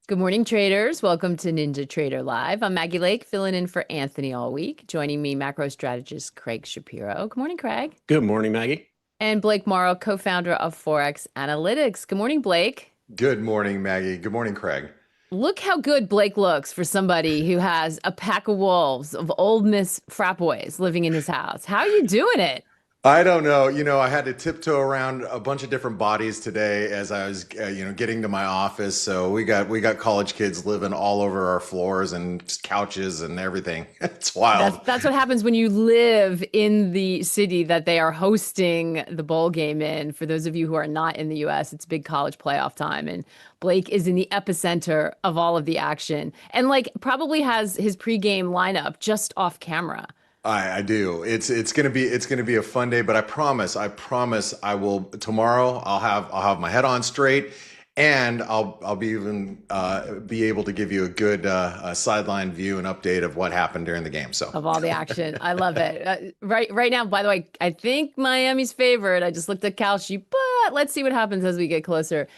Good morning, traders. Welcome to NinjaTrader Live. I'm Maggie Lake, filling in for Anthony all week. Joining me, macro strategist Craig Shapiro. Good morning, Craig. Good morning, Maggie. And Blake Morrow, co-founder of Forex Analytics. Good morning, Blake. Good morning, Maggie. Good morning, Craig. Look how good Blake looks for somebody who has a pack of wolves of old Miss Frat Boys living in his house. How are you doing it? I don't know. I had to tiptoe around a bunch of different bodies today as I was, getting to my office. So we got college kids living all over our floors and couches and everything. It's wild. That's what happens when you live in the city that they are hosting the bowl game in. For those of you who are not in the US, it's big college playoff time, and Blake is in the epicenter of all of the action, and probably has his pregame lineup just off camera. I do. It's gonna be a fun day, but I promise I will tomorrow. I'll have my head on straight, and I'll be even be able to give you a good sideline view and update of what happened during the game. So Of all the action. I love it. Right now, by the way, I think Miami's favored. I just looked at Kalshi, but let's see what happens as we get closer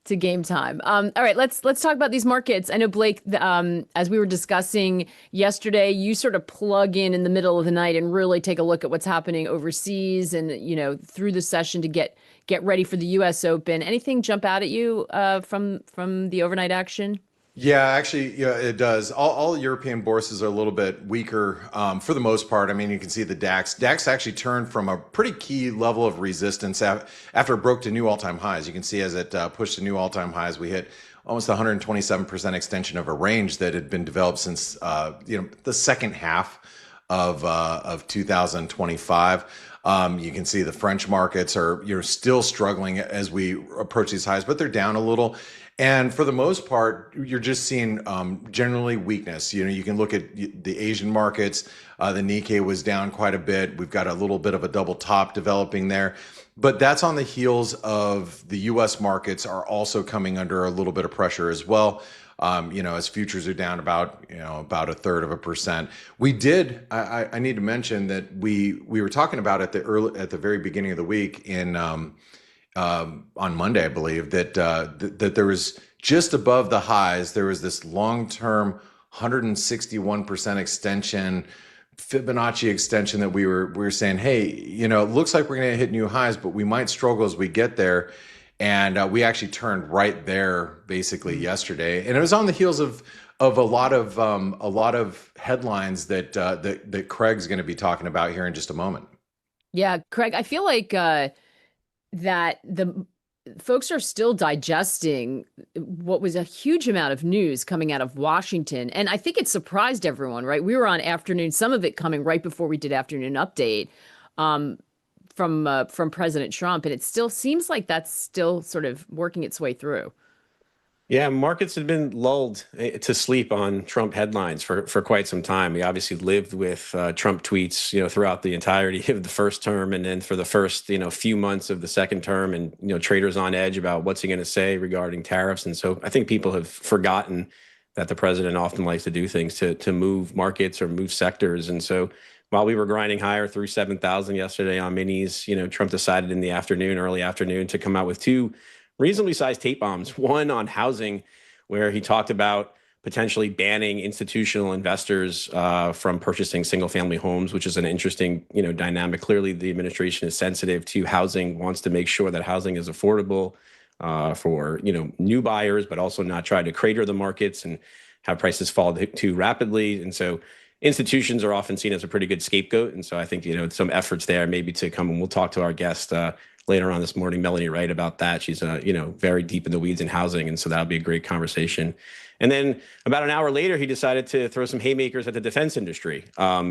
to game time. All right, let's talk about these markets. I know, Blake, as we were discussing yesterday, you sort of plug in the middle of the night and really take a look at what's happening overseas and, through the session to get ready for the US Open. Anything jump out at you from the overnight action? yeah, actually, yeah, it does. All European bourses are a little bit weaker for the most part. I mean, you can see the DAX. DAX actually turned from a pretty key level of resistance after it broke to new all-time highs. You can see as it pushed to new all-time highs, we hit almost 127% extension of a range that had been developed since the second half of 2025. You can see the French markets are still struggling as we approach these highs, but they're down a little. And for the most part, you're just seeing generally weakness. You can look at the Asian markets. The Nikkei was down quite a bit. We've got a little bit of a double top developing there. But that's on the heels of the US markets are also coming under a little bit of pressure as well. As futures are down about a third of a percent. We did. I need to mention that we were talking about at the very beginning of the week on Monday, I believe, that there was just above the highs, there was this long-term 161% extension, Fibonacci extension that we were saying, hey, it looks like we're going to hit new highs, but we might struggle as we get there. And we actually turned right there basically yesterday, and it was on the heels of a lot of headlines that Craig's going to be talking about here in just a moment. Yeah, Craig, I feel like that the folks are still digesting what was a huge amount of news coming out of Washington. And I think it surprised everyone, right? We were on afternoon, some of it coming right before we did afternoon update from President Trump. And it still seems like that's still sort of working its way through. Yeah, markets have been lulled to sleep on Trump headlines for quite some time. We obviously lived with Trump tweets, throughout the entirety of the first term, and then for the first, few months of the second term, and traders on edge about what's he going to say regarding tariffs. And so I think people have forgotten that the president often likes to do things to move markets or move sectors. And so while we were grinding higher through 7,000 yesterday on minis, Trump decided in the afternoon, early afternoon, to come out with two reasonably sized tape bombs. One on housing, where he talked about potentially banning institutional investors from purchasing single-family homes, which is an interesting, dynamic. Clearly, the administration is sensitive to housing, wants to make sure that housing is affordable for new buyers, but also not try to crater the markets and have prices fall too rapidly. And so institutions are often seen as a pretty good scapegoat. And so I think some efforts there maybe to come, and we'll talk to our guest later on this morning, Melanie Wright, about that. She's very deep in the weeds in housing, and so that'll be a great conversation. And then about an hour later, he decided to throw some haymakers at the defense industry,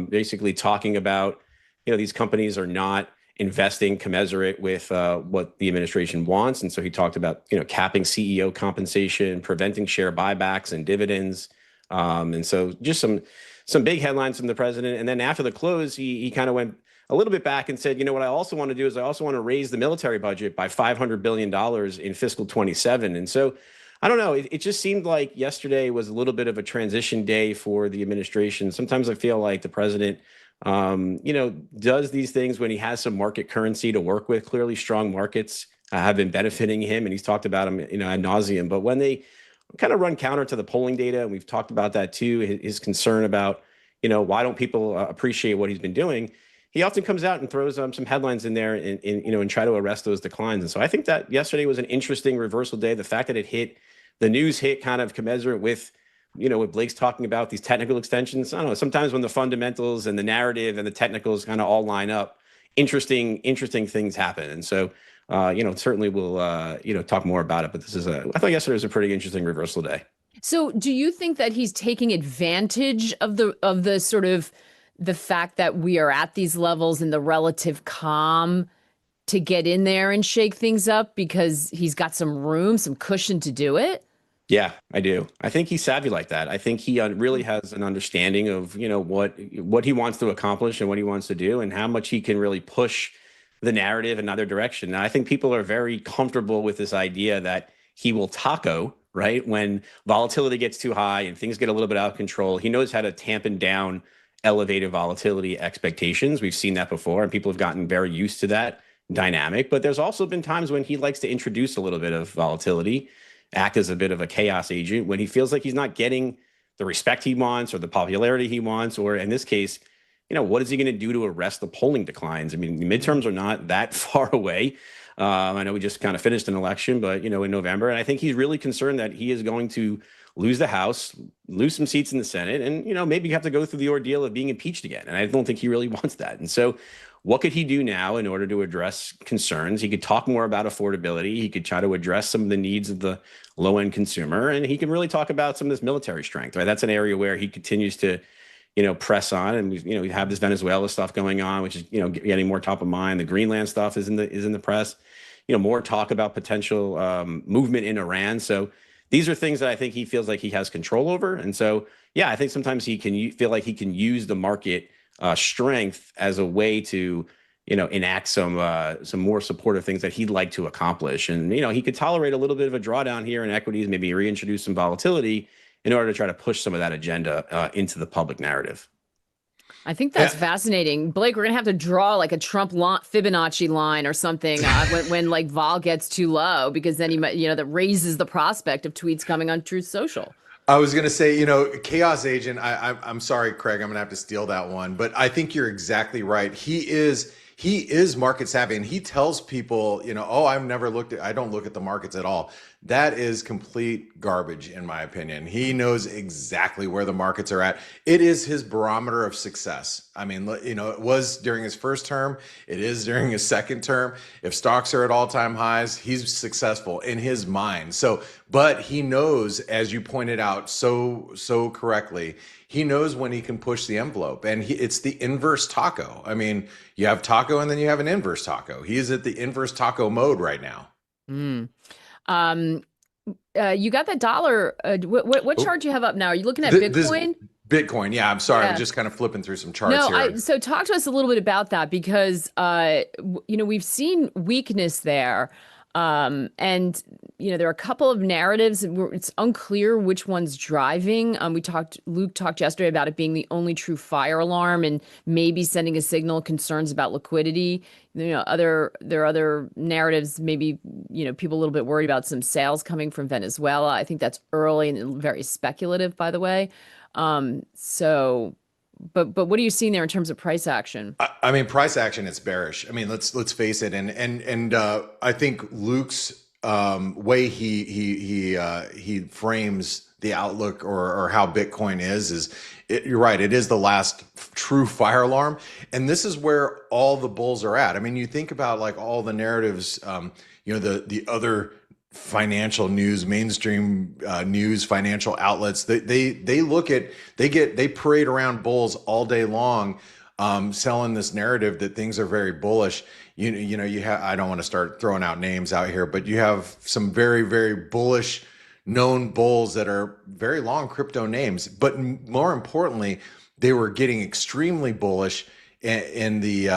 basically talking about these companies are not investing commensurate with what the administration wants. And so he talked about capping CEO compensation, preventing share buybacks and dividends. And so just some big headlines from the president. And then after the close, he kind of went a little bit back and said, what I also want to do is I also want to raise the military budget by $500 billion in fiscal 27. And so I don't know, it just seemed like yesterday was a little bit of a transition day for the administration. Sometimes I feel like the president, does these things when he has some market currency to work with. Clearly strong markets have been benefiting him, and he's talked about them, ad nauseum. But when they kind of run counter to the polling data. And we've talked about that too, his concern about, why don't people appreciate what he's been doing? He often comes out and throws some headlines in there and try to arrest those declines. And so I think that yesterday was an interesting reversal day. The fact that the news hit kind of commensurate with, what Blake's talking about, these technical extensions. I don't know, sometimes when the fundamentals and the narrative and the technicals kind of all line up, interesting things happen. And so, certainly we'll, talk more about it, but I thought yesterday was a pretty interesting reversal day. So do you think that he's taking advantage of the sort of the fact that we are at these levels and the relative calm to get in there and shake things up because he's got some room, some cushion to do it? Yeah, I do. I think he's savvy like that. I think he really has an understanding of, what he wants to accomplish and what he wants to do and how much he can really push the narrative in another direction. Now, I think people are very comfortable with this idea that he will taco, right? When volatility gets too high and things get a little bit out of control, he knows how to tampen down elevated volatility expectations. We've seen that before, and people have gotten very used to that dynamic. But there's also been times when he likes to introduce a little bit of volatility, act as a bit of a chaos agent when he feels like he's not getting the respect he wants or the popularity he wants, or in this case, what is he going to do to arrest the polling declines? I mean, the midterms are not that far away. I know we just kind of finished an election, but, in November, and I think he's really concerned that he is going to lose the House, lose some seats in the Senate, and, maybe you have to go through the ordeal of being impeached again. And I don't think he really wants that. And so what could he do now in order to address concerns? He could talk more about affordability. He could try to address some of the needs of the low-end consumer, and he can really talk about some of this military strength, right? That's an area where he continues to, press on. And we have this Venezuela stuff going on, which is, getting more top of mind. The Greenland stuff is in the press. More talk about potential movement in Iran. So these are things that I think he feels like he has control over. And so, yeah, I think sometimes he can feel like he can use the market strength as a way to, enact some more supportive things that he'd like to accomplish. And, he could tolerate a little bit of a drawdown here in equities, maybe reintroduce some volatility in order to try to push some of that agenda into the public narrative. I think that's fascinating. Blake, we're going to have to draw like a Trump Fibonacci line or something when like vol gets too low, because then that raises the prospect of tweets coming on Truth Social. I was going to say, chaos agent. I'm sorry, Craig, I'm going to have to steal that one, but I think you're exactly right. He is market savvy, and he tells people, oh, I don't look at the markets at all. That is complete garbage, in my opinion. He knows exactly where the markets are at. It is his barometer of success. I mean, it was during his first term. It is during his second term. If stocks are at all-time highs, he's successful in his mind. So, but he knows, as you pointed out so correctly, he knows when he can push the envelope, and it's the inverse taco. I mean, you have taco and then you have an inverse taco. He is at the inverse taco mode right now. You got that dollar. What chart do you have up now? Are you looking at Bitcoin? Bitcoin. Yeah, I'm sorry. I'm just kind of flipping through some charts here. So talk to us a little bit about that, because, we've seen weakness there. And there are a couple of narratives where it's unclear which one's driving. Luke talked yesterday about it being the only true fire alarm and maybe sending a signal, concerns about liquidity. There are other narratives, maybe, people a little bit worried about some sales coming from Venezuela. I think that's early and very speculative, by the way. But what are you seeing there in terms of price action? I mean, price action, it's bearish. I mean, let's face it. And I think Luke's way he frames the outlook or how Bitcoin you're right. It is the last true fire alarm. And this is where all the bulls are at. I mean, you think about like all the narratives, the other financial news, mainstream news, financial outlets, they parade around bulls all day long, selling this narrative that things are very bullish. I don't want to start throwing out names out here, but you have some very, very bullish known bulls that are very long crypto names. But more importantly, they were getting extremely bullish in the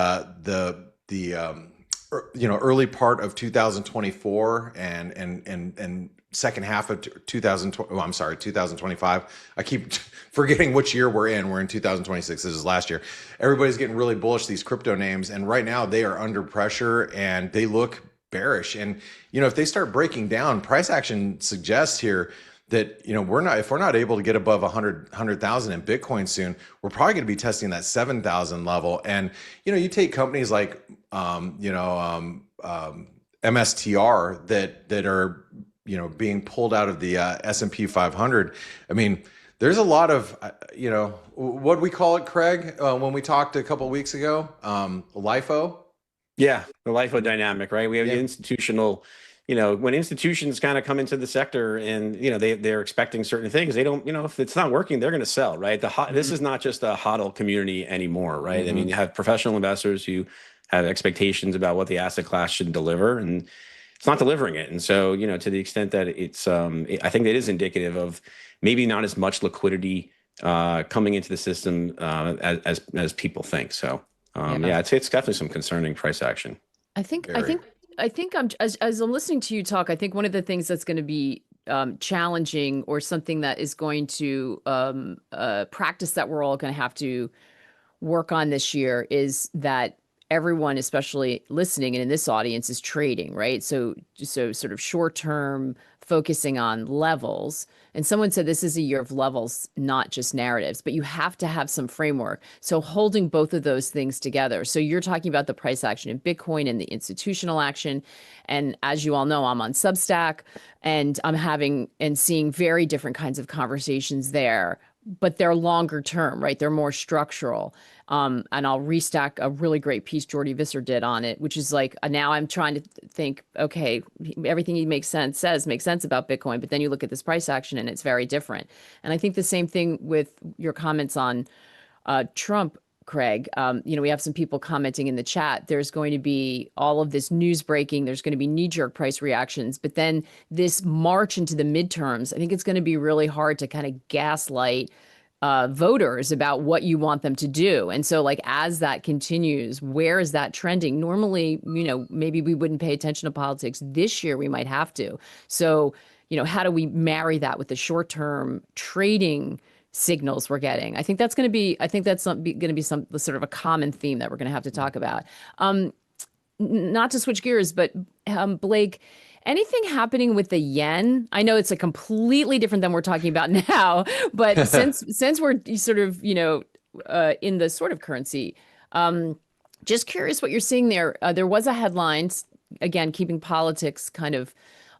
early part of 2024 and second half of 2025. I keep forgetting which year we're in. We're in 2026. This is last year. Everybody's getting really bullish, these crypto names, and right now they are under pressure and they look bearish. And if they start breaking down, price action suggests here that, if we're not able to get above 100,000 in Bitcoin soon, we're probably going to be testing that 7,000 level. And, you take companies like, MSTR that are, being pulled out of the S&P 500. I mean, there's a lot of, what do we call it, Craig, when we talked a couple of weeks ago, LIFO. Yeah, the LIFO dynamic, right? We have Yeah. institutional, when institutions kind of come into the sector and, they're expecting certain things, they don't, if it's not working, they're going to sell, right? This is not just a HODL community anymore, right? I mean, you have professional investors who have expectations about what the asset class should deliver, and it's not delivering it. And so, to the extent that it's, I think it is indicative of maybe not as much liquidity coming into the system as people think. So, it's definitely some concerning price action. I think I'm as I'm listening to you talk, I think one of the things that's going to be challenging, or something that is going to practice that we're all going to have to work on this year, is that everyone, especially listening and in this audience, is trading, right? So sort of short term, focusing on levels. And someone said this is a year of levels, not just narratives, but you have to have some framework. So holding both of those things together. So you're talking about the price action in Bitcoin and the institutional action. And as you all know, I'm on Substack, and I'm having and seeing very different kinds of conversations there, but they're longer term, right? They're more structural. And I'll restack a really great piece Jordy Visser did on it, which is like, now I'm trying to think, okay, everything he makes sense about Bitcoin, but then you look at this price action and it's very different. And I think the same thing with your comments on Trump, Craig. We have some people commenting in the chat. There's going to be all of this news breaking. There's going to be knee-jerk price reactions. But then this march into the midterms, I think it's going to be really hard to kind of gaslight voters about what you want them to do. And so, like, as that continues, where is that trending? Normally, maybe we wouldn't pay attention to politics. This year, we might have to. So, how do we marry that with the short-term trading signals we're getting? I think that's going to be some sort of a common theme that we're going to have to talk about. Not to switch gears, but Blake, anything happening with the yen? I know it's a completely different than we're talking about now, but since we're sort of, in the sort of currency, just curious what you're seeing there. There was a headline, again, keeping politics kind of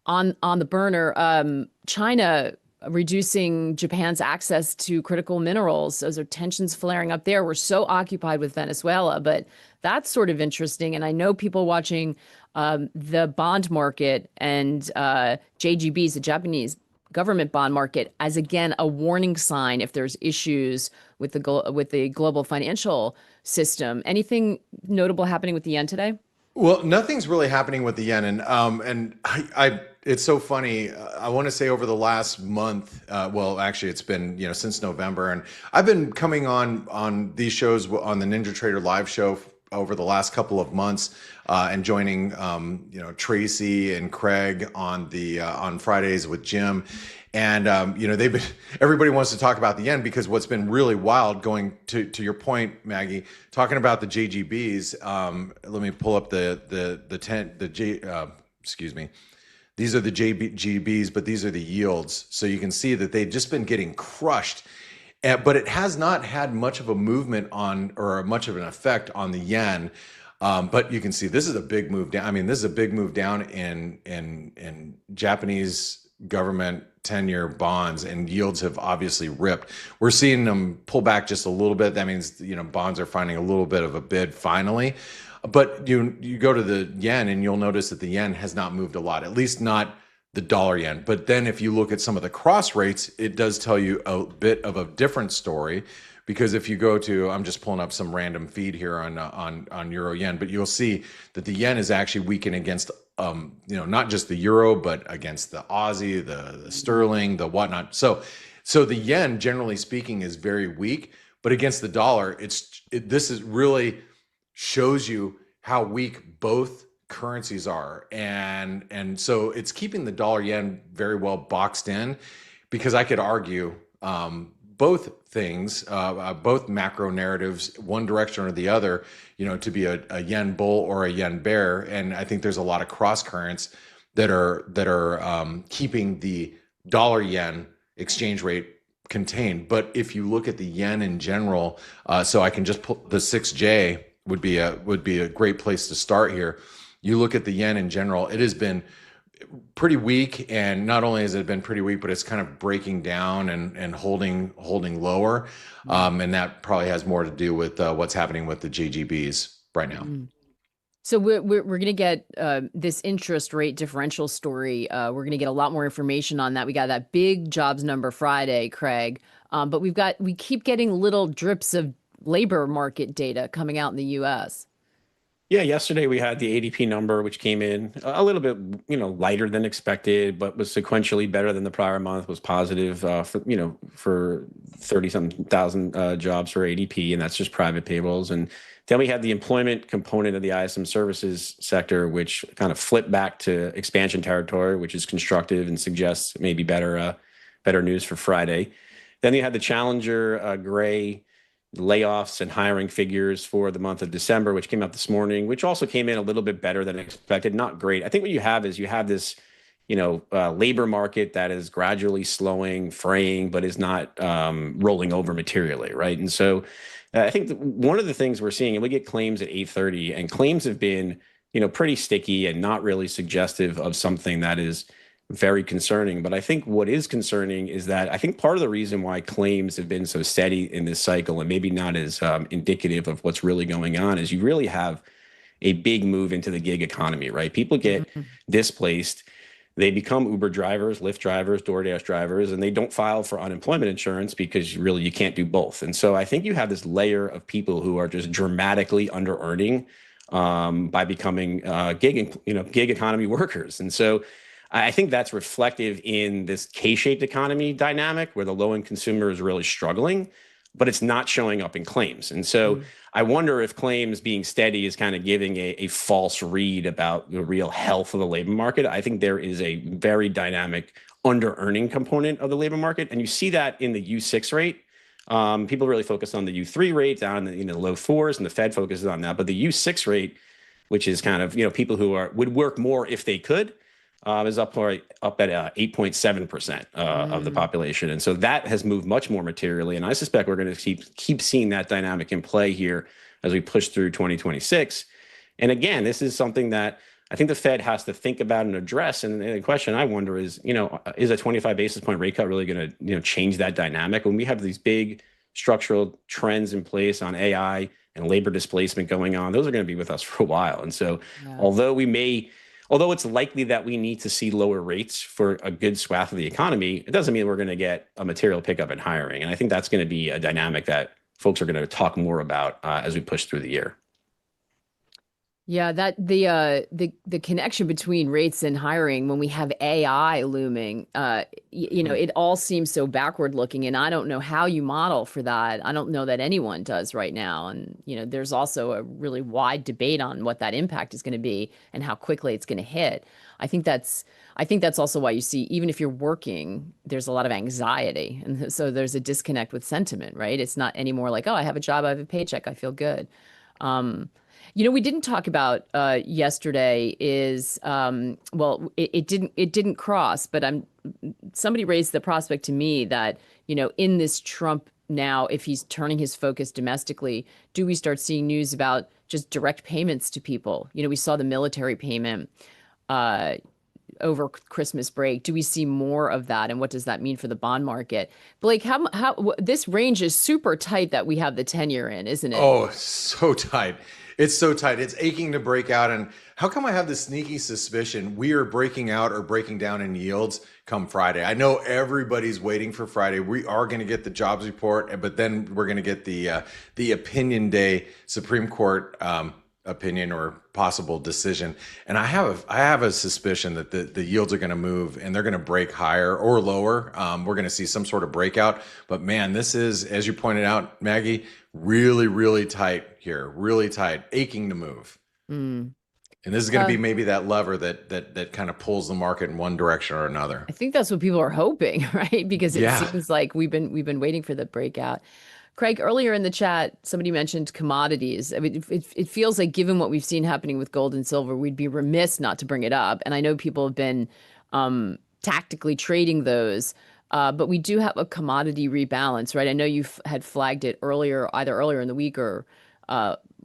on the burner. China reducing Japan's access to critical minerals. Those are tensions flaring up there. We're so occupied with Venezuela, but that's sort of interesting. And I know people watching the bond market and JGBs, the Japanese government bond market, as again a warning sign if there's issues with the global financial system. Anything notable happening with the yen today? Well, nothing's really happening with the yen, and I it's so funny. I want to say over the last month, well, actually, it's been since November, and I've been coming on these shows on the NinjaTrader live show over the last couple of months, and joining Tracy and Craig on Fridays with Jim. And everybody wants to talk about the yen, because what's been really wild, going to your point, Maggie, talking about the JGBs. Let me pull up excuse me. These are the JGBs, but these are the yields. So you can see that they've just been getting crushed. But it has not had much of a movement on, or much of an effect on the yen. But you can see this is a big move down. I mean, this is a big move down in Japanese government 10-year bonds, and yields have obviously ripped. We're seeing them pull back just a little bit. That means bonds are finding a little bit of a bid finally. But you go to the yen, and you'll notice that the yen has not moved a lot, at least not the dollar yen. But then if you look at some of the cross rates, it does tell you a bit of a different story. Because if you go to, I'm just pulling up some random feed here on euro yen, but you'll see that the yen is actually weakening against not just the euro, but against the Aussie, the sterling, the whatnot. So the yen, generally speaking, is very weak, but against the dollar, this is really shows you how weak both currencies are, and so it's keeping the dollar yen very well boxed in, because I could argue both things, both macro narratives, one direction or the other, to be a yen bull or a yen bear. And I think there's a lot of cross currents that are keeping the dollar yen exchange rate contained. But if you look at the yen in general, so I can just pull the 6J would be a great place to start here. You look at the yen in general, it has been pretty weak, and not only has it been pretty weak, but it's kind of breaking down and holding lower, and that probably has more to do with what's happening with the JGBs right now. So we're going to get this interest rate differential story. We're going to get a lot more information on that. We got that big jobs number Friday, Craig, but we keep getting little drips of labor market data coming out in the U.S. Yeah, yesterday we had the ADP number, which came in a little bit, lighter than expected, but was sequentially better than the prior month. Was positive for 30-something thousand jobs for ADP, and that's just private payrolls. And then we had the employment component of the ISM services sector, which kind of flipped back to expansion territory, which is constructive and suggests maybe better news for Friday. Then you had the Challenger Gray layoffs and hiring figures for the month of December, which came out this morning, which also came in a little bit better than expected. Not great. I think what you have is this, labor market that is gradually slowing, fraying, but is not rolling over materially, right? And so I think one of the things we're seeing, and we get claims at 8:30, and claims have been, pretty sticky and not really suggestive of something that is very concerning. But I think what is concerning is that I think part of the reason why claims have been so steady in this cycle and maybe not as indicative of what's really going on is you really have a big move into the gig economy, right? People get displaced. They become Uber drivers, Lyft drivers, DoorDash drivers, and they don't file for unemployment insurance because really you can't do both. And so I think you have this layer of people who are just dramatically under earning by becoming gig economy workers. And so I think that's reflective in this K-shaped economy dynamic where the low-end consumer is really struggling, but it's not showing up in claims. And so I wonder if claims being steady is kind of giving a false read about the real health of the labor market. I think there is a very dynamic under-earning component of the labor market, and you see that in the U6 rate. People really focus on the U3 rate down in the low fours, and the Fed focuses on that. But the U6 rate, which is kind of people who would work more if they could, is up at 8.7% of the population. And so that has moved much more materially. And I suspect we're going to keep seeing that dynamic in play here as we push through 2026. And again, this is something that I think the Fed has to think about and address. And the question I wonder is, is a 25 basis point rate cut really going to, change that dynamic? When we have these big structural trends in place on AI and labor displacement going on, those are going to be with us for a while. And so although it's likely that we need to see lower rates for a good swath of the economy, it doesn't mean we're going to get a material pickup in hiring. And I think that's going to be a dynamic that folks are going to talk more about as we push through the year. Yeah, that the connection between rates and hiring when we have AI looming, it all seems so backward looking, and I don't know how you model for that. I don't know that anyone does right now, and there's also a really wide debate on what that impact is going to be and how quickly it's going to hit. I think that's also why you see, even if you're working, there's a lot of anxiety, and so there's a disconnect with sentiment, right? It's not anymore like, oh, I have a job, I have a paycheck, I feel good. We didn't talk about yesterday is it didn't cross, but somebody raised the prospect to me that in this Trump now, if he's turning his focus domestically, do we start seeing news about just direct payments to people? We saw the military payment over Christmas break. Do we see more of that, and what does that mean for the bond market? Blake, how this range is super tight that we have the 10-year in, isn't it? Oh, so tight. It's so tight. It's aching to break out. And how come I have this sneaky suspicion we are breaking out or breaking down in yields come Friday? I know everybody's waiting for Friday. We are going to get the jobs report, but then we're going to get the opinion day Supreme Court opinion or possible decision. And I have a suspicion that the yields are going to move and they're going to break higher or lower. We're going to see some sort of breakout. But man, this is, as you pointed out, Maggie, really, really tight here, really tight, aching to move. And this is going to be maybe that lever that kind of pulls the market in one direction or another. I think that's what people are hoping, right? Because it seems like we've been waiting for the breakout. Craig, earlier in the chat, somebody mentioned commodities. I mean, it feels like, given what we've seen happening with gold and silver, we'd be remiss not to bring it up. And I know people have been tactically trading those. But we do have a commodity rebalance, right? I know you had flagged it earlier, either earlier in the week or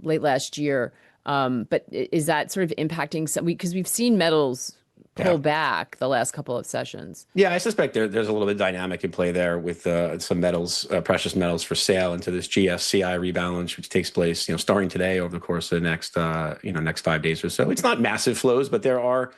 late last year. But is that sort of impacting some? Because we've seen metals pull back the last couple of sessions. Yeah, I suspect there's a little bit of dynamic in play there with some metals, precious metals for sale into this GSCI rebalance, which takes place, starting today over the course of the next, next 5 days or so. It's not massive flows, but there are,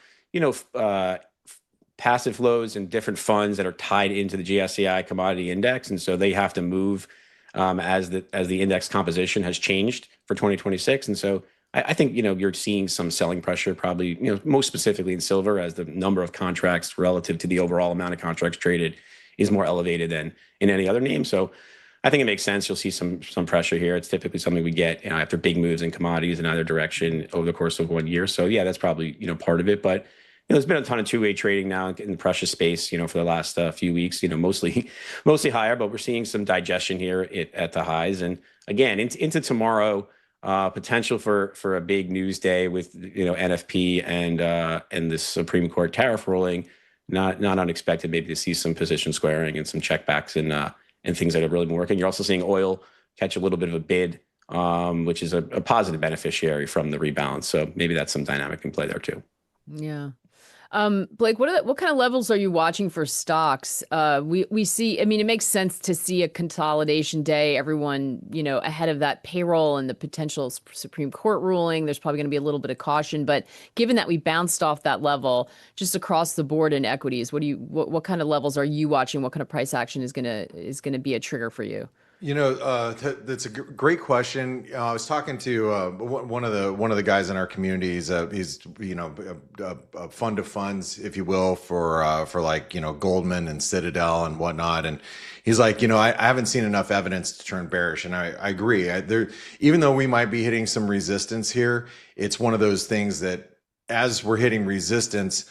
passive flows in different funds that are tied into the GSCI commodity index, and so they have to move as the index composition has changed for 2026, and so. I think, you're seeing some selling pressure probably, most specifically in silver as the number of contracts relative to the overall amount of contracts traded is more elevated than in any other name. So I think it makes sense. You'll see some pressure here. It's typically something we get after big moves in commodities in either direction over the course of 1 year. So yeah, that's probably, part of it. But there's been a ton of two-way trading now in the precious space, for the last few weeks, mostly higher, but we're seeing some digestion here at the highs. And again, into tomorrow, potential for a big news day with NFP and this Supreme Court tariff ruling, not unexpected maybe to see some position squaring and some checkbacks and things that have really been working. You're also seeing oil catch a little bit of a bid, which is a positive beneficiary from the rebalance. So maybe that's some dynamic in play there too. Yeah. Blake, what kind of levels are you watching for stocks? We see, I mean, it makes sense to see a consolidation day, everyone, ahead of that payroll and the potential Supreme Court ruling. There's probably going to be a little bit of caution, but given that we bounced off that level just across the board in equities, what kind of levels are you watching? What kind of price action is going to be a trigger for you? That's a great question. I was talking to one of the guys in our community. He's a fund of funds, if you will, for like Goldman and Citadel and whatnot. And he's like, I haven't seen enough evidence to turn bearish, and I agree. Even though we might be hitting some resistance here, it's one of those things that as we're hitting resistance.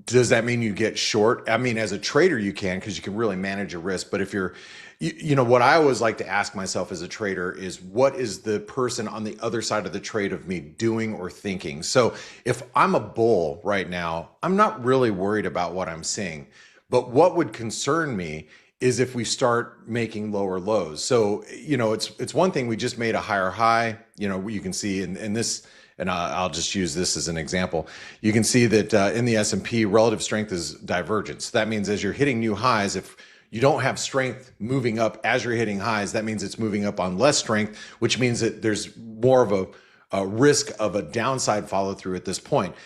Does that mean you get short? I mean, as a trader, you can, because you can really manage your risk. But if you're, what I always like to ask myself as a trader is, what is the person on the other side of the trade of me doing or thinking? So if I'm a bull right now, I'm not really worried about what I'm seeing. But what would concern me is if we start making lower lows. So, it's one thing, we just made a higher high, you can see in this. And I'll just use this as an example. You can see that in the S&P, relative strength is divergent. So that means as you're hitting new highs, if you don't have strength moving up as you're hitting highs, that means it's moving up on less strength, which means that there's more of a risk of a downside follow through at this point.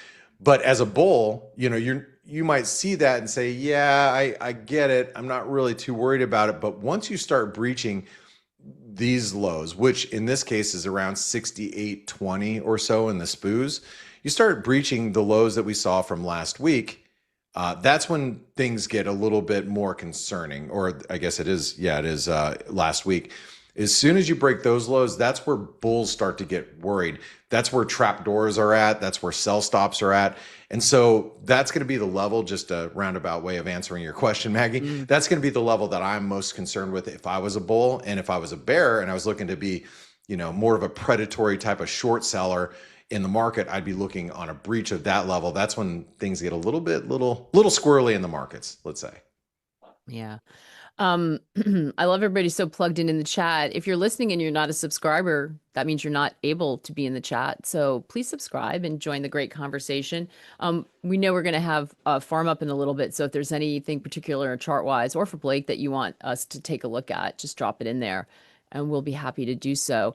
But as a bull, you might see that and say, yeah, I get it. I'm not really too worried about it. But once you start breaching these lows, which in this case is around 68.20 or so in the SPOOs, you start breaching the lows that we saw from last week. That's when things get a little bit more concerning, or I guess it is last week. As soon as you break those lows, that's where bulls start to get worried. That's where trap doors are at. That's where sell stops are at. And so that's going to be the level, just a roundabout way of answering your question, Maggie. That's going to be the level that I'm most concerned with if I was a bull. And if I was a bear and I was looking to be, more of a predatory type of short seller in the market, I'd be looking on a breach of that level. That's when things get a little squirrely in the markets, let's say. Yeah. I love everybody so plugged in the chat. If you're listening and you're not a subscriber, that means you're not able to be in the chat. So please subscribe and join the great conversation. We know we're going to have farm up in a little bit. So if there's anything particular chart wise or for Blake that you want us to take a look at, just drop it in there and we'll be happy to do so.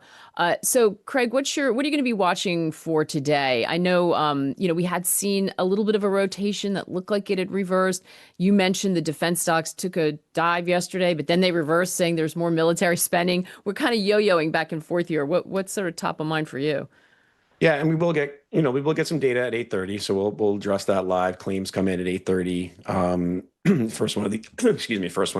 So Craig, what are you going to be watching for today? I know, we had seen a little bit of a rotation that looked like it had reversed. You mentioned the defense stocks took a dive yesterday, but then they reversed, saying there's more military spending. We're kind of yo-yoing back and forth here. What's sort of top of mind for you? Yeah, and we will get some data at 8:30, so we'll address that live. Claims come in at 8:30. First one of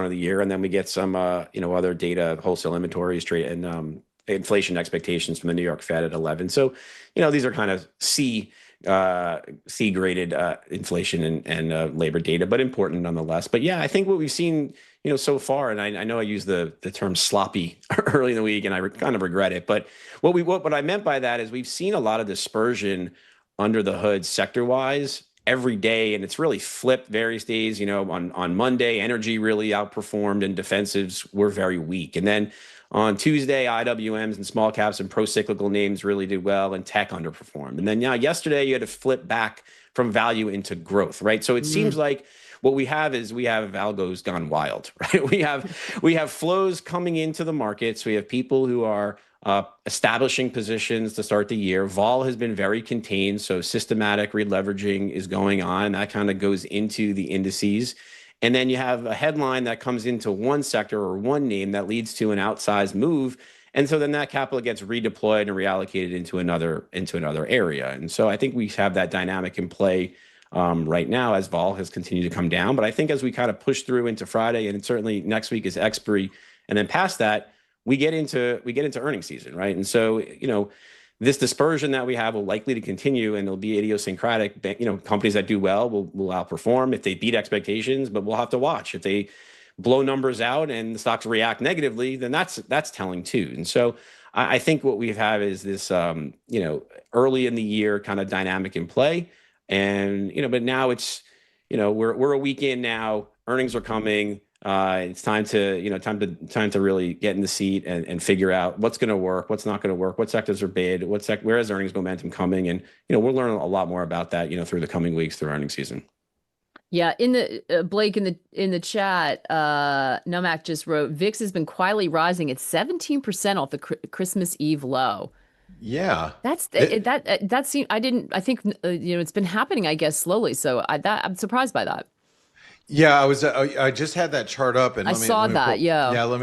the year, and then we get some other data, wholesale inventories, trade, and inflation expectations from the New York Fed at 11. So these are kind of C graded inflation and labor data, but important nonetheless. But yeah, I think what we've seen so far, and I know I used the term sloppy early in the week, and I kind of regret it. But what I meant by that is we've seen a lot of dispersion under the hood sector wise every day, and it's really flipped various days. On Monday, energy really outperformed and defensives were very weak. And then on Tuesday, IWMs and small caps and pro-cyclical names really did well, and tech underperformed. And then yesterday, you had to flip back from value into growth, right? So it seems like what we have algos gone wild, right? We have flows coming into the markets. We have people who are establishing positions to start the year. Vol has been very contained, so systematic releveraging is going on. That kind of goes into the indices. And then you have a headline that comes into one sector or one name that leads to an outsized move. And so then that capital gets redeployed and reallocated into another area. And so I think we have that dynamic in play right now as vol has continued to come down. But I think as we kind of push through into Friday, and certainly next week is expiry, and then past that, we get into earnings season, right? And so, this dispersion that we have will likely to continue, and it'll be idiosyncratic. Companies that do well will outperform if they beat expectations, but we'll have to watch. If they blow numbers out and the stocks react negatively, then that's telling too. And so I think what we have is this, early in the year kind of dynamic in play. And, but now it's, we're a week in now, earnings are coming. It's time to really get in the seat and figure out what's going to work, what's not going to work, what sectors are bid, where is earnings momentum coming, and we'll learn a lot more about that through the coming weeks through earnings season. Yeah, in the Blake in the chat, Nomac just wrote, VIX has been quietly rising at 17% off the Christmas Eve low. Yeah, I think it's been happening, I guess, slowly. So I'm surprised by that. Yeah, I just had that chart up, and let me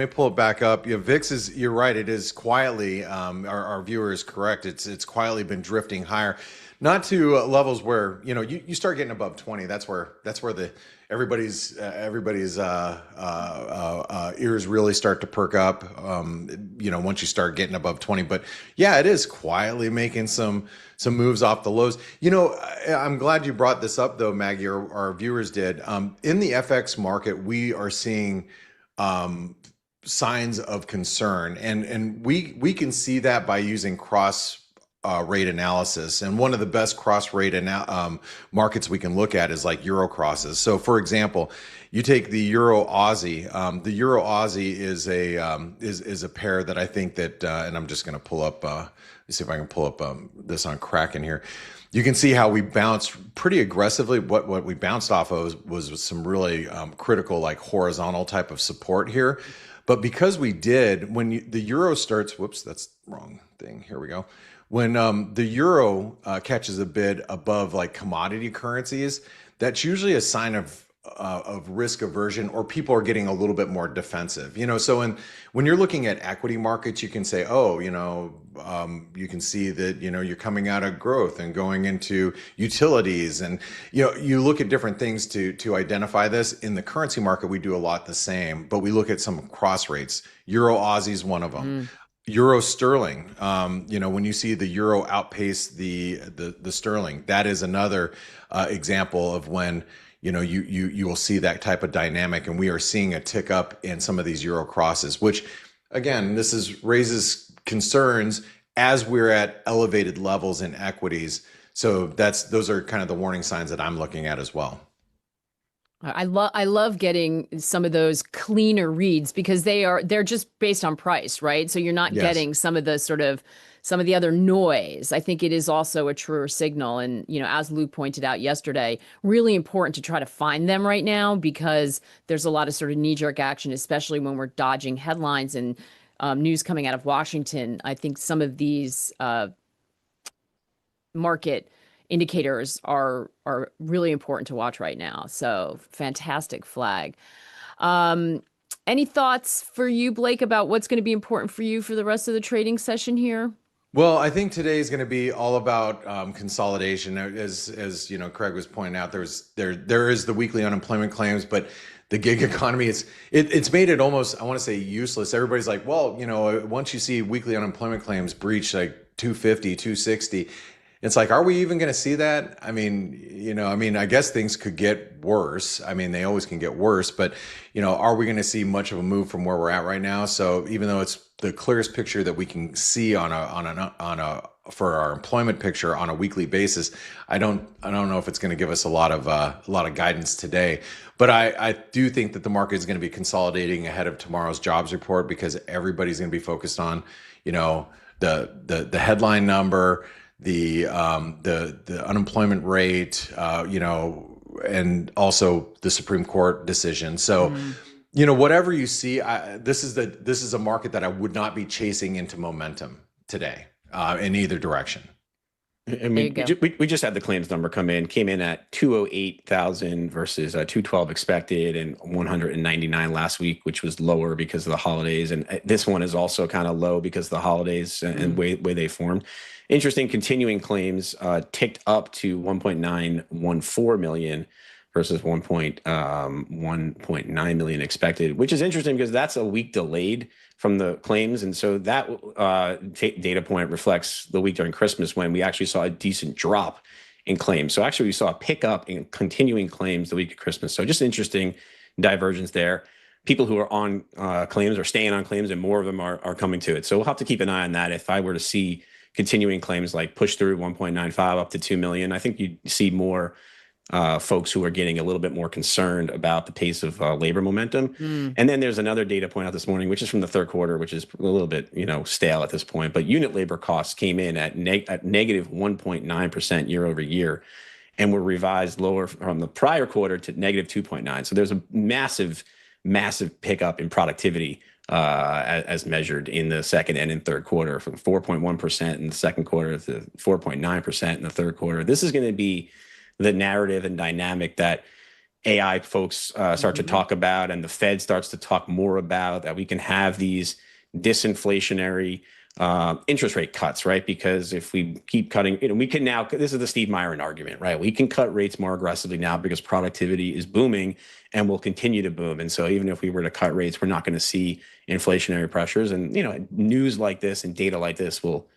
pull it back up. VIX is, you're right, it is quietly. Our viewer is correct. It's quietly been drifting higher, not to levels where you start getting above 20. That's where everybody's ears really start to perk up. Once you start getting above 20. But yeah, it is quietly making some moves off the lows. I'm glad you brought this up though, Maggie, or our viewers did. In the FX market, we are seeing signs of concern, and we can see that by using cross rate analysis. And one of the best cross rate markets we can look at is like Euro crosses. So for example, you take the Euro Aussie. The Euro Aussie is a pair that I think that, and I'm just going to pull up, let's see if I can pull up this on Kraken here. You can see how we bounced pretty aggressively. What we bounced off of was some really critical, like horizontal type of support here. But because we did, when the Euro starts, whoops, that's the wrong thing. Here we go. When the Euro catches a bid above like commodity currencies, that's usually a sign of risk aversion, or people are getting a little bit more defensive. So when you're looking at equity markets, you can say, you can see that you're coming out of growth and going into utilities, and you look at different things to identify this. In the currency market, we do a lot the same, but we look at some cross rates. Euro Aussie is one of them. Euro sterling, when you see the euro outpace the sterling, that is another example of when you will see that type of dynamic. And we are seeing a tick up in some of these euro crosses, which again, raises concerns as we're at elevated levels in equities. So those are kind of the warning signs that I'm looking at as well. I love getting some of those cleaner reads, because they're just based on price, right? So you're not getting some of the other noise. I think it is also a truer signal. And, as Luke pointed out yesterday, really important to try to find them right now, because there's a lot of sort of knee-jerk action, especially when we're dodging headlines and news coming out of Washington. I think some of these market indicators are really important to watch right now. So fantastic flag. Any thoughts for you, Blake, about what's going to be important for you for the rest of the trading session here? Well, I think today is going to be all about consolidation. As Craig was pointing out, there is the weekly unemployment claims, but the gig economy, it's made it almost, I want to say, useless. Everybody's like, well, once you see weekly unemployment claims breach like 250, 260, it's like, are we even going to see that? I guess things could get worse. They always can get worse, but are we going to see much of a move from where we're at right now? So even though it's the clearest picture that we can see on a for our employment picture on a weekly basis. I don't know if it's going to give us a lot of guidance today, but I do think that the market is going to be consolidating ahead of tomorrow's jobs report, because everybody's going to be focused on, the headline number, the unemployment rate, and also the Supreme Court decision. So, whatever you see, this is a market that I would not be chasing into momentum today in either direction. And we just had the claims number came in at 208,000 versus 212 expected, and 199 last week, which was lower because of the holidays. And this one is also kind of low because of the holidays and way they formed. Interesting, continuing claims ticked up to 1.914 million versus 1.9 million expected, which is interesting because that's a week delayed from the claims. And so that data point reflects the week during Christmas, when we actually saw a decent drop in claims. So actually we saw a pickup in continuing claims the week of Christmas. So just interesting divergence there. People who are on claims are staying on claims, and more of them are coming to it. So we'll have to keep an eye on that. If I were to see continuing claims like push through 1.95 up to 2 million, I think you'd see more folks who are getting a little bit more concerned about the pace of labor momentum. And then there's another data point out this morning, which is from the third quarter, which is a little bit, stale at this point, but unit labor costs came in at negative 1.9% year over year, and were revised lower from the prior quarter to negative 2.9. So there's a massive pickup in productivity as measured in the second and in third quarter, from 4.1% in the second quarter to 4.9% in the third quarter. This is going to be the narrative and dynamic that AI folks start to talk about, and the Fed starts to talk more about, that we can have these disinflationary interest rate cuts, right? Because if we keep cutting, we can now, this is the Steve Myron argument, right? We can cut rates more aggressively now because productivity is booming and will continue to boom. And so even if we were to cut rates, we're not going to see inflationary pressures. And, news like this and data like this will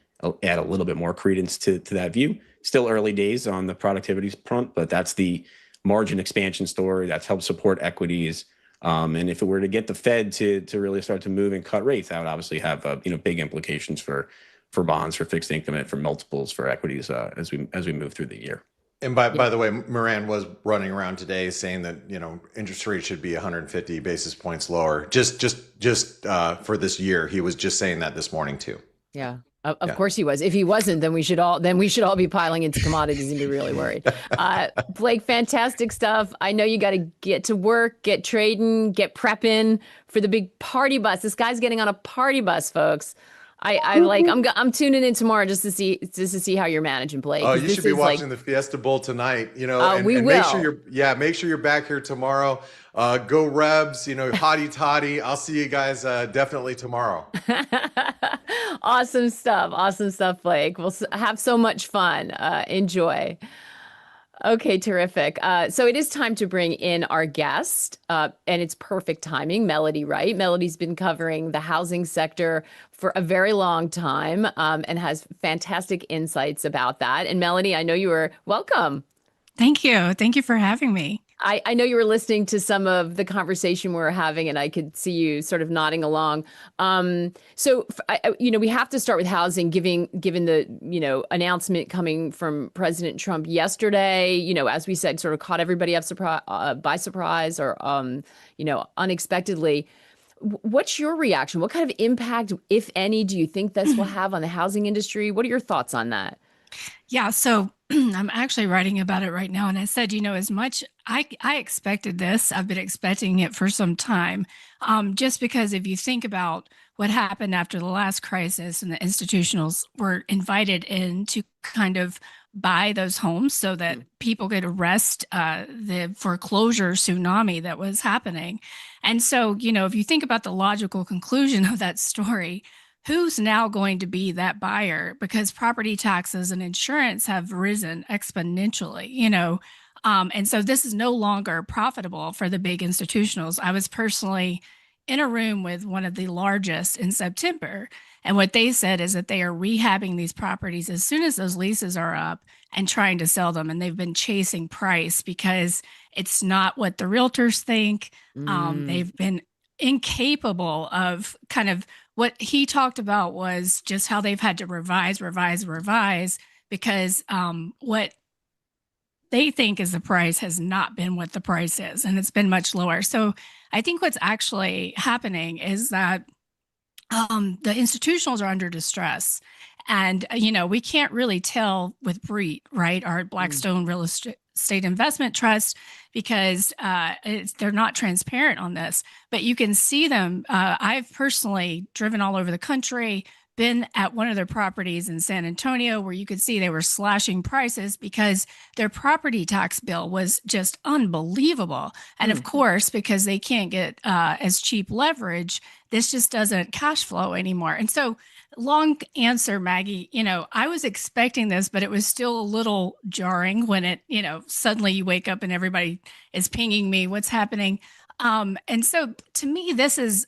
add a little bit more credence to that view. Still early days on the productivity front, but that's the margin expansion story that's helped support equities. And if it were to get the Fed to really start to move and cut rates, that would obviously have big implications for bonds, for fixed income, and for multiples for equities as we move through the year. And by the way, Moran was running around today saying that interest rates should be 150 basis points lower just for this year. He was just saying that this morning too. Yeah. Of course he was. If he wasn't, then we should all be piling into commodities and be really worried. Blake, fantastic stuff. I know you got to get to work, get trading, get prepping for the big party bus. This guy's getting on a party bus, folks. I'm tuning in tomorrow just to see how you're managing, Blake. Oh, you should be watching the Fiesta Bowl tonight. We and will. Make sure you're back here tomorrow. Go Rebs, hotty toddy. I'll see you guys definitely tomorrow. Awesome stuff, Blake. We'll have so much fun. Enjoy. Okay, terrific. So it is time to bring in our guest, and it's perfect timing, Melody Wright. Melody's been covering the housing sector for a very long time and has fantastic insights about that. And Melody, I know you were welcome. Thank you. Thank you for having me. I know you were listening to some of the conversation we were having, and I could see you sort of nodding along. So we have to start with housing, given the announcement coming from President Trump yesterday. As we said, sort of caught everybody by surprise or unexpectedly. What's your reaction? What kind of impact, if any, do you think this will have on the housing industry? What are your thoughts on that? Yeah, so I'm actually writing about it right now. And I said, as much I expected this, I've been expecting it for some time, just because if you think about what happened after the last crisis and the institutionals were invited in to kind of buy those homes so that people could arrest the foreclosure tsunami that was happening. And so, if you think about the logical conclusion of that story, who's now going to be that buyer? Because property taxes and insurance have risen exponentially, and so this is no longer profitable for the big institutionals. I was personally in a room with one of the largest in September, and what they said is that they are rehabbing these properties as soon as those leases are up and trying to sell them. And they've been chasing price because it's not what the realtors think. They've been incapable of kind of what he talked about was just how they've had to revise because what they think is the price has not been what the price is, and it's been much lower. So I think what's actually happening is that the institutionals are under distress. And, we can't really tell with Wright, right, our Blackstone Real Estate Investment Trust, because they're not transparent on this. But you can see them. I've personally driven all over the country, been at one of their properties in San Antonio where you could see they were slashing prices because their property tax bill was just unbelievable. And of course, because they can't get as cheap leverage, this just doesn't cash flow anymore. And so, long answer, Maggie, I was expecting this, but it was still a little jarring when it, suddenly you wake up and everybody is pinging me what's happening. And so to me, this is,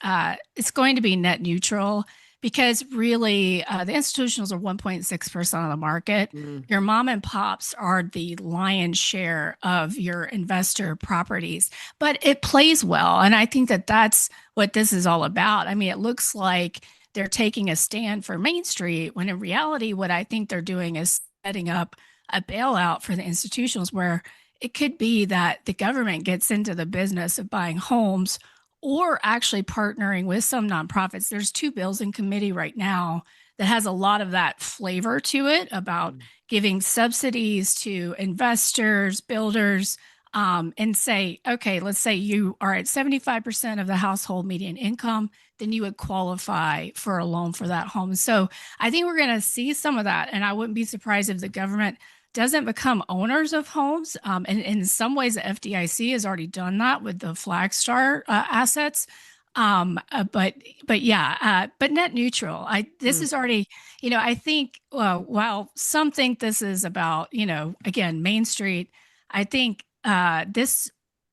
it's going to be net neutral, because really the institutionals are 1.6% of the market. Your mom and pops are the lion's share of your investor properties, but it plays well. And I think that that's what this is all about. I mean, it looks like they're taking a stand for Main Street, when in reality, what I think they're doing is setting up a bailout for the institutionals, where it could be that the government gets into the business of buying homes or actually partnering with some nonprofits. There's 2 bills in committee right now that has a lot of that flavor to it, about giving subsidies to investors, builders, and say, okay, let's say you are at 75% of the household median income, then you would qualify for a loan for that home. So I think we're going to see some of that. And I wouldn't be surprised if the government doesn't become owners of homes. And in some ways, the FDIC has already done that with the Flagstar assets. But net neutral. This is already, I think, while some think this is about, again, Main Street, I think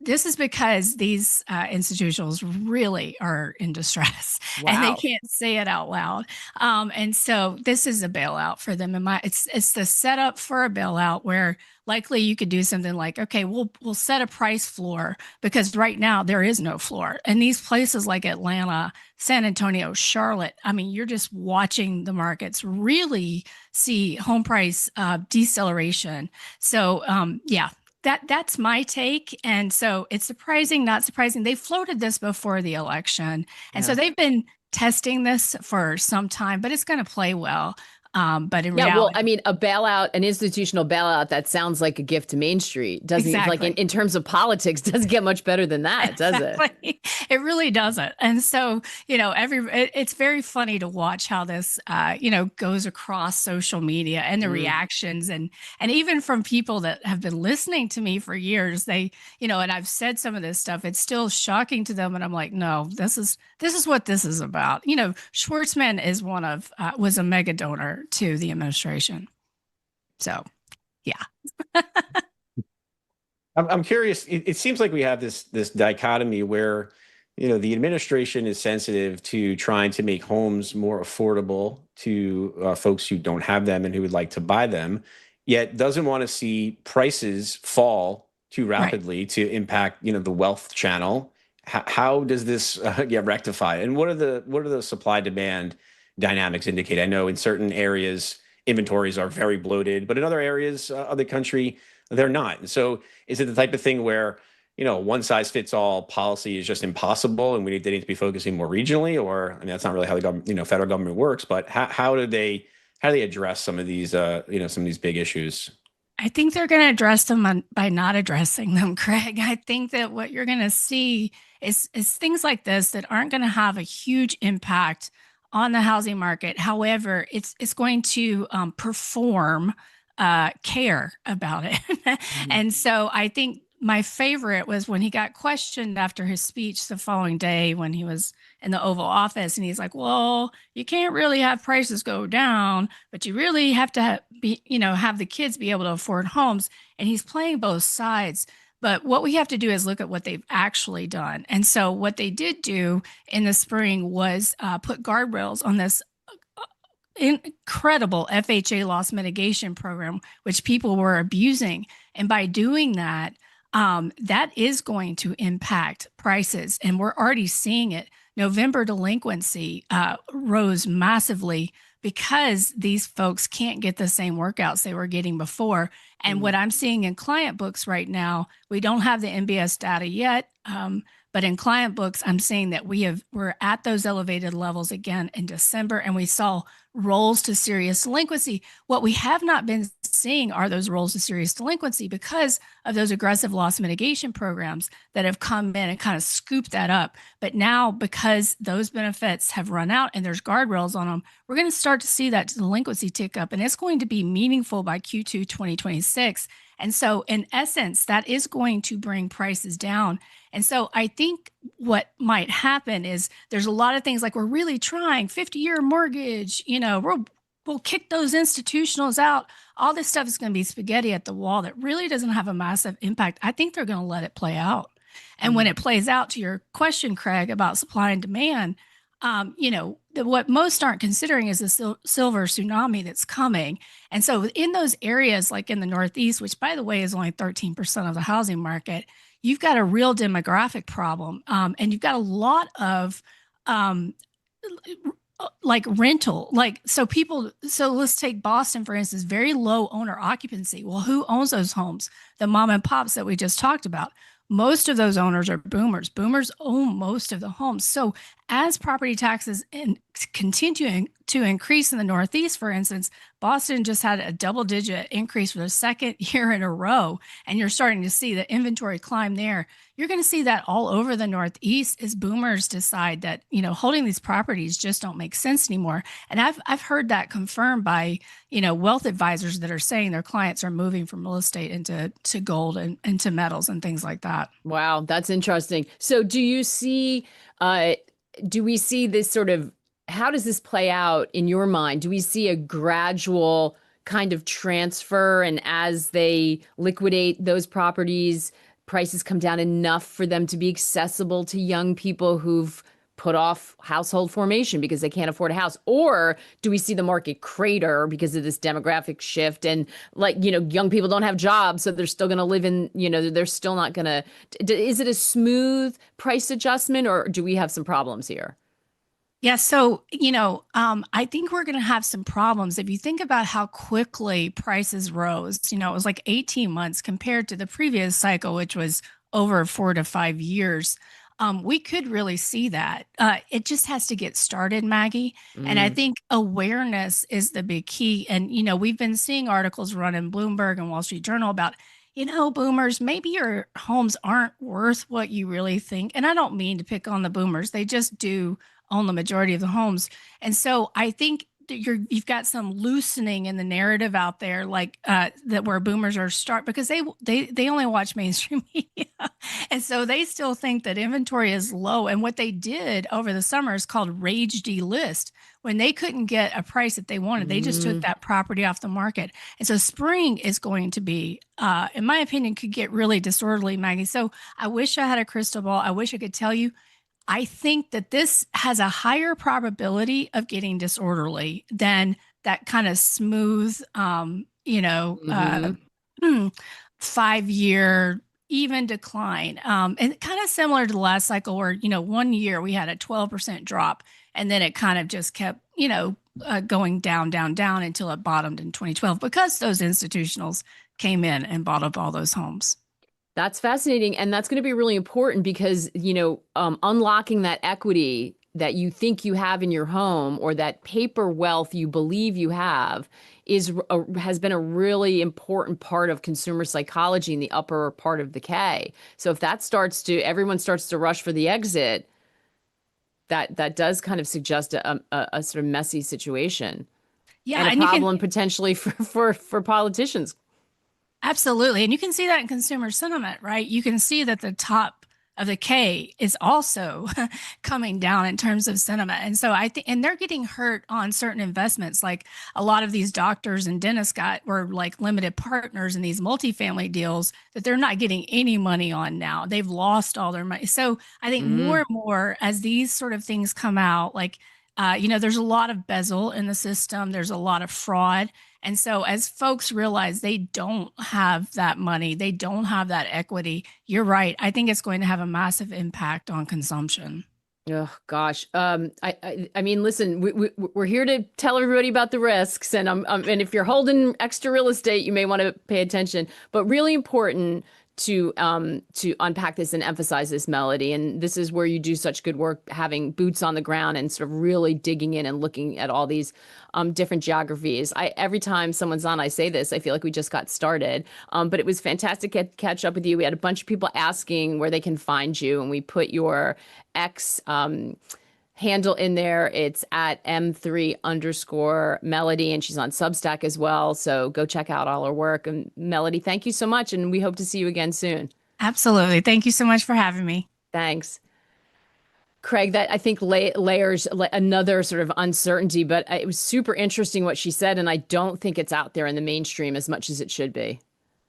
this is because these institutionals really are in distress. Wow. And they can't say it out loud. And so this is a bailout for them. It's the setup for a bailout, where likely you could do something like, okay, we'll set a price floor, because right now there is no floor. And these places like Atlanta, San Antonio, Charlotte, I mean, you're just watching the markets really see home price deceleration. So that's my take. And so it's surprising, not surprising. They floated this before the election. And so they've been testing this for some time, but it's going to play well. But in reality, well, I mean, a bailout, an institutional bailout, that sounds like a gift to Main Street. Doesn't like in terms of politics, doesn't get much better than that, does it? It really doesn't. And so, it's very funny to watch how this, goes across social media and the reactions, and even from people that have been listening to me for years. They, and I've said some of this stuff, it's still shocking to them, and I'm like, no, this is what this is about. Schwartzman is was a mega donor to the administration. So, yeah. I'm curious. It seems like we have this dichotomy where, the administration is sensitive to trying to make homes more affordable to folks who don't have them and who would like to buy them, yet doesn't want to see prices fall too rapidly to impact, the wealth channel. How does this get rectified? And what are the supply demand dynamics indicate? I know in certain areas inventories are very bloated, but in other areas of the country they're not. And so is it the type of thing where, one size fits all policy is just impossible and they need to be focusing more regionally? Or, I mean, that's not really how the government, federal government works, but how do they address some of these, some of these big issues? I think they're going to address them by not addressing them, Craig. I think that what you're going to see is things like this that aren't going to have a huge impact on the housing market. However, it's going to perform care about it. And so I think my favorite was when he got questioned after his speech the following day when he was in the Oval Office, and he's like, well, you can't really have prices go down, but you really have to have the kids be able to afford homes. And he's playing both sides. But what we have to do is look at what they've actually done. And so what they did do in the spring was put guardrails on this incredible FHA loss mitigation program, which people were abusing. And by doing that, that is going to impact prices. And we're already seeing it. November delinquency rose massively because these folks can't get the same workouts they were getting before. And what I'm seeing in client books right now, we don't have the MBS data yet, but in client books, I'm seeing that we're at those elevated levels again in December, and we saw rolls to serious delinquency. What we have not been seeing are those rolls to serious delinquency because of those aggressive loss mitigation programs that have come in and kind of scooped that up. But now, because those benefits have run out and there's guardrails on them, we're going to start to see that delinquency tick up, and it's going to be meaningful by Q2 2026. And so, in essence, that is going to bring prices down. And so, I think what might happen is there's a lot of things like we're really trying 50-year mortgage, we'll kick those institutionals out. All this stuff is going to be spaghetti at the wall that really doesn't have a massive impact. I think they're going to let it play out. And when it plays out, to your question, Craig, about supply and demand, what most aren't considering is the silver tsunami that's coming. And so in those areas, like in the Northeast, which by the way is only 13% of the housing market, you've got a real demographic problem. And you've got a lot of like rental, so let's take Boston, for instance, very low owner occupancy. Well, who owns those homes? The mom and pops that we just talked about. Most of those owners are boomers. Boomers own most of the homes. So as property taxes continue to increase in the Northeast, for instance, Boston just had a double-digit increase for the second year in a row, and you're starting to see the inventory climb there. You're going to see that all over the Northeast as boomers decide that, holding these properties just don't make sense anymore. And I've heard that confirmed by, wealth advisors that are saying their clients are moving from real estate into gold and into metals and things like that. Wow, that's interesting. So do you see, do we see this sort of, how does this play out in your mind? Do we see a gradual kind of transfer, and as they liquidate those properties, prices come down enough for them to be accessible to young people who've put off household formation because they can't afford a house? Or do we see the market crater because of this demographic shift, and young people don't have jobs, so they're still going to live in, they're still not going to, is it a smooth price adjustment, or do we have some problems here? Yeah, so, I think we're going to have some problems. If you think about how quickly prices rose, it was like 18 months compared to the previous cycle, which was over 4 to 5 years. We could really see that. It just has to get started, Maggie. And I think awareness is the big key. And, we've been seeing articles run in Bloomberg and Wall Street Journal about, boomers, maybe your homes aren't worth what you really think. And I don't mean to pick on the boomers. They just do own the majority of the homes. And so I think you've got some loosening in the narrative out there, that where boomers are because they only watch mainstream media. And so they still think that inventory is low. And what they did over the summer is called rage delist. When they couldn't get a price that they wanted, they just took that property off the market. And so spring is going to be, in my opinion, could get really disorderly, Maggie. So I wish I had a crystal ball. I wish I could tell you. I think that this has a higher probability of getting disorderly than that kind of smooth, 5-year even decline. And kind of similar to the last cycle where, 1 year we had a 12% drop, and then it kind of just kept, going down until it bottomed in 2012 because those institutionals came in and bought up all those homes. That's fascinating. And that's going to be really important because, unlocking that equity that you think you have in your home, or that paper wealth you believe you have, has been a really important part of consumer psychology in the upper part of the K. So if that everyone starts to rush for the exit, that does kind of suggest a sort of messy situation. Yeah, and a problem potentially for politicians. Absolutely. And you can see that in consumer sentiment, right? You can see that the top of the K is also coming down in terms of sentiment. And so and they're getting hurt on certain investments. Like a lot of these doctors and dentists were like limited partners in these multifamily deals that they're not getting any money on now. They've lost all their money. So I think more and more as these sort of things come out, there's a lot of bezel in the system. There's a lot of fraud. And so as folks realize they don't have that money, they don't have that equity, you're right. I think it's going to have a massive impact on consumption. Oh gosh. I mean, listen, we're here to tell everybody about the risks, and and if you're holding extra real estate, you may want to pay attention. But really important to unpack this and emphasize this, Melody. And this is where you do such good work, having boots on the ground and sort of really digging in and looking at all these different geographies. Every time someone's on, I say this, I feel like we just got started. But it was fantastic to catch up with you. We had a bunch of people asking where they can find you, and we put your X handle in there. It's at M3_Melody, and she's on Substack as well. So go check out all her work. And Melody, thank you so much, and we hope to see you again soon. Absolutely. Thank you so much for having me. Thanks. Craig, that I think layers another sort of uncertainty, but it was super interesting what she said, and I don't think it's out there in the mainstream as much as it should be.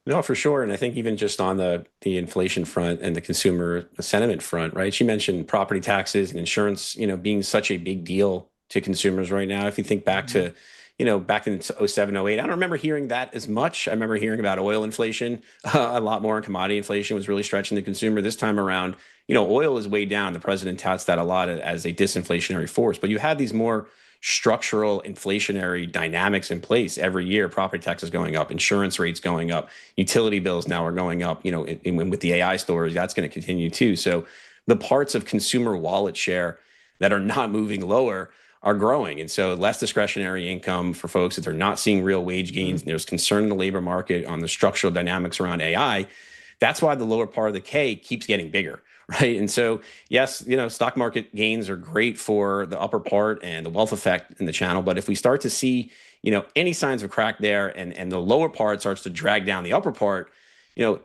No, for sure. And I think even just on the inflation front and the consumer sentiment front, right? She mentioned property taxes and insurance, being such a big deal to consumers right now. If you think back to, back in 07, 08, I don't remember hearing that as much. I remember hearing about oil inflation a lot more, and commodity inflation was really stretching the consumer. This time around, oil is way down. The president touts that a lot as a disinflationary force, but you have these more structural inflationary dynamics in place every year. Property taxes going up, insurance rates going up, utility bills now are going up, with the AI stores, that's going to continue too. So the parts of consumer wallet share that are not moving lower are growing. And so less discretionary income for folks that are not seeing real wage gains. And there's concern in the labor market on the structural dynamics around AI. That's why the lower part of the K keeps getting bigger. Right. And so, yes, stock market gains are great for the upper part and the wealth effect in the channel. But if we start to see, any signs of crack there, and the lower part starts to drag down the upper part,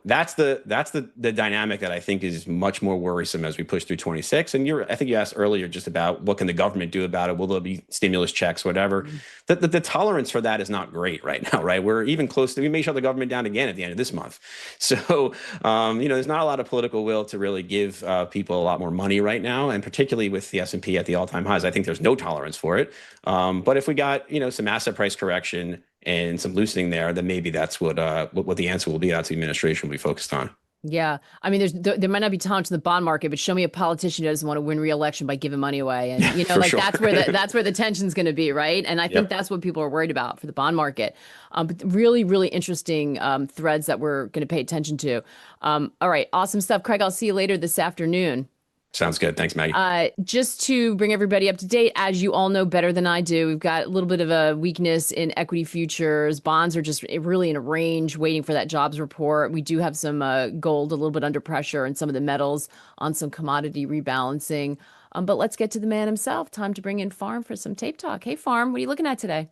that's the dynamic that I think is much more worrisome as we push through 26. And I think you asked earlier just about what can the government do about it? Will there be stimulus checks, whatever? Mm-hmm. The tolerance for that is not great right now, right? We're even close to, we may shut the government down again at the end of this month. So, there's not a lot of political will to really give people a lot more money right now. And particularly with the S&P at the all-time highs, I think there's no tolerance for it. But if we got, some asset price correction and some loosening there, then maybe that's what the answer will be. That's the administration will be focused on. Yeah. I mean, there might not be tolerance in the bond market, but show me a politician who doesn't want to win re-election by giving money away. And, Sure. that's where the tension's going to be, right? And I think that's what people are worried about for the bond market. But really, really interesting threads that we're going to pay attention to. All right. Awesome stuff. Craig, I'll see you later this afternoon. Sounds good. Thanks, Maggie. Just to bring everybody up to date, as you all know better than I do, we've got a little bit of a weakness in equity futures. Bonds are just really in a range waiting for that jobs report. We do have some gold a little bit under pressure, and some of the metals on some commodity rebalancing. But let's get to the man himself. Time to bring in Farm for some tape talk. Hey, Farm, what are you looking at today?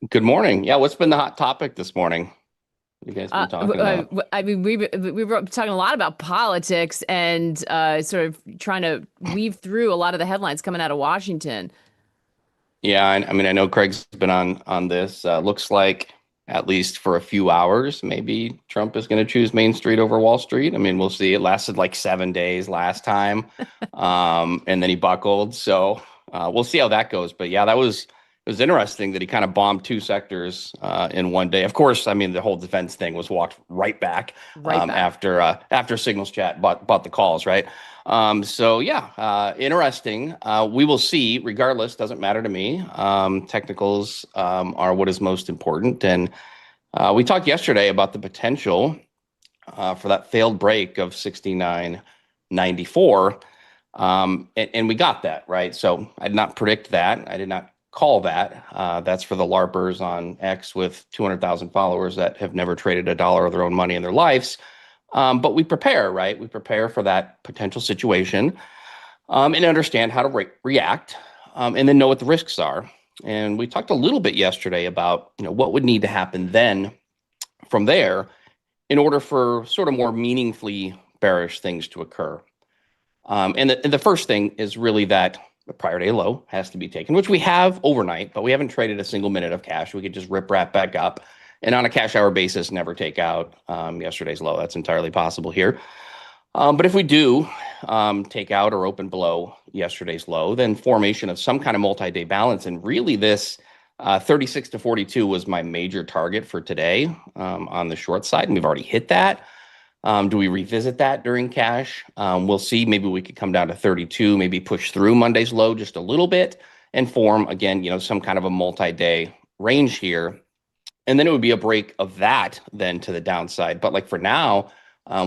Good morning. Yeah, what's been the hot topic this morning? You guys been talking about? I mean, we were talking a lot about politics and sort of trying to weave through a lot of the headlines coming out of Washington. Yeah, I mean, I know Craig's been on this. Looks like, at least for a few hours, maybe Trump is going to choose Main Street over Wall Street. I mean, we'll see. It lasted like 7 days last time, and then he buckled. So we'll see how that goes. But yeah, it was interesting that he kind of bombed two sectors in one day. Of course, I mean, the whole defense thing was walked right back, after Signals Chat bought the calls, right? So yeah, interesting. We will see. Regardless, doesn't matter to me. Technicals are what is most important. And we talked yesterday about the potential for that failed break of 69.94, and we got that, right? So I did not predict that. I did not call that. That's for the LARPers on X with 200,000 followers that have never traded a dollar of their own money in their lives. But we prepare, right? We prepare for that potential situation and understand how to react and then know what the risks are. And we talked a little bit yesterday about, what would need to happen then from there in order for sort of more meaningfully bearish things to occur. And the first thing is really that the prior day low has to be taken, which we have overnight, but we haven't traded a single minute of cash. We could just rip wrap back up and on a cash hour basis, never take out yesterday's low. That's entirely possible here. But if we do take out or open below yesterday's low, then formation of some kind of multi-day balance, and really this 36 to 42 was my major target for today on the short side, and we've already hit that. Do we revisit that during cash? We'll see. Maybe we could come down to 32, maybe push through Monday's low just a little bit and form, again, some kind of a multi-day range here. And then it would be a break of that then to the downside. But like for now,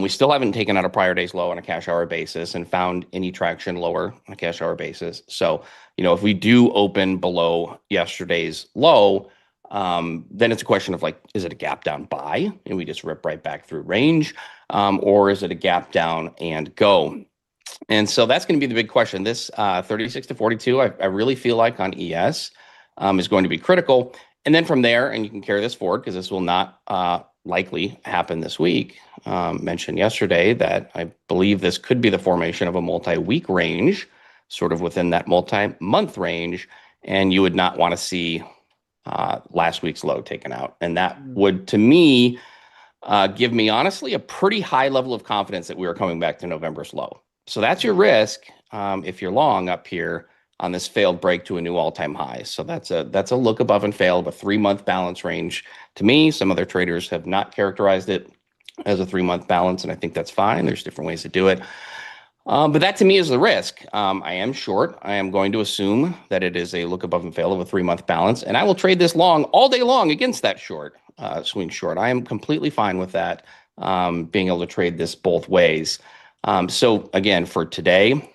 we still haven't taken out a prior day's low on a cash hour basis and found any traction lower on a cash hour basis. So, if we do open below yesterday's low, then it's a question of like, is it a gap down buy and we just rip right back through range, or is it a gap down and go? And so that's going to be the big question. This 36 to 42, I really feel like on ES is going to be critical. And then from there, and you can carry this forward because this will not likely happen this week. Mentioned yesterday that I believe this could be the formation of a multi-week range, sort of within that multi-month range, and you would not want to see last week's low taken out. And that would, to me, give me honestly a pretty high level of confidence that we are coming back to November's low. So that's your risk if you're long up here on this failed break to a new all-time high. So that's a look above and fail of a 3-month balance range. To me, some other traders have not characterized it as a 3-month balance, and I think that's fine. There's different ways to do it. But that to me is the risk. I am short. I am going to assume that it is a look above and fail of a 3-month balance, and I will trade this long all day long against that short, swing short. I am completely fine with that, being able to trade this both ways. So again, for today,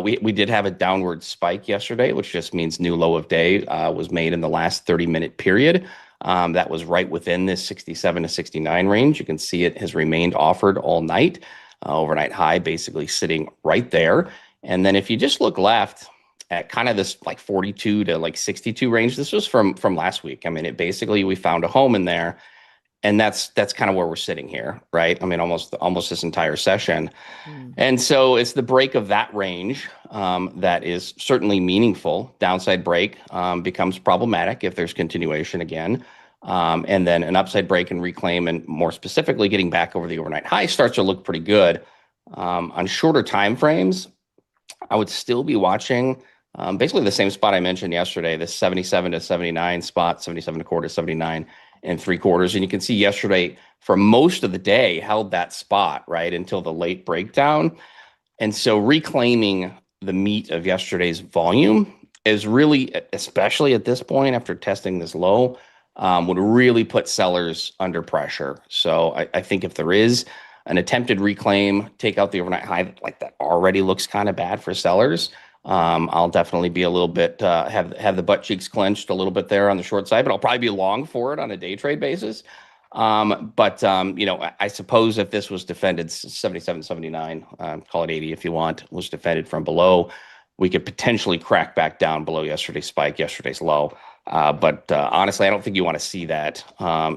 we did have a downward spike yesterday, which just means new low of day was made in the last 30-minute period. That was right within this 67 to 69 range. You can see it has remained offered all night. Overnight high basically sitting right there. And then if you just look left at kind of this like 42 to like 62 range, this was from last week. I mean, it basically, we found a home in there. And that's kind of where we're sitting here, right? I mean, almost this entire session. And so it's the break of that range that is certainly meaningful. Downside break becomes problematic if there's continuation again. And then an upside break and reclaim, and more specifically, getting back over the overnight high starts to look pretty good. On shorter time frames, I would still be watching basically the same spot I mentioned yesterday, this 77 to 79 spot, 77 and a quarter, 79 and 3/4. And you can see yesterday for most of the day held that spot, right, until the late breakdown. And so reclaiming the meat of yesterday's volume is really, especially at this point after testing this low, would really put sellers under pressure. So I think if there is an attempted reclaim, take out the overnight high, like that already looks kind of bad for sellers. I'll definitely be a little bit, have the butt cheeks clenched a little bit there on the short side, but I'll probably be long for it on a day trade basis. I suppose if this was defended 77, 79, call it 80 if you want, was defended from below, we could potentially crack back down below yesterday's spike, yesterday's low. But honestly, I don't think you want to see that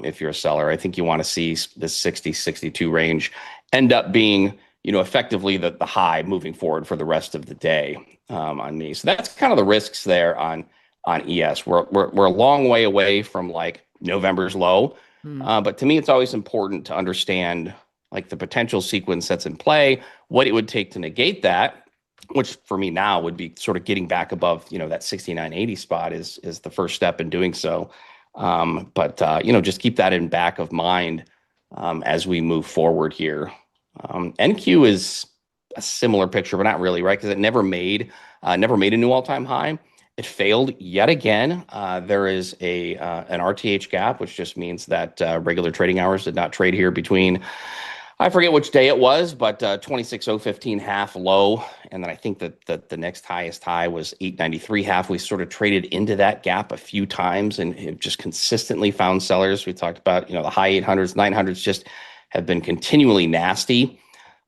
if you're a seller. I think you want to see this 60, 62 range end up being, effectively the high moving forward for the rest of the day on me. So that's kind of the risks there on ES. We're a long way away from like November's low. But to me, it's always important to understand like the potential sequence that's in play, what it would take to negate that, which for me now would be sort of getting back above, that 69.80 spot is the first step in doing so. Just keep that in back of mind as we move forward here. NQ is a similar picture, but not really, right? Because it never made a new all-time high. It failed yet again. There is an RTH gap, which just means that regular trading hours did not trade here between, I forget which day it was, but 26.015 half low. And then I think that the next highest high was 893 half. We sort of traded into that gap a few times and have just consistently found sellers. We talked about, the high 800s, 900s just have been continually nasty.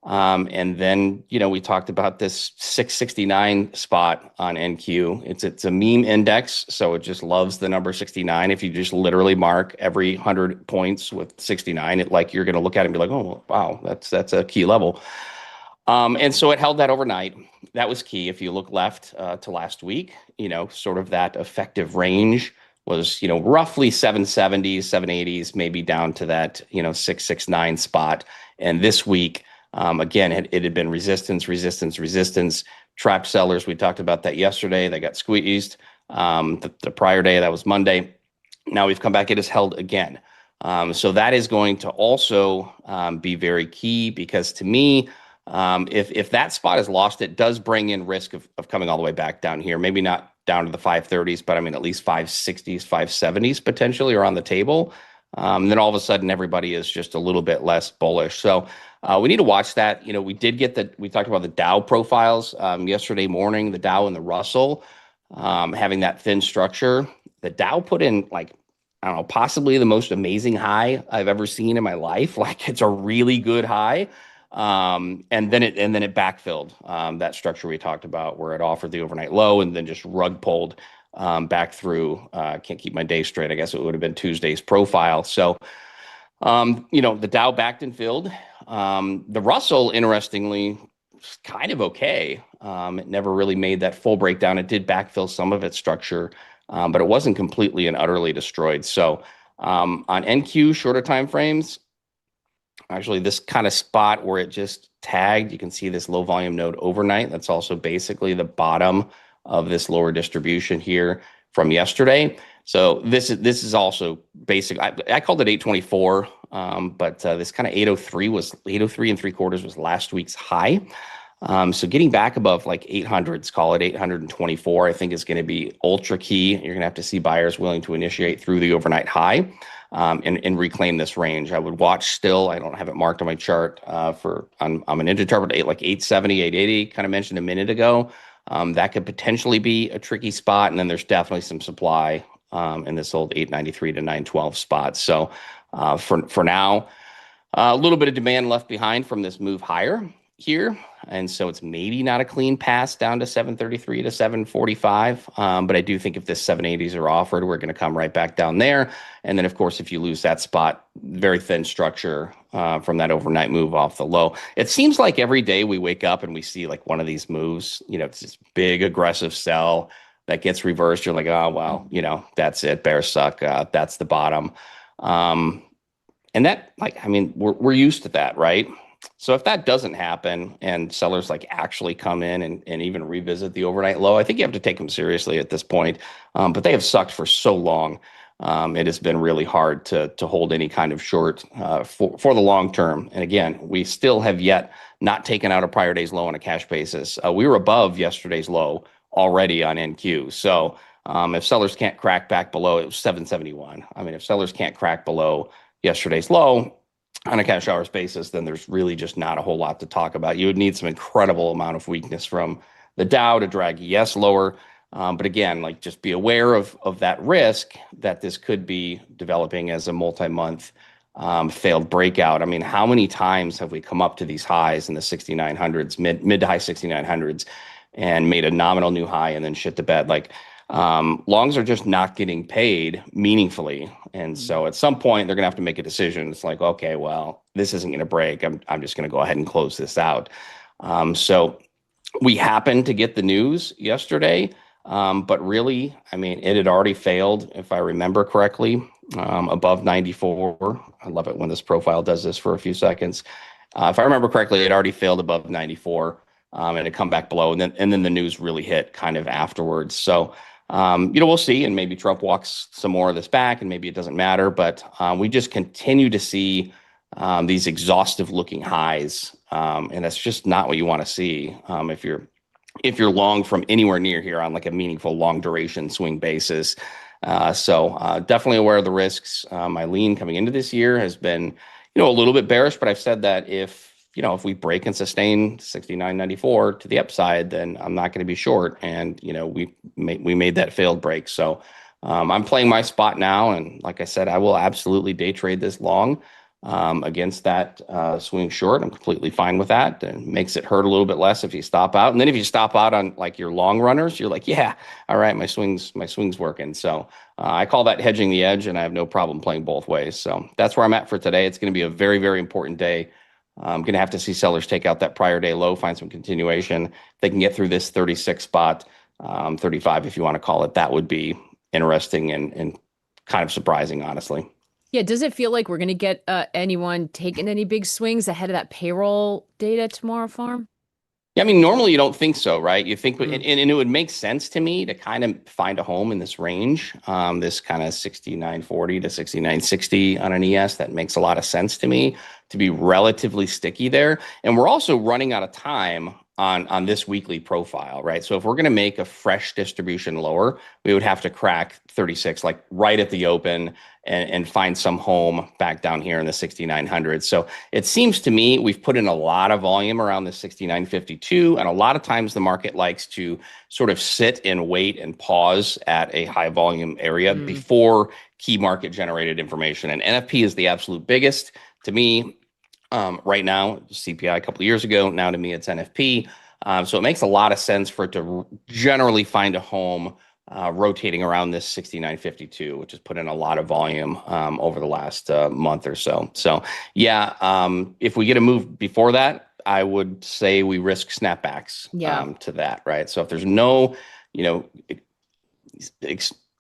And then, we talked about this 669 spot on NQ. It's a meme index, so it just loves the number 69. If you just literally mark every 100 points with 69, you're going to look at it and be like, oh, wow, that's a key level. And so it held that overnight. That was key. If you look left to last week, sort of that effective range was, roughly 770s, 780s, maybe down to that, 669 spot. And this week, again, it had been resistance, trapped sellers. We talked about that yesterday. They got squeezed. The prior day, that was Monday. Now we've come back, it has held again. So that is going to also be very key, because to me, if that spot is lost, it does bring in risk of coming all the way back down here. Maybe not down to the 530s, but I mean, at least 560s, 570s potentially are on the table. Then all of a sudden, everybody is just a little bit less bullish. So we need to watch that. You know, we talked about the Dow profiles yesterday morning, the Dow and the Russell having that thin structure. The Dow put in, like, I don't know, possibly the most amazing high I've ever seen in my life. Like, it's a really good high. And then it backfilled that structure we talked about, where it offered the overnight low and then just rug pulled back through. Can't keep my day straight. I guess it would have been Tuesday's profile. So, the Dow backed and filled. The Russell, interestingly, kind of okay. It never really made that full breakdown. It did backfill some of its structure, but it wasn't completely and utterly destroyed. So on NQ shorter time frames, actually this kind of spot where it just tagged, you can see this low volume node overnight. That's also basically the bottom of this lower distribution here from yesterday. So this is also basic. I called it 824, but this kind of 803 and 3/4 was last week's high. So getting back above like 800s, call it 824, I think is going to be ultra key. You're going to have to see buyers willing to initiate through the overnight high and reclaim this range. I would watch still. I don't have it marked on my chart I'm a Ninja chart, but like 870, 880, kind of mentioned a minute ago. That could potentially be a tricky spot. And then there's definitely some supply in this old 893 to 912 spot. So for now, a little bit of demand left behind from this move higher here. And so it's maybe not a clean pass down to 733 to 745. But I do think if the 780s are offered, we're going to come right back down there. And then, of course, if you lose that spot, very thin structure from that overnight move off the low. It seems like every day we wake up and we see like one of these moves, it's this big aggressive sell that gets reversed. You're like, oh, well, that's it. Bears suck. That's the bottom. And that, we're used to that, right? So if that doesn't happen and sellers actually come in and even revisit the overnight low, I think you have to take them seriously at this point. But they have sucked for so long. It has been really hard to hold any kind of short for the long term. And again, we still have yet not taken out a prior day's low on a cash basis. We were above yesterday's low already on NQ. So if sellers can't crack back below, it was 771. If sellers can't crack below yesterday's low on a cash hours basis, then there's really just not a whole lot to talk about. You would need some incredible amount of weakness from the Dow to drag ES lower. But again, just be aware of that risk that this could be developing as a multi-month failed breakout. How many times have we come up to these highs in the 6900s, mid to high 6900s, and made a nominal new high and then shit the bed? Longs are just not getting paid meaningfully. And so at some point they're going to have to make a decision. It's like, okay, well, this isn't going to break. I'm just going to go ahead and close this out. So we happened to get the news yesterday, but really, it had already failed, if I remember correctly, above 94. I love it when this profile does this for a few seconds. If I remember correctly, it already failed above 94 and it come back below. And then the news really hit kind of afterwards. So we'll see, and maybe Trump walks some more of this back, and maybe it doesn't matter. But we just continue to see these exhaustive-looking highs, and that's just not what you want to see if you're long from anywhere near here on a meaningful long-duration swing basis. So definitely aware of the risks. My lean coming into this year has been, a little bit bearish, but I've said that if we break and sustain 69.94 to the upside, then I'm not going to be short. And, we made that failed break. So I'm playing my spot now. And like I said, I will absolutely day trade this long against that swing short. I'm completely fine with that. And makes it hurt a little bit less if you stop out. And then if you stop out on your long runners, you're like, yeah, all right, my swing's working. So I call that hedging the edge, and I have no problem playing both ways. So that's where I'm at for today. It's going to be a very, very important day. I'm going to have to see sellers take out that prior day low, find some continuation. If they can get through this 36 spot, 35 if you want to call it, that would be interesting and kind of surprising, honestly. Yeah, does it feel like we're going to get anyone taking any big swings ahead of that payroll data tomorrow, Farm? Yeah, I mean, normally you don't think so, right? You think, and it would make sense to me to kind of find a home in this range, this kind of 69.40 to 69.60 on an ES. That makes a lot of sense to me to be relatively sticky there. And we're also running out of time on this weekly profile, right? So if we're going to make a fresh distribution lower, we would have to crack 36, like right at the open, and find some home back down here in the 6,900. So it seems to me we've put in a lot of volume around the 69.52, and a lot of times the market likes to sort of sit and wait and pause at a high volume area before key market generated information. And NFP is the absolute biggest to me right now. CPI a couple of years ago, now to me it's NFP. So it makes a lot of sense for it to generally find a home rotating around this 69.52, which has put in a lot of volume over the last month or so. So yeah, if we get a move before that, I would say we risk snapbacks to that, right? So if there's no,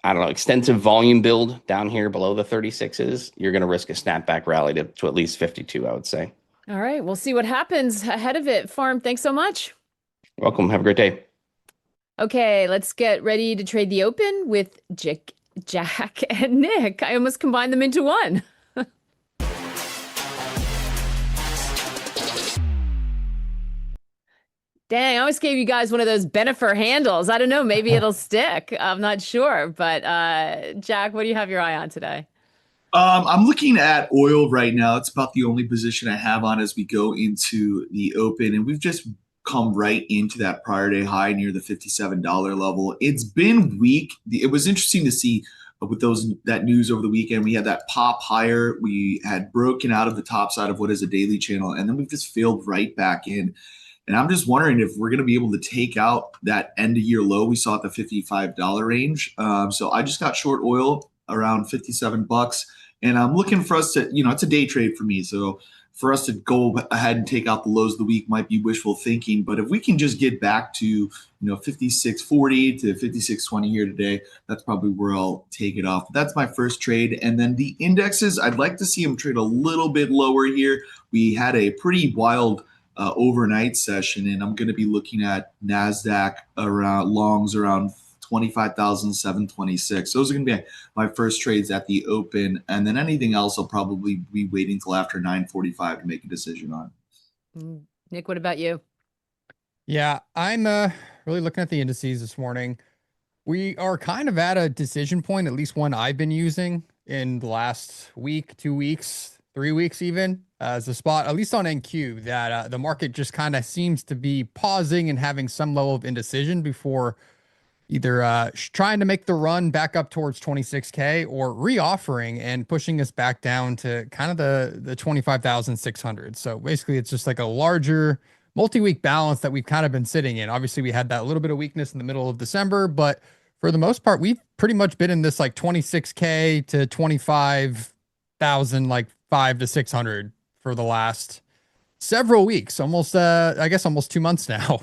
I don't know, extensive volume build down here below the 36s, you're going to risk a snapback rally to at least 52, I would say. All right, we'll see what happens ahead of it. Farm, thanks so much. Welcome. Have a great day. Okay, let's get ready to trade the open with Jack and Nick. I almost combined them into one. Dang, I almost gave you guys one of those Benefer handles. I don't know, maybe it'll stick. I'm not sure. But Jack, what do you have your eye on today? I'm looking at oil right now. It's about the only position I have on as we go into the open. And we've just come right into that prior day high near the $57 level. It's been weak. It was interesting to see with that news over the weekend. We had that pop higher. We had broken out of the top side of what is a daily channel, and then we've just failed right back in. And I'm just wondering if we're going to be able to take out that end of year low we saw at the $55 range. So I just got short oil around $57. And I'm looking for us to, it's a day trade for me. So for us to go ahead and take out the lows of the week might be wishful thinking. But if we can just get back to, 56.40 to 56.20 here today, that's probably where I'll take it off. That's my first trade. And then the indexes, I'd like to see them trade a little bit lower here. We had a pretty wild overnight session, and I'm going to be looking at NASDAQ around longs around 25,726. Those are going to be my first trades at the open. And then anything else I'll probably be waiting till after 9:45 to make a decision on. Nick, what about you? Yeah, I'm really looking at the indices this morning. We are kind of at a decision point, at least one I've been using in the last week, 2 weeks, 3 weeks even, as a spot, at least on NQ, that the market just kind of seems to be pausing and having some level of indecision before either trying to make the run back up towards 26K or reoffering and pushing us back down to kind of the 25,600. So basically it's just like a larger multi-week balance that we've kind of been sitting in. Obviously we had that little bit of weakness in the middle of December, but for the most part, we've pretty much been in this like 26K to 25,000, like 5 to 600 for the last several weeks, almost, I guess almost 2 months now.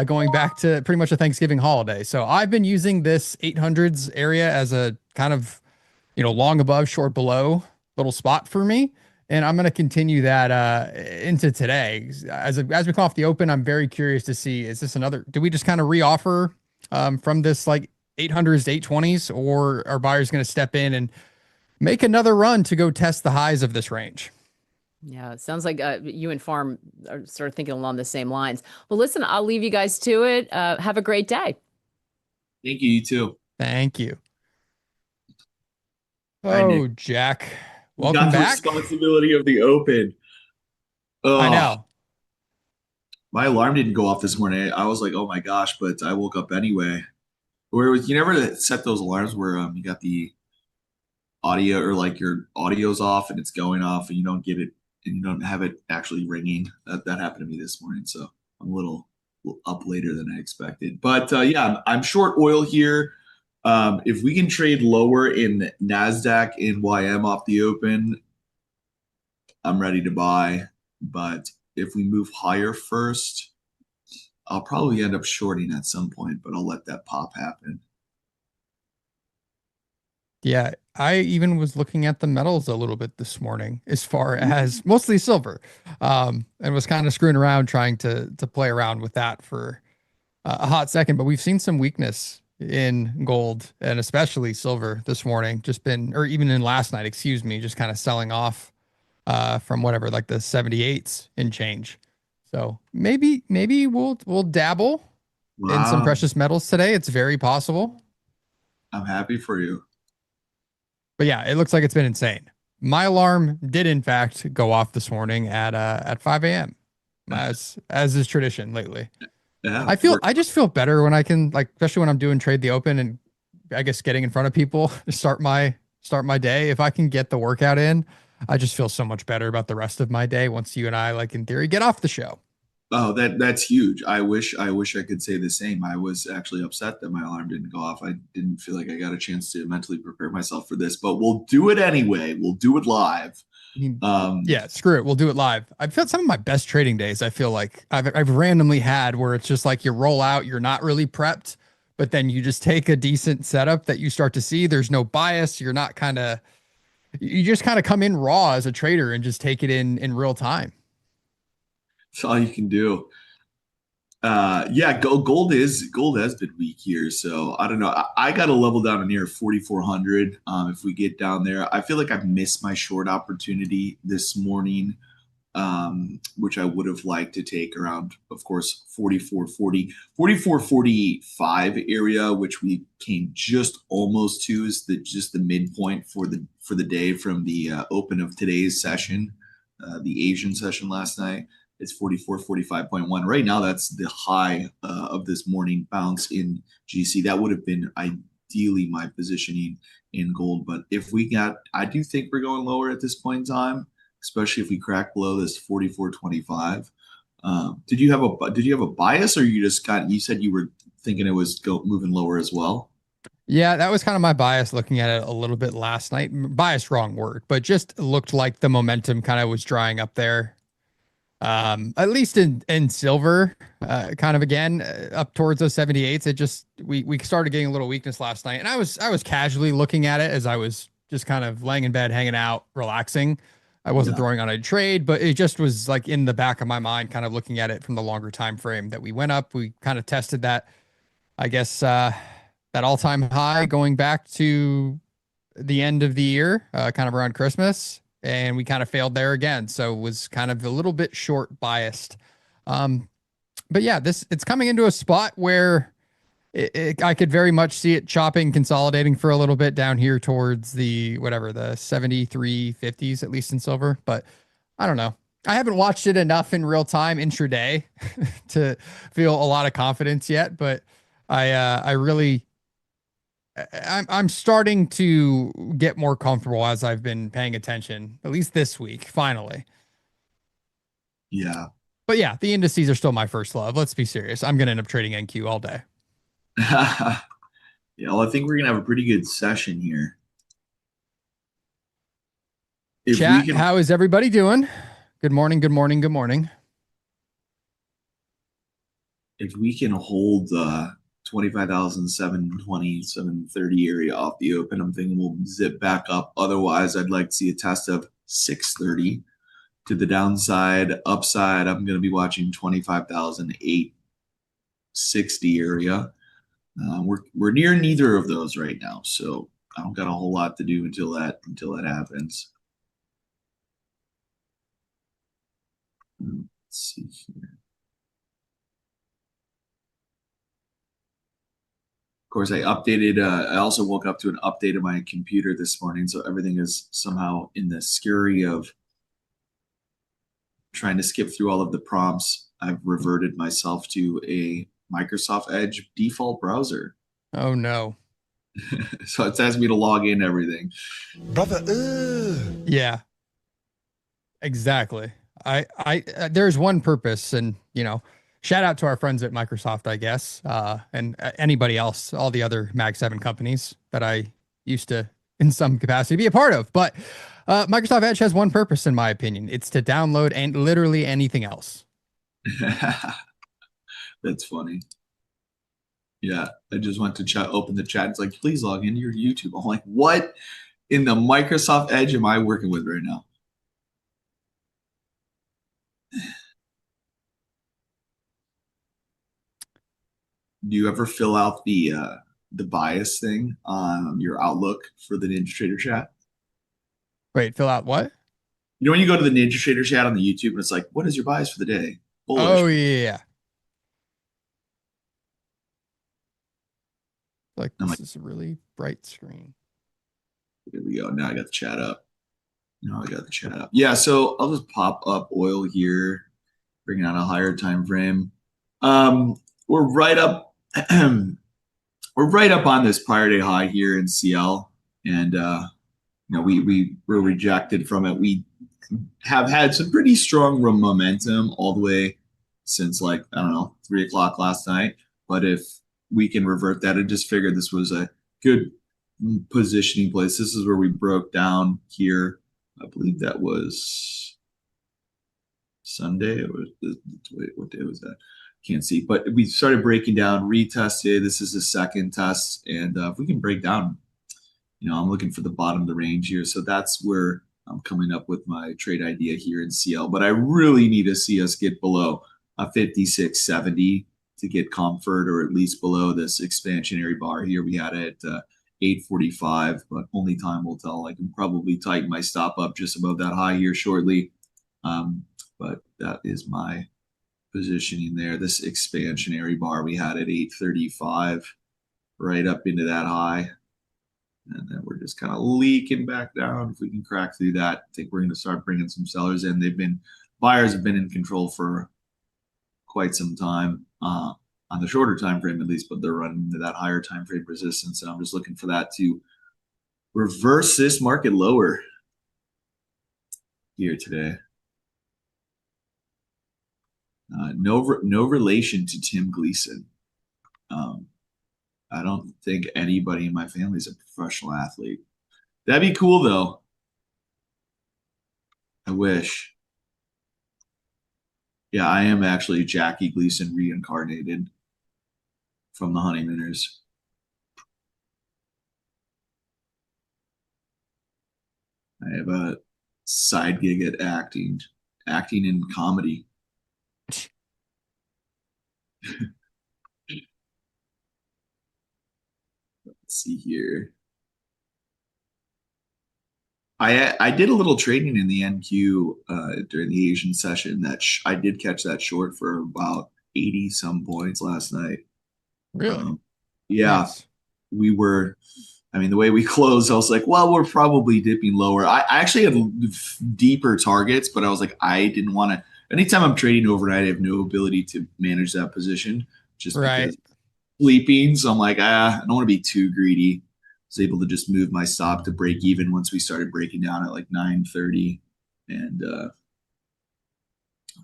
Going back to pretty much a Thanksgiving holiday. So I've been using this 800s area as a kind of, long above, short below little spot for me. And I'm going to continue that into today. As we come off the open, I'm very curious to see, is this do we just kind of reoffer from this like 800s to 820s, or are buyers going to step in and make another run to go test the highs of this range? Yeah, it sounds like you and Farm are sort of thinking along the same lines. Well, listen, I'll leave you guys to it. Have a great day. Thank you. You too. Thank you. Hi, Oh, Nick. Jack. You Welcome got the back. responsibility of the open. I know. My alarm didn't go off this morning. I was like, oh my gosh, but I woke up anyway. You never set those alarms where you got the audio, or like your audio's off and it's going off and you don't get it and you don't have it actually ringing. That happened to me this morning, so I'm a little up later than I expected. But yeah, I'm short oil here. If we can trade lower in NASDAQ and YM off the open, I'm ready to buy. But if we move higher first, I'll probably end up shorting at some point, but I'll let that pop happen. Yeah, I even was looking at the metals a little bit this morning, as far as mostly silver, and was kind of screwing around trying to play around with that for a hot second. But we've seen some weakness in gold and especially silver this morning, just been, or even in last night, excuse me, just kind of selling off from whatever, like the 78s and change. So maybe we'll dabble in some Wow. precious metals today. It's very possible. I'm happy for you. But yeah, it looks like it's been insane. My alarm did in fact go off this morning at 5 a.m. as is tradition lately. Yeah, I just feel better when I can, like, especially when I'm doing Trade the Open and I guess getting in front of people to start my day. If I can get the workout in, I just feel so much better about the rest of my day once you and I, like, in theory, get off the show. Oh, that's huge. I wish I could say the same. I was actually upset that my alarm didn't go off. I didn't feel like I got a chance to mentally prepare myself for this, but we'll do it anyway. We'll do it live. Yeah, screw it. We'll do it live. I've felt some of my best trading days. I feel like I've randomly had where it's just like you roll out, you're not really prepped, but then you just take a decent setup that you start to see. There's no bias. You're not you just kind of come in raw as a trader and just take it in real time. That's all you can do. Yeah, gold has been weak here, so I don't know. I got a level down to near 4,400. If we get down there, I feel like I've missed my short opportunity this morning, which I would have liked to take around, of course, 44.40, 44.45 area, which we came just almost to, is just the midpoint for the day from the open of today's session, the Asian session last night. It's 44.45.1 right now. That's the high of this morning bounce in GC. That would have been ideally my positioning in gold, but I do think we're going lower at this point in time, especially if we crack below this 44.25. Did you have a bias, or you said you were thinking it was moving lower as well? Yeah, that was kind of my bias looking at it a little bit last night. Bias, wrong word, but just looked like the momentum kind of was drying up there. At least in silver, kind of again up towards those 78s. It just we started getting a little weakness last night, and I was casually looking at it as I was just kind of laying in bed, hanging out, relaxing. I wasn't throwing on a trade, but it just was like in the back of my mind, kind of looking at it from the longer time frame that we went up. We kind of tested that, I guess, that all-time high going back to the end of the year, kind of around Christmas. And we kind of failed there again. So it was kind of a little bit short biased. But yeah, it's coming into a spot where I could very much see it chopping, consolidating for a little bit down here towards the 73.50s, at least in silver. But I don't know. I haven't watched it enough in real time intraday to feel a lot of confidence yet, but I'm starting to get more comfortable as I've been paying attention, at least this week, finally. Yeah. But yeah, the indices are still my first love. Let's be serious. I'm going to end up trading NQ all day. Yeah, well, I think we're going to have a pretty good session here. Chat, how is everybody doing? Good morning, good morning, good morning. If we can hold 25,720, 730 area off the open, I'm thinking we'll zip back up. Otherwise, I'd like to see a test of 630 to the downside. Upside, I'm going to be watching 25,860 area. We're near neither of those right now, so I don't got a whole lot to do until that happens. Let's see here. Of course, I updated. I also woke up to an update of my computer this morning, so everything is somehow in the scurry of trying to skip through all of the prompts. I've reverted myself to a Microsoft Edge default browser. Oh no! So it's asking me to log in everything. Brother, yeah, exactly. There's one purpose, and shout out to our friends at Microsoft, I guess, and anybody else, all the other Mag 7 companies that I used to, in some capacity, be a part of. But Microsoft Edge has one purpose, in my opinion. It's to download and literally anything else. That's funny. Yeah, I just went to open the chat. It's like, please log into your YouTube. I'm like, what? in the Microsoft Edge am I working with right now? Do you ever fill out the bias thing on your Outlook for the NinjaTrader chat? Wait, fill out what? You know when you go to the NinjaTrader chat on the YouTube and it's like, what is your bias for the day? Bullish. Oh yeah. Like this is a really bright screen. Here we go. Now I got the chat up. Yeah, so I'll just pop up oil here, bring out a higher time frame. We're right up we're right up on this prior day high here in CL, and we were rejected from it. We have had some pretty strong momentum all the way since, like, I don't know, 3 o'clock last night. But if we can revert that, I just figured this was a good positioning place. This is where we broke down here. I believe that was Sunday. Wait, what day was that? Can't see. But we started breaking down, retested. This is the second test. And if we can break down, I'm looking for the bottom of the range here. So that's where I'm coming up with my trade idea here in CL. But I really need to see us get below a 56.70 to get comfort, or at least below this expansionary bar here. We had it at 845, but only time will tell. I can probably tighten my stop up just above that high here shortly. But that is my positioning there. This expansionary bar we had at 835, right up into that high. And then we're just kind of leaking back down. If we can crack through that, I think we're going to start bringing some sellers in. Buyers have been in control for quite some time, on the shorter time frame at least, but they're running into that higher time frame resistance. And I'm just looking for that to reverse this market lower here today. No relation to Tim Gleason. I don't think anybody in my family is a professional athlete. That'd be cool, though. I wish. Yeah, I am actually Jackie Gleason reincarnated from the Honeymooners. I have a side gig at acting in comedy. Let's see here. I did a little trading in the NQ during the Asian session. I did catch that short for about 80 some points last night. Really? Yeah. Nice. We were, the way we closed, I was like, well, we're probably dipping lower. I actually had deeper targets, but I was like, I didn't want to. Anytime I'm trading overnight, I have no ability to manage that position just because sleeping. So I'm like, I don't want to be too greedy. I was able to just move my stop to break even once we started breaking down at like 9:30, and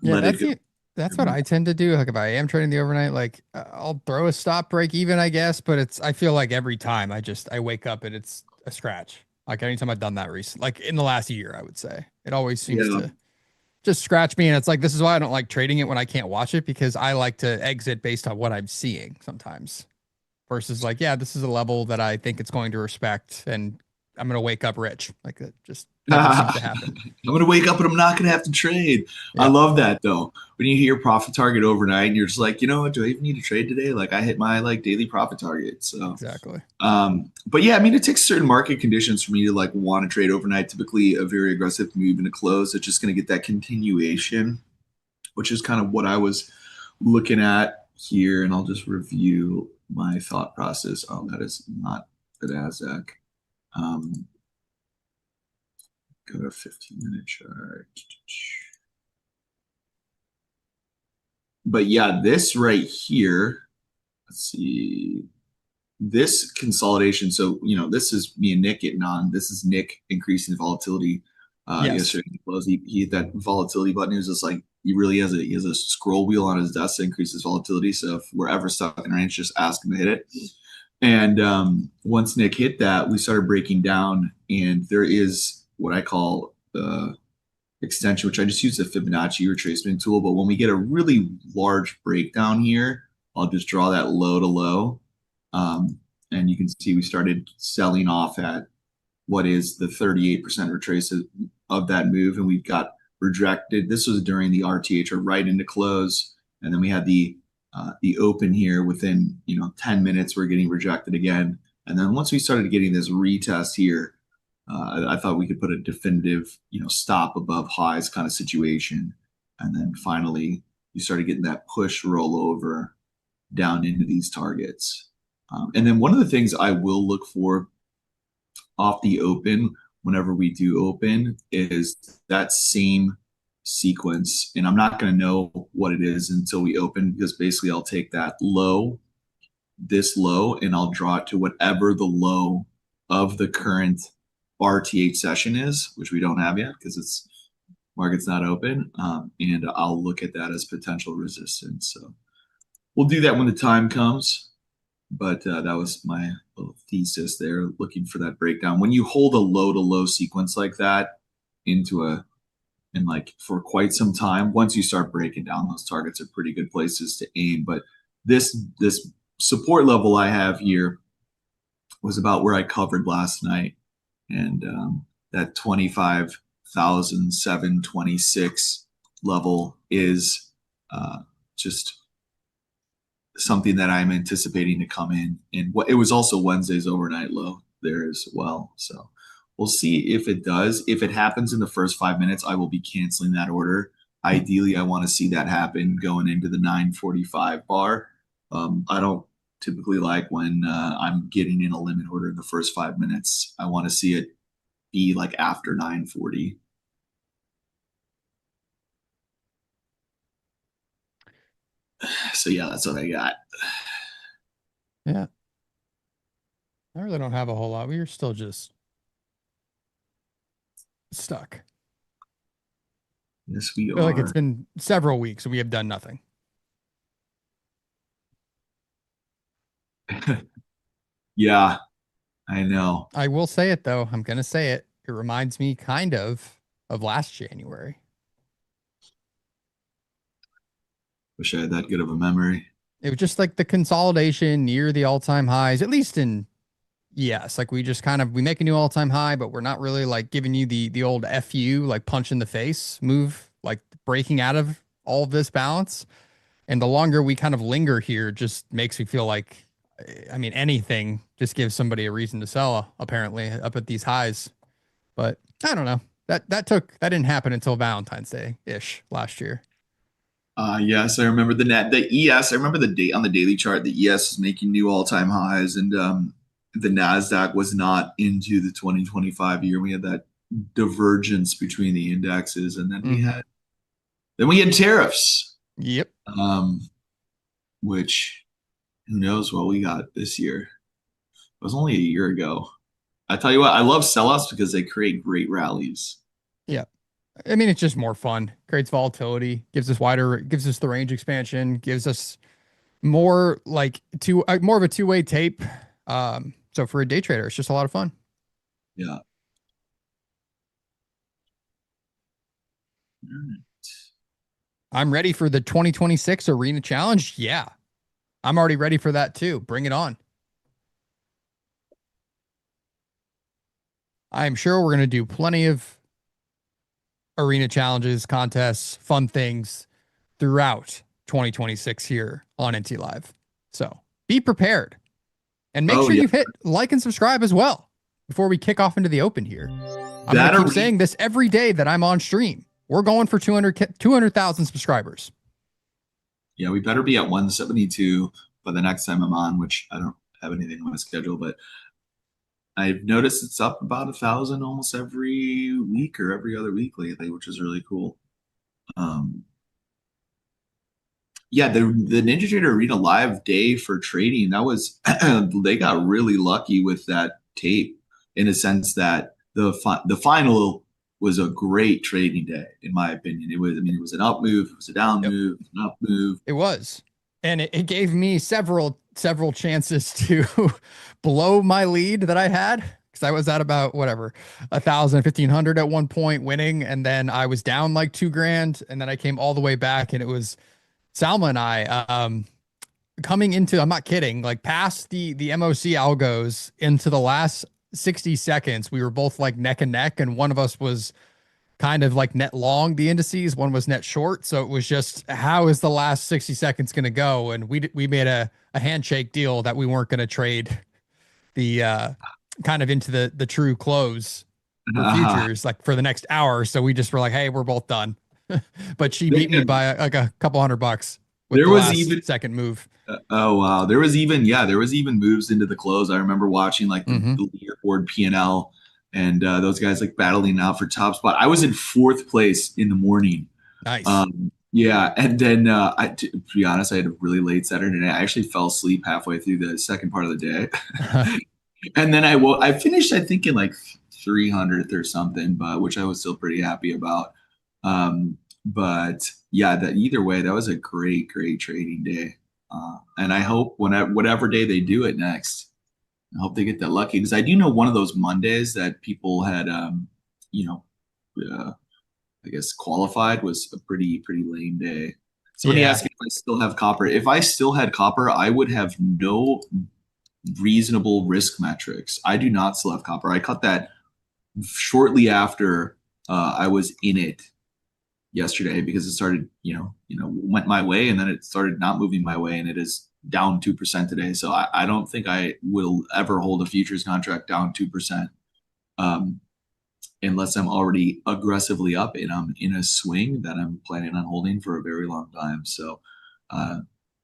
let it go. That's what I tend to do. Like if I am trading the overnight, like I'll throw a stop break even, I guess. But I feel like every time I wake up and it's a scratch. Like anytime I've done that recently, like in the last year, I would say it always seems to just scratch me. And it's like, this is why I don't like trading it when I can't watch it, because I like to exit based on what I'm seeing sometimes versus like, yeah, this is a level that I think it's going to respect and I'm going to wake up rich. Like it just never seems to happen. I'm going to wake up and I'm not going to have to trade. Yeah. I love that though. When you hear profit target overnight and you're just like, you know what, do I even need to trade today? Like I hit my like daily profit target. So exactly. But yeah, it takes certain market conditions for me to like want to trade overnight. Typically a very aggressive move in a close. It's just going to get that continuation, which is kind of what I was looking at here. And I'll just review my thought process. Oh, that is not the NASDAQ. Go to 15-minute chart. But yeah, this right here, let's see, this consolidation. So, this is me and Nick getting on. This is Nick increasing the volatility. Yesterday, he hit that volatility button. He was just like, he has a scroll wheel on his desk to increase his volatility. So if we're ever stuck in range, just ask him to hit it. And once Nick hit that, we started breaking down, and there is what I call the extension, which I just use the Fibonacci retracement tool. But when we get a really large breakdown here, I'll just draw that low to low. And you can see we started selling off at what is the 38% retrace of that move, and we've got rejected. This was during the RTH or right into close, and then we had the open here within 10 minutes. We're getting rejected again, and then once we started getting this retest here, I thought we could put a definitive stop above highs kind of situation, and then finally you started getting that push rollover down into these targets. And then one of the things I will look for off the open whenever we do open is that same sequence. And I'm not going to know what it is until we open, because basically I'll take that low, this low, and I'll draw it to whatever the low of the current RTH session is, which we don't have yet because it's market's not open. And I'll look at that as potential resistance. So we'll do that when the time comes. But that was my little thesis there, looking for that breakdown. When you hold a low to low sequence like that and like for quite some time, once you start breaking down, those targets are pretty good places to aim. But this support level I have here was about where I covered last night, and that 25,726 level is just something that I'm anticipating to come in. And it was also Wednesday's overnight low there as well. So we'll see if it does. If it happens in the first 5 minutes, I will be canceling that order. Ideally, I want to see that happen going into the 9:45 bar. I don't typically like when I'm getting in a limit order in the first 5 minutes. I want to see it be like after 9:40. So yeah, that's what I got. Yeah. I really don't have a whole lot. We are still just stuck. Yes, we I feel are. like it's been several weeks and we have done nothing. Yeah, I know. I will say it though. I'm going to say it. It reminds me kind of last January. Wish I had that good of a memory. It was just like the consolidation near the all-time highs, at least in yes, like we just we make a new all-time high, but we're not really like giving you the old FU, like punch in the face move, like breaking out of all of this balance. And the longer we kind of linger here just makes me feel like, I mean, anything just gives somebody a reason to sell, apparently, up at these highs. But I don't know. That didn't happen until Valentine's Day ish last year. Yes, I remember the ES. I remember the date on the daily chart. The ES was making new all-time highs, and the Nasdaq was not into the 2025 year. We had that divergence between the indexes, and then we had tariffs. Yep. Which who knows what we got this year? It was only a year ago. I tell you what, I love sellouts because they create great rallies. Yeah. I mean, it's just more fun, creates volatility, gives us the range expansion, gives us more like more of a two-way tape. So for a day trader, it's just a lot of fun. Yeah. I'm ready for the 2026 Arena Challenge. Yeah. I'm already ready for that too. Bring it on. I'm sure we're going to do plenty of arena challenges, contests, fun things throughout 2026 here on NT Live. So be prepared and make sure you hit like and subscribe as well before we kick off into the open here. I'm going to keep saying this every day that I'm on stream. We're going for 200,000 subscribers. Yeah, we better be at 172 by the next time I'm on, which I don't have anything on my schedule, but I've noticed it's up about 1,000 almost every week or every other week lately, which is really cool. Yeah, the NinjaTrader Arena Live day for trading, that was they got really lucky with that tape in a sense that the final was a great trading day, in my opinion. It was an up move, it was a down move, an up move. It was. And it gave me several chances to blow my lead that I had, because I was at about 1,000, 1,500 at one point winning, and then I was down like $2,000, and then I came all the way back, and it was Salma and I coming into, I'm not kidding, like past the MOC algos into the last 60 seconds, we were both like neck and neck, and one of us was kind of like net long the indices, one was net short. So it was just, how is the last 60 seconds going to go? And we made a handshake deal that we weren't going to trade the kind of into the true close for futures like for the next hour. So we just were like, hey, we're both done. But she beat me by like a couple $100 with There the was last even second move. oh wow, there was even moves into the close. I remember watching like the Mhm. leaderboard P&L and those guys like battling out for top spot. I was in fourth place in the morning. Nice. Yeah, and then to be honest, I had a really late Saturday night. I actually fell asleep halfway through the second part of the day, and then I finished I think in like 300th or something, but which I was still pretty happy about. But yeah, that either way, that was a great trading day, and I hope whatever day they do it next, I hope they get that lucky because I do know one of those Mondays that people had, you know. I guess qualified was a pretty lame day. Somebody Yeah. asked me if I still have copper. If I still had copper, I would have no reasonable risk metrics. I do not still have copper. I cut that shortly after I was in it yesterday because it started, went my way and then it started not moving my way and it is down 2% today. So I don't think I will ever hold a futures contract down 2%. Unless I'm already aggressively up and I'm in a swing that I'm planning on holding for a very long time. So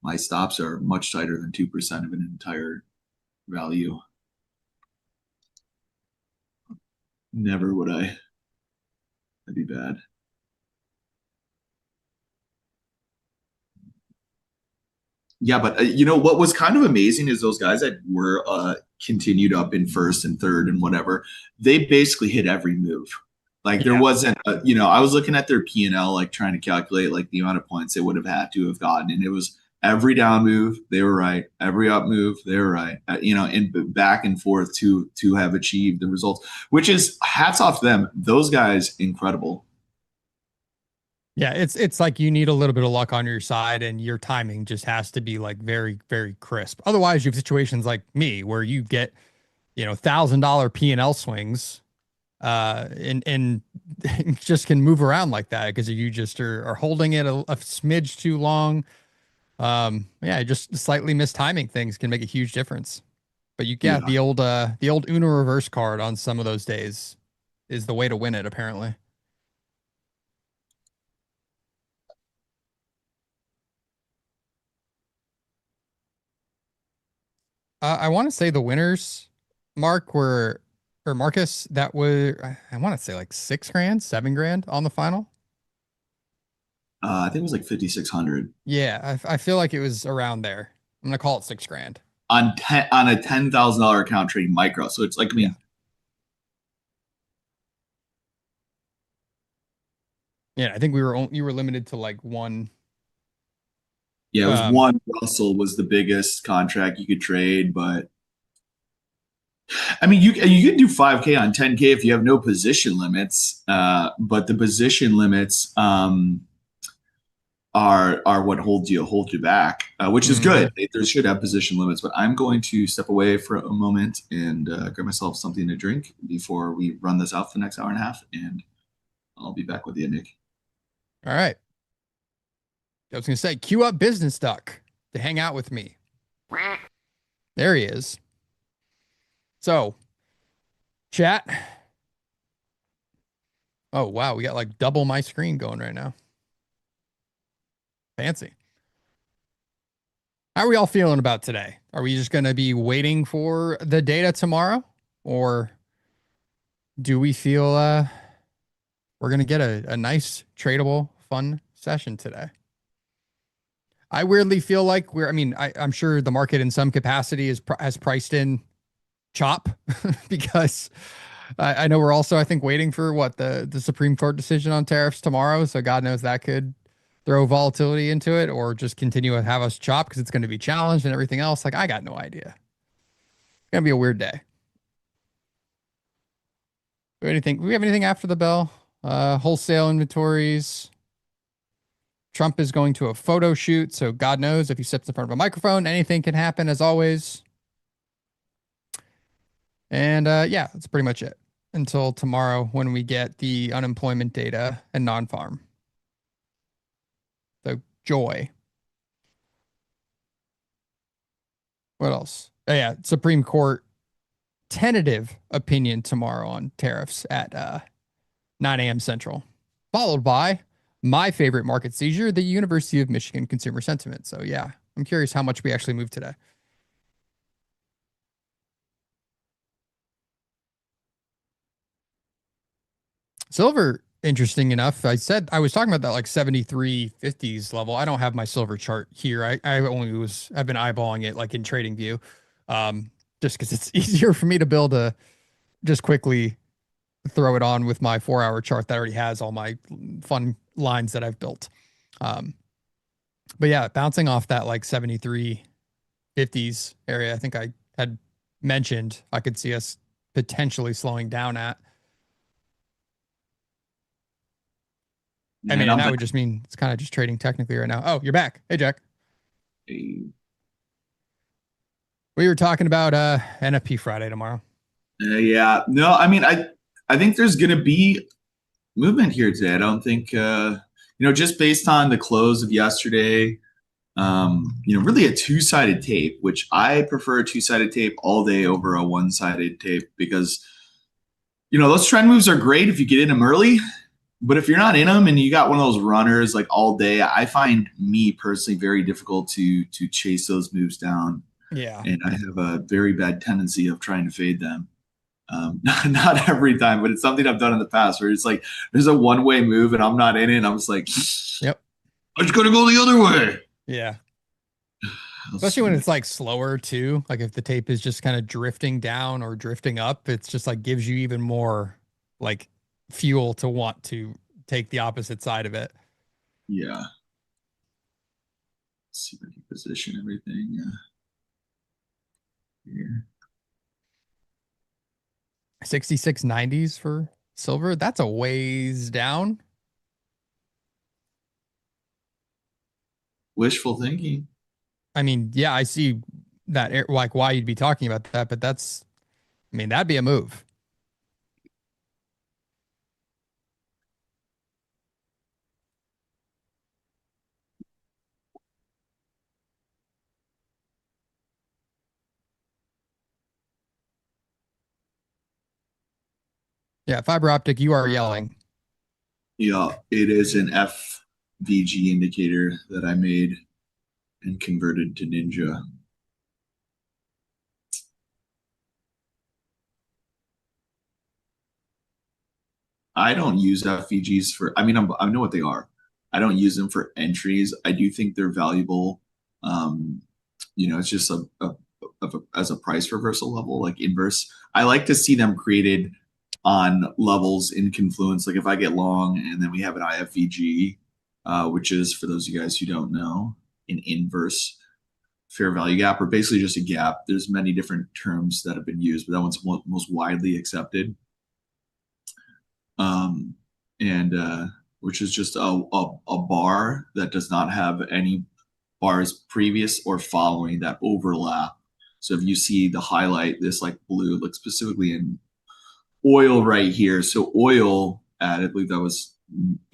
my stops are much tighter than 2% of an entire value. Never would I. That'd be bad. Yeah, but what was kind of amazing is those guys that were continued up in first and third and whatever, they basically hit every move. Like there wasn't, I was looking at their P&L, like trying to calculate like the amount of points they would have had to have gotten, and it was every down move they were right, every up move they were right, and back and forth to have achieved the results, which is hats off to them. Those guys, incredible. Yeah, it's like you need a little bit of luck on your side, and your timing just has to be like very, very crisp. Otherwise, you have situations like me where you get, $1,000 P&L swings, and just can move around like that because you just are holding it a smidge too long. Just slightly mistiming things can make a huge difference. But the old Uno reverse card on some of those days is the way to win it, apparently. I want to say the winners, Mark, or Marcus, that were, I want to say like $6,000, $7,000 on the final. I think it was like 5,600. Yeah, I feel like it was around there. I'm gonna call it $6,000 on a $10,000 account trading micro. So it's like, I think you were limited to like one. Yeah, it was one. Russell was the biggest contract you could trade, but I mean, you can do 5K on 10K if you have no position limits. But the position limits are what hold you back, which is good. There should have position limits. But I'm going to step away for a moment and grab myself something to drink before we run this out for the next hour and a half, and I'll be back with you, Nick. All right. I was going to say, queue up Business Duck to hang out with me. There he is. So, chat. Oh, wow. We got like double my screen going right now. Fancy. How are we all feeling about today? Are we just going to be waiting for the data tomorrow? Or do we feel we're going to get a nice, tradable, fun session today? I weirdly feel like I'm sure the market in some capacity has priced in chop because I know we're also, I think, waiting for the Supreme Court decision on tariffs tomorrow. So God knows that could throw volatility into it or just continue to have us chop because it's going to be challenged and everything else. Like, I got no idea. It's going to be a weird day. Do we have anything after the bell? Wholesale inventories. Trump is going to a photo shoot, so God knows if he steps in front of a microphone, anything can happen as always. And yeah, that's pretty much it until tomorrow when we get the unemployment data and non-farm. So joy. What else? Oh, yeah, Supreme Court tentative opinion tomorrow on tariffs at 9 a.m. Central, followed by my favorite market seizure, the University of Michigan consumer sentiment. So yeah, I'm curious how much we actually moved today. Silver, interesting enough. I said I was talking about that like 73.50s level. I don't have my silver chart here. I've been eyeballing it like in trading view. Just because it's easier for me to build a just quickly throw it on with my 4-hour chart that already has all my fun lines that I've built. But yeah, bouncing off that like 73.50s area, I think I had mentioned I could see us potentially slowing down at. I mean, and that would just mean it's kind of just trading technically right now. Oh, you're back. Hey, Jack. Hey. We were talking about NFP Friday tomorrow. Yeah, no, I mean, I think there's going to be movement here today. I don't think, just based on the close of yesterday, really a two-sided tape, which I prefer a two-sided tape all day over a one-sided tape because, those trend moves are great if you get in them early. But if you're not in them and you got one of those runners like all day, I find me personally very difficult to chase those moves down. Yeah. And I have a very bad tendency of trying to fade them. Not every time, but it's something I've done in the past where it's like there's a one-way move and I'm not in it. And I'm just like, yep, I'm just gonna go the other way. Yeah. Especially when it's like slower too. Like if the tape is just kind of drifting down or drifting up, it's just like gives you even more like fuel to want to take the opposite side of it. Yeah. Let's see if I can position everything here. 66.90s for silver. That's a ways down. Wishful thinking. I mean, yeah, I see that, like why you'd be talking about that, but that'd be a move. Yeah, fiber optic, you are yelling. Yeah, it is an FVG indicator that I made and converted to Ninja. I don't use FVGs for, I know what they are. I don't use them for entries. I do think they're valuable. It's just as a price reversal level, like inverse. I like to see them created on levels in confluence. Like if I get long and then we have an IFVG, which is, for those of you guys who don't know, an inverse fair value gap, or basically just a gap. There's many different terms that have been used, but that one's most widely accepted. Which is just a bar that does not have any bars previous or following that overlap. So if you see the highlight, this like blue, like specifically in oil right here. So oil at, I believe that was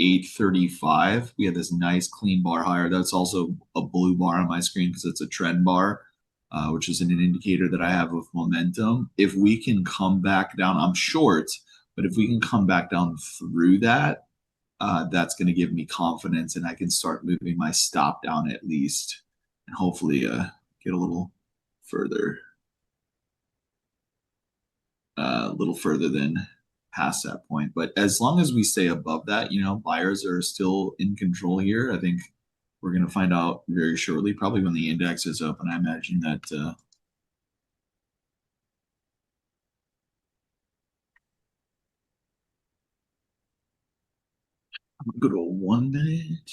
835. We had this nice clean bar higher. That's also a blue bar on my screen because it's a trend bar, which is an indicator that I have of momentum. If we can come back down, I'm short, but if we can come back down through that, that's going to give me confidence and I can start moving my stop down at least and hopefully get a little further than past that point. But as long as we stay above that, buyers are still in control here. I think we're going to find out very shortly, probably when the index is open. I imagine that I'm going to go to a 1 minute.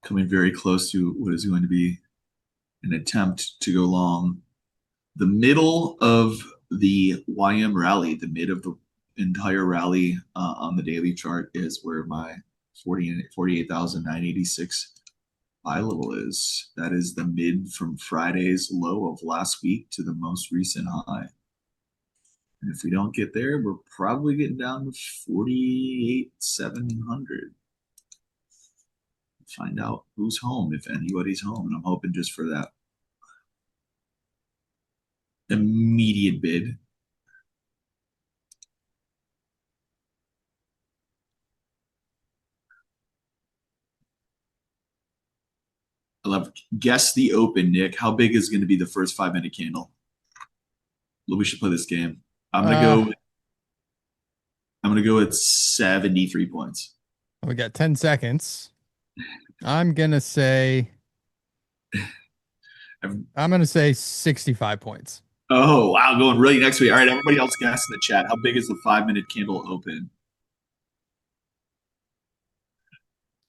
Coming very close to what is going to be an attempt to go long. The middle of the YM rally, the mid of the entire rally on the daily chart is where my 48,986 buy level is. That is the mid from Friday's low of last week to the most recent high. And if we don't get there, we're probably getting down to 48,700. Find out who's home, if anybody's home. And I'm hoping just for that immediate bid. I love guess the open, Nick. How big is going to be the first 5-minute candle? Well, we should play this game. I'm gonna go with 73 points. We got 10 seconds. I'm gonna say 65 points. Oh wow, going really next week. All right, everybody else guess in the chat. How big is the 5-minute candle open?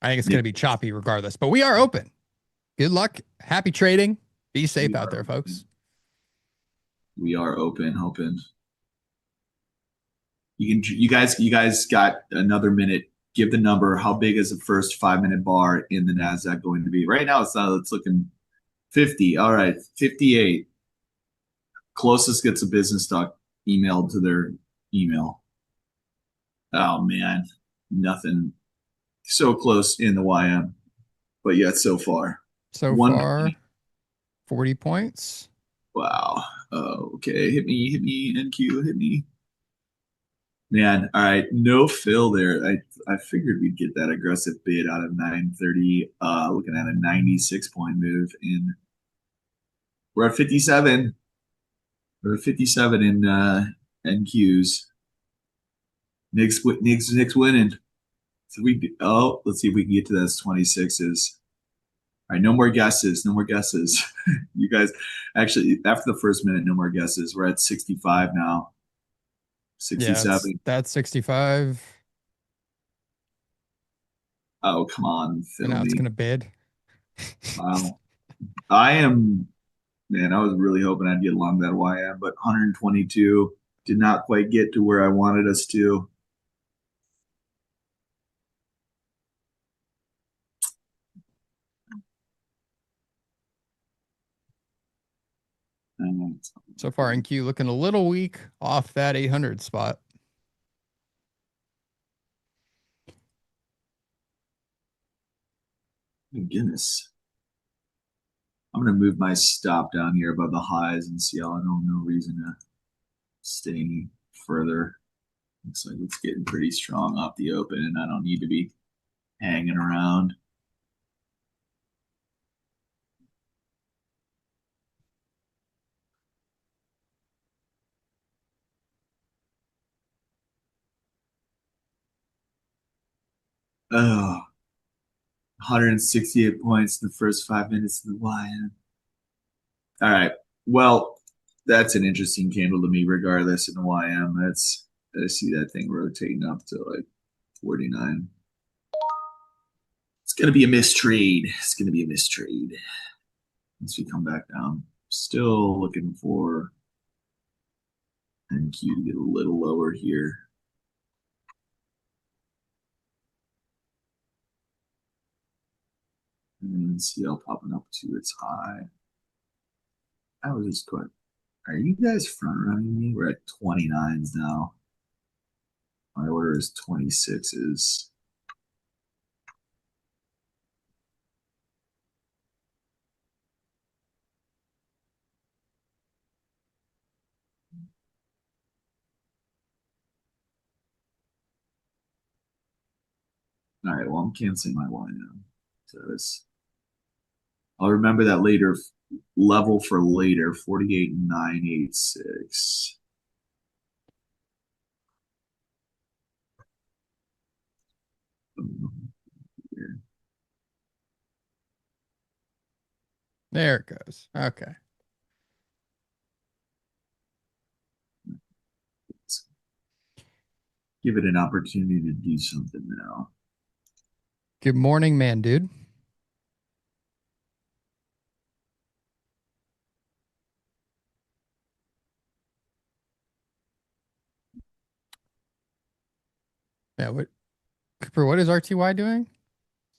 I think it's gonna be choppy regardless, but we are open. Good luck. Happy trading. Be safe out there, folks. We are open, hoping. You guys got another minute. Give the number. How big is the first 5-minute bar in the Nasdaq going to be? Right now, it's looking 50. All right, 58. Closest gets a business stock emailed to their email. Oh man, nothing. So close in the YM, but yet so far. So far, 40 points. Wow. Okay, hit me, NQ, hit me. Man, all right, no fill there. I figured we'd get that aggressive bid out of 930. Looking at a 96-point move in. We're at 57. We're at 57 in NQs. Nick's winning. So let's see if we can get to those 26s. All right, no more guesses. No more guesses. You guys, actually, after the first minute, no more guesses. We're at 65 now. 67. Yeah, that's 65. Oh, come on. And now it's going to bid. Wow. Man, I was really hoping I'd get along that YM, but 122 did not quite get to where I wanted us to. So far in Q looking a little weak off that 800 spot. My goodness. I'm going to move my stop down here above the highs and see how I don't no reason to stay any further. Looks like it's getting pretty strong off the open and I don't need to be hanging around. Oh, 168 points in the first 5 minutes of the YM. All right. Well, that's an interesting candle to me, regardless in the YM. I see that thing rotating up to like 49. It's gonna be a mistrade. It's gonna be a mistrade. Once we come back down. Still looking for NQ to get a little lower here. And CL popping up to its high. I was just going, are you guys front running me? We're at 29s now. My order is 26s. All right, well, I'm canceling my YM. So I'll remember that later level for later, 48,986. There it goes. Okay. Give it an opportunity to do something now. Good morning, man, dude. Yeah, Cooper, what is RTY doing?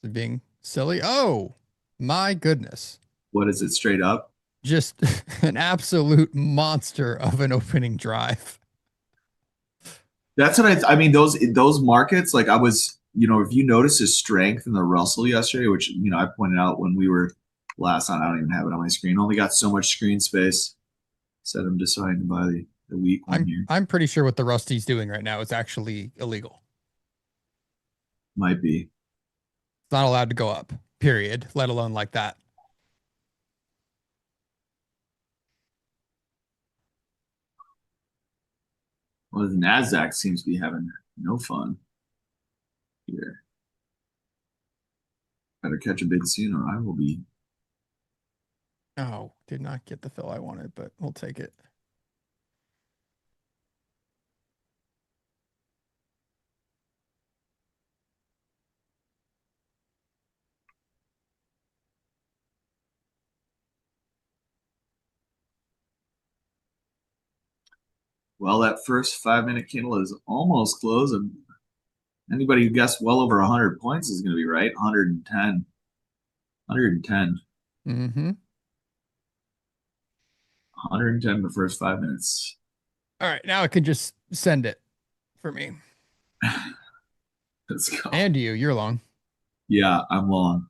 Is it being silly? Oh, my goodness. What is it straight up? Just an absolute monster of an opening drive. That's what I mean, those markets, like I was, if you notice his strength in the Russell yesterday, which, I pointed out when we were last on, I don't even have it on my screen. Only got so much screen space. Said I'm deciding to buy the weak one here. I'm pretty sure what the Rusty's doing right now is actually illegal. Might be. It's not allowed to go up, period, let alone like that. Well, the NASDAQ seems to be having no fun here. Better catch a bid soon or I will be. Oh, did not get the fill I wanted, but we'll take it. Well, that first 5-minute candle is almost closed. And anybody who guessed well over 100 points is going to be right. 110. 110. Mm-hmm. 110 the first 5 minutes. All right, now I can just send it for me. Let's go. And you're long. Yeah, I'm long.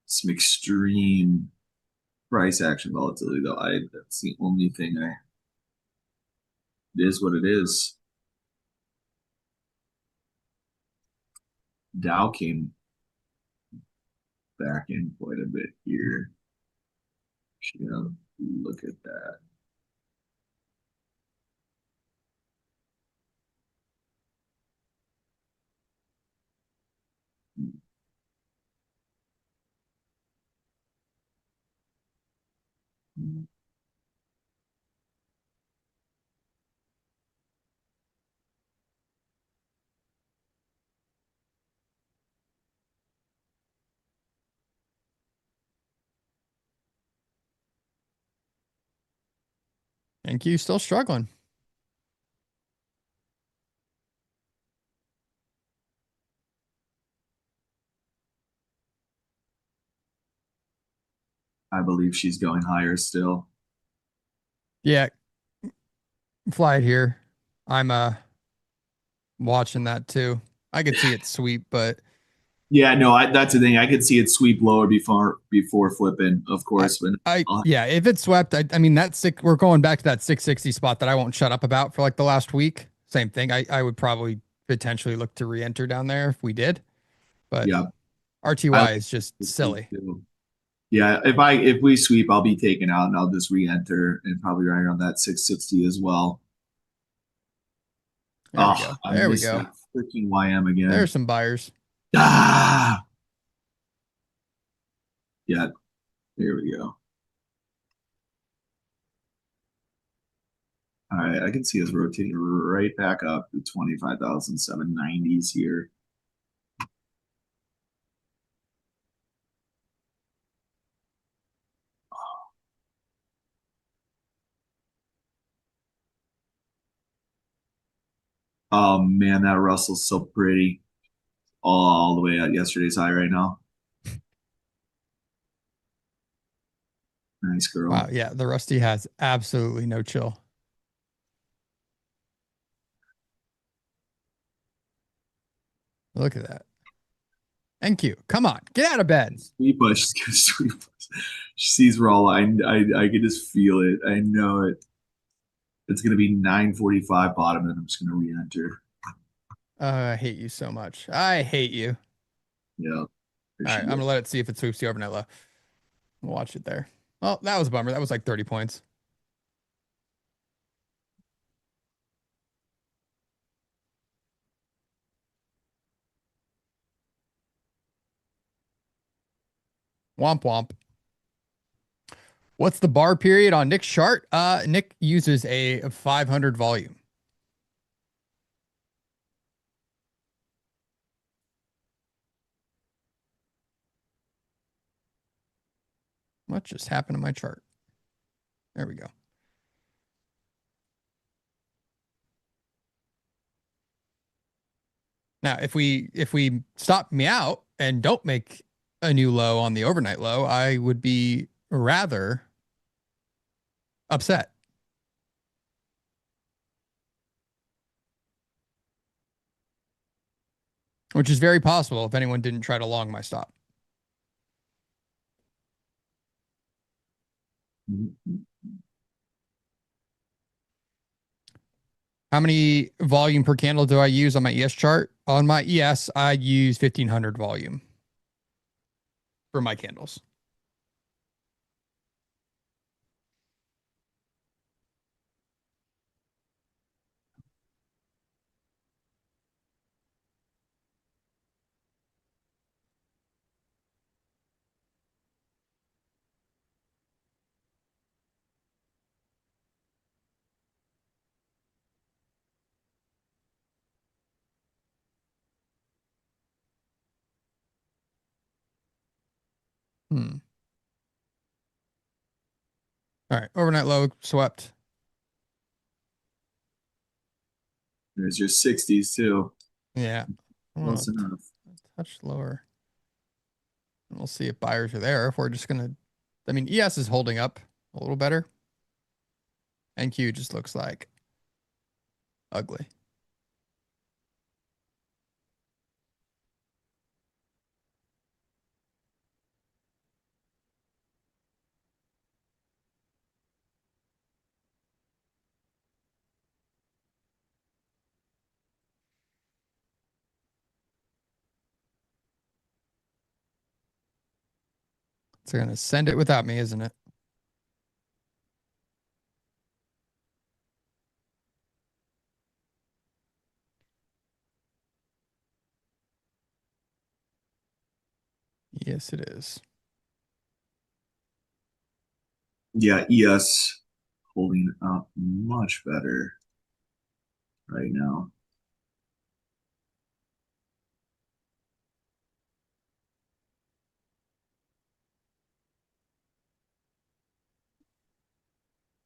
Some extreme price action volatility, though. That's the only thing it is what it is. Dow came back in quite a bit here. Yeah, look at that. Thank you. Still struggling. I believe she's going higher still. Yeah. Fly it here. I'm watching that too. I could see it sweep, but yeah, no, that's the thing. I could see it sweep lower before flipping, of course. But yeah, if it swept, I mean we're going back to that 660 spot that I won't shut up about for like the last week. Same thing. I would probably potentially look to re-enter down there if we did. But yeah, RTY is just silly. Yeah, if we sweep, I'll be taken out and I'll just re-enter and probably right around that 660 as well. There we go. There we go. Freaking YM again. There's some buyers. Ah! Yeah, there we go. All right, I can see us rotating right back up to 25,790s here. Oh man, that Russell's so pretty. All the way at yesterday's high right now. Nice girl. Wow, yeah, the Rusty has absolutely no chill. Look at that. Thank you. Come on, get out of bed. Sweep us. She's gonna sweep us. She sees we're all. I can just feel it. I know it. It's gonna be 9:45 bottom, and I'm just gonna re-enter. I hate you so much. I hate you. Yeah. All right, I'm gonna let it see if it sweeps the overnight low. We'll watch it there. Well, that was a bummer. That was like 30 points. Womp womp. What's the bar period on Nick's chart? Nick uses a 500 volume. What just happened to my chart? There we go. Now, if we stop me out and don't make a new low on the overnight low, I would be rather upset. Which is very possible if anyone didn't try to long my stop. How many volume per candle do I use on my ES chart? On my ES, I use 1500 volume for my candles. Hmm. All right, overnight low swept. There's your 60s too. Yeah. Close enough. Touch lower. We'll see if buyers are there. If we're just gonna, I mean, ES is holding up a little better. NQ just looks like ugly. It's gonna send it without me, isn't it? Yes, it is. Yeah, ES holding up much better right now.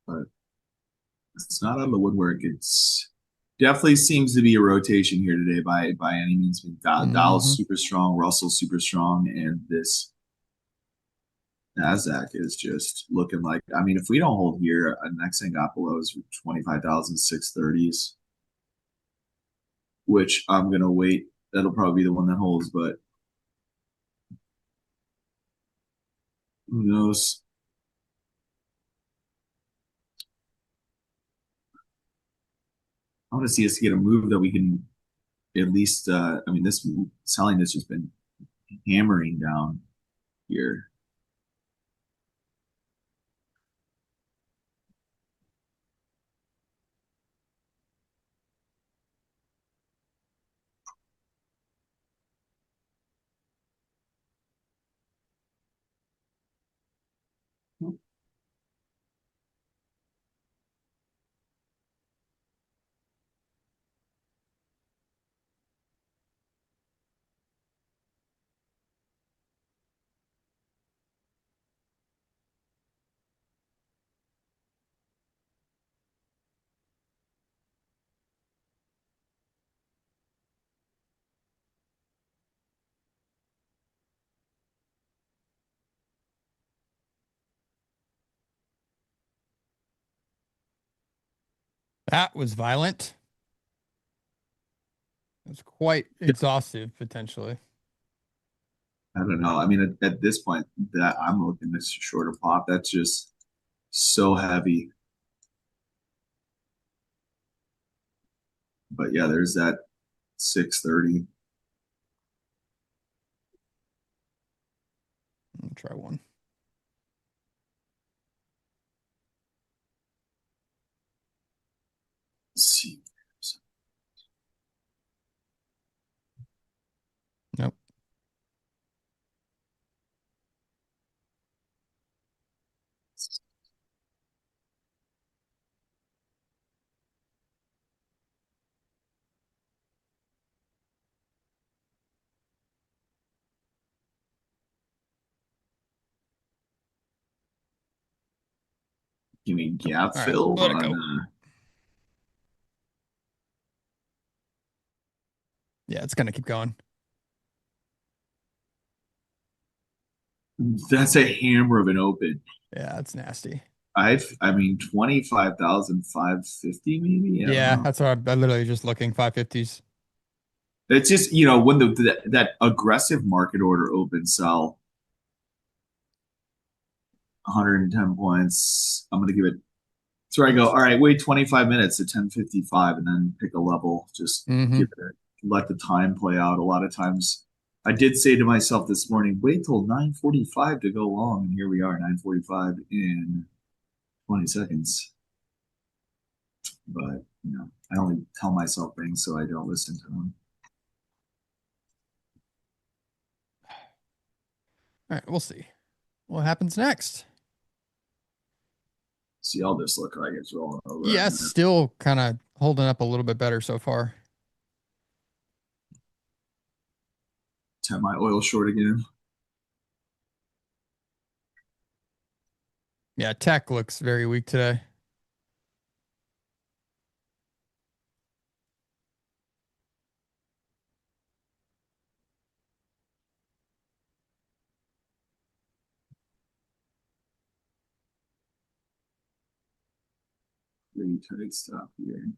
But it's not on the woodwork. It's definitely seems to be a rotation here today by any means. Dow's super strong, Russell's super strong, and this NASDAQ is just looking like, I mean, if we don't hold here, next thing got below is 25,630s, which I'm going to wait. That'll probably be the one that holds, but who knows? I want to see us get a move that we can at least, I mean, this selling has just been hammering down here. That was violent. It was quite exhaustive, potentially. I don't know. I mean, at this point, that I'm looking at shorter pop. That's just so heavy. But yeah, there's that 630. I'll try one. Let's see. Nope. Give me gap All right, fill let it on go. Yeah, it's going to keep going. That's a hammer of an open. Yeah, it's nasty. I mean, 25,550 maybe. I don't Yeah, know. that's what I'm literally just looking 550s. It's just, when that aggressive market order open sell 110 points, I'm going to give it. That's where I go, all right, wait 25 minutes at 10:55 and then pick a level. Just give it, let the time play out. A lot of times I did say to myself this morning, wait till 9:45 to go long. And here we are, 9:45 in 20 seconds. But, I only tell myself things so I don't listen to them. All right, we'll see what happens next. See all this look like it's rolling over. Yeah, it's still kind of holding up a little bit better so far. Tap my oil short again. Yeah, tech looks very weak today. Pretty tight stop here.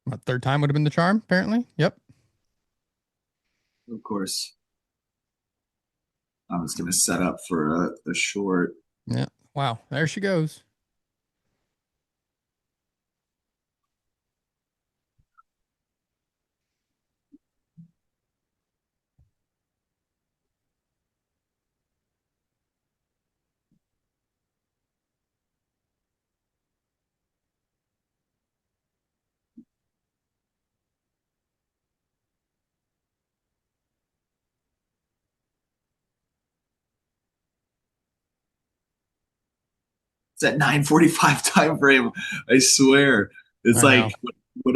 My third time would have been the charm, apparently. Yep. Of course. I was going to set up for a short. Yeah. Wow. There she goes. It's at 9:45 time frame. I swear. It's I like know.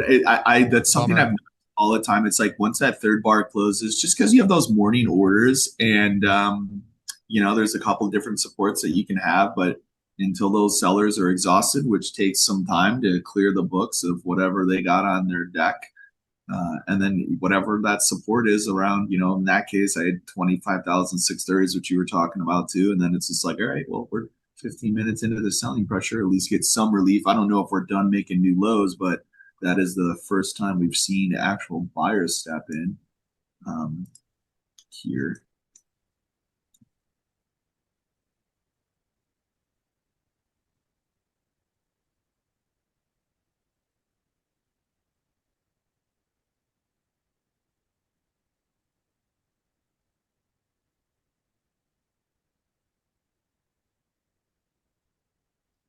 that's something Bummer. I've noticed all the time. It's like once that third bar closes, just because you have those morning orders and there's a couple of different supports that you can have, but until those sellers are exhausted, which takes some time to clear the books of whatever they got on their deck. And then whatever that support is around, in that case, I had 25,630 is what you were talking about too. And then it's just like, all right, well, we're 15 minutes into the selling pressure, at least get some relief. I don't know if we're done making new lows, but that is the first time we've seen actual buyers step in here.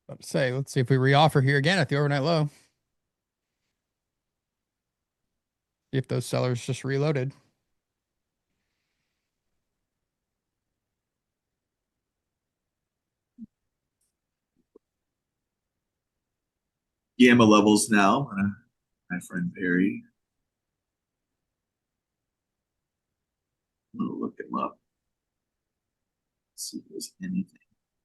About to say, let's see if we reoffer here again at the overnight low. See if those sellers just reloaded. Gamma levels now. My friend Perry. I'm gonna look him up. See if there's anything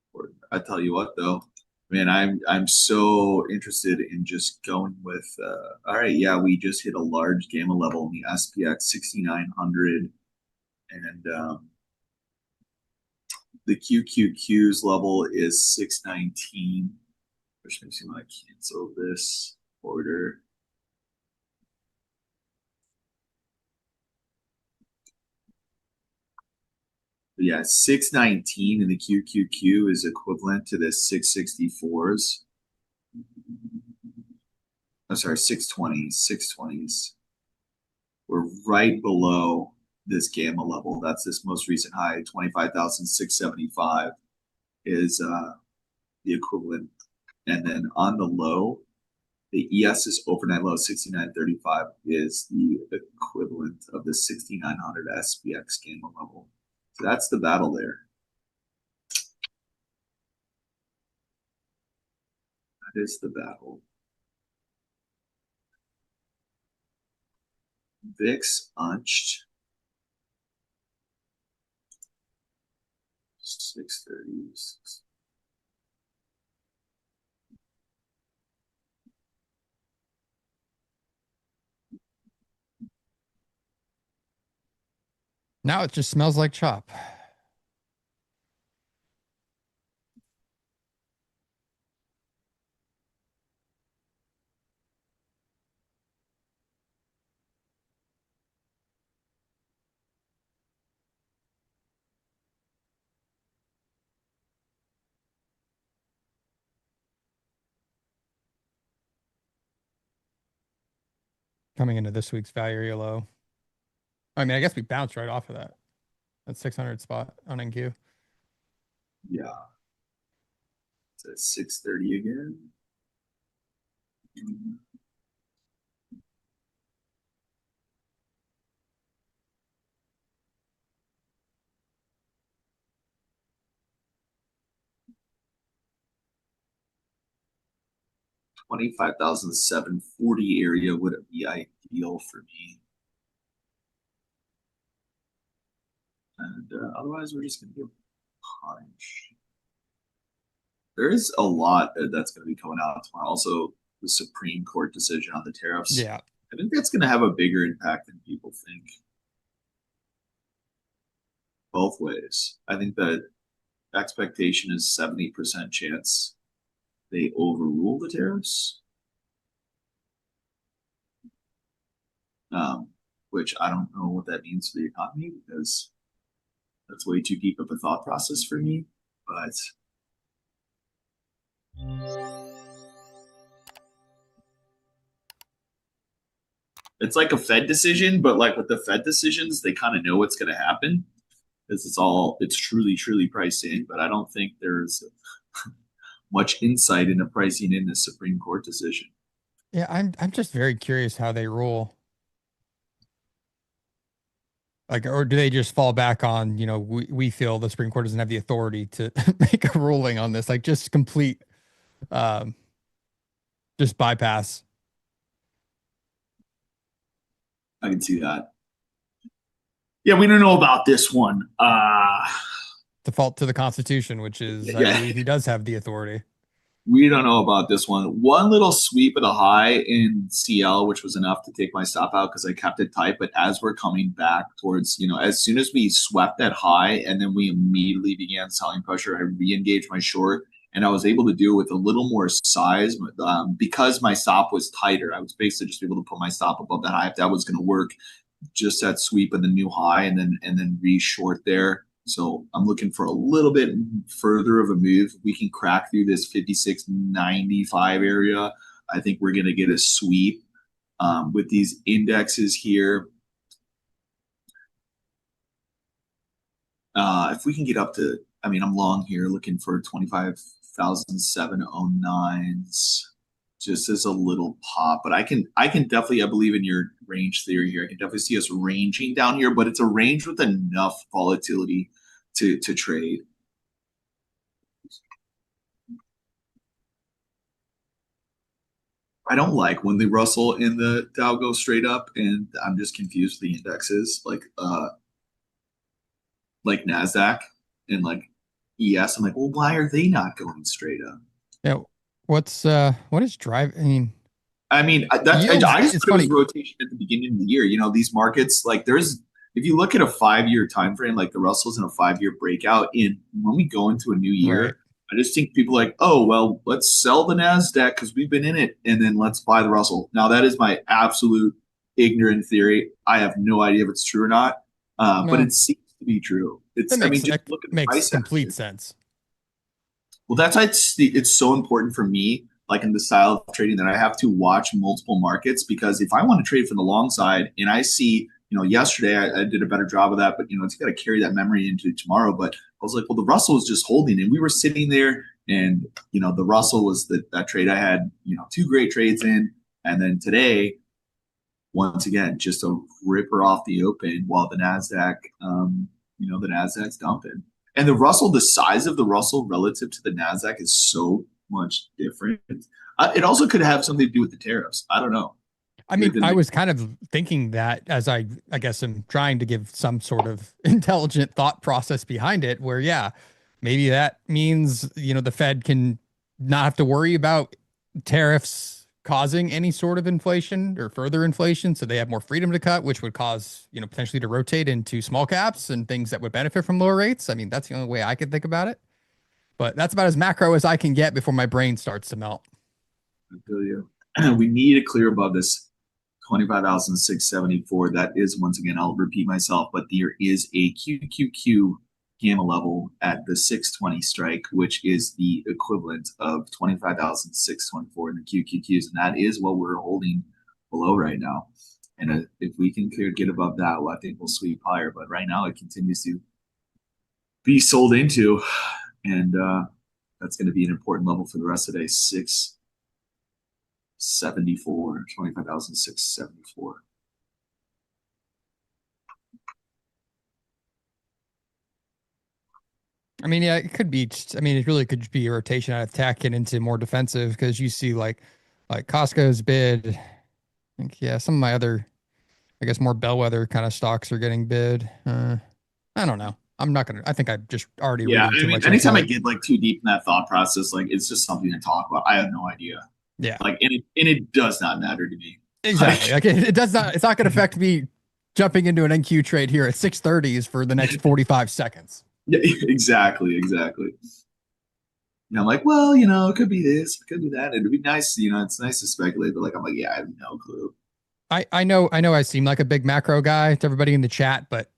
important. I tell you what, though, man, I'm so interested in just going with. All right, yeah, we just hit a large gamma level in the SPX 6900, and The QQQ's level is 619, which makes me want to cancel this order. But yeah, 619 in the QQQ is equivalent to the 664s. I'm sorry, 620s. We're right below this gamma level. That's this most recent high, 25,675 is the equivalent. And then on the low, the ES's overnight low 69.35 is the equivalent of the 6,900 SPX gamma level. So that's the battle there. That is the battle. VIX unched. 630. Now it just smells like chop. Coming into this week's value area low. I mean, I guess we bounced right off of that. That 600 spot on NQ. Yeah. It's at 630 again. 25,740 area would be ideal for me. And otherwise, we're just going to give punch. There is a lot that's going to be coming out tomorrow. Also, the Supreme Court decision on the tariffs. Yeah. I think that's going to have a bigger impact than people think. Both ways. I think that expectation is 70% chance they overrule the tariffs. Which I don't know what that means for the economy, because that's way too deep of a thought process for me. But it's like a Fed decision, but like with the Fed decisions, they kind of know what's going to happen because it's truly priced in. But I don't think there's much insight into pricing in the Supreme Court decision. Yeah, I'm just very curious how they rule. Like, or do they just fall back on, we feel the Supreme Court doesn't have the authority to make a ruling on this, like just complete, just bypass. I can see that. Yeah, we don't know about this one. Default to the Constitution, which is, I believe he does have the authority. We don't know about this one. One little sweep of the high in CL, which was enough to take my stop out because I kept it tight. But as we're coming back towards, as soon as we swept that high and then we immediately began selling pressure, I re-engaged my short. And I was able to do it with a little more size because my stop was tighter. I was basically just able to put my stop above that high if that was going to work. Just that sweep of the new high and then re-short there. So I'm looking for a little bit further of a move. We can crack through this 56.95 area. I think we're going to get a sweep with these indexes here. If we can get up to, I'm long here looking for 25,709s just as a little pop, but I can definitely, I believe in your range theory here. I can definitely see us ranging down here, but it's a range with enough volatility to trade. I don't like when the Russell and the Dow go straight up, and I'm just confused with the indexes like NASDAQ and like ES. I'm like, well, why are they not going straight up? Yeah. What is driving? I just thought it was rotation at the beginning of the year. These markets, like there's if you look at a 5-year time frame, like the Russell's in a 5-year breakout, in when we go into a new year, Right. I just think people are like, oh, well, let's sell the NASDAQ because we've been in it, and then let's buy the Russell. Now, that is my absolute ignorant theory. I have no idea if it's true or not, but No. it seems to be true. That I mean, makes, just that look at the makes price complete action. sense. Well, that's why it's so important for me, like in the style of trading, that I have to watch multiple markets, because if I want to trade for the long side and I see, yesterday I did a better job of that, but it's got to carry that memory into tomorrow. But I was like, well, the Russell was just holding, and we were sitting there, and the Russell was that trade I had, 2 great trades in, and then today, once again, just a ripper off the open while the Nasdaq, the Nasdaq's dumping. And the Russell, the size of the Russell relative to the Nasdaq is so much different. It also could have something to do with the tariffs. I don't know. I mean, I was kind of thinking that, as I guess I'm trying to give some sort of intelligent thought process behind it, where, yeah, maybe that means, the Fed can not have to worry about tariffs causing any sort of inflation or further inflation. So they have more freedom to cut, which would cause, potentially to rotate into small caps and things that would benefit from lower rates. I mean, that's the only way I could think about it. But that's about as macro as I can get before my brain starts to melt. I feel you. We need to clear above this 25,674. That is, once again, I'll repeat myself, but there is a QQQ gamma level at the 620 strike, which is the equivalent of 25,624 in the QQQs, and that is what we're holding below right now. And if we can get above that, well, I think we'll sweep higher. But right now, it continues to be sold into, and that's going to be an important level for the rest of the day. 674, 25,674. I mean, yeah, it could be. It really could be a rotation out of tech and into more defensive, because you see like Costco's bid. I think, yeah, some of my other, I guess, more bellwether kind of stocks are getting bid. I don't know. I'm not gonna. I think I just already. Yeah, reading too much anytime I into it. get like too deep in that thought process, like it's just something to talk about. I have no idea. Yeah, Like, and it does not matter to me. exactly. Like it does not. It's not going to affect me jumping into an NQ trade here at 6:30s for the next 45 seconds. Yeah, exactly. And I'm like, well, it could be this, it could be that. It'd be nice, it's nice to speculate, but like, I'm like, yeah, I have no clue. I know I seem like a big macro guy to everybody in the chat, but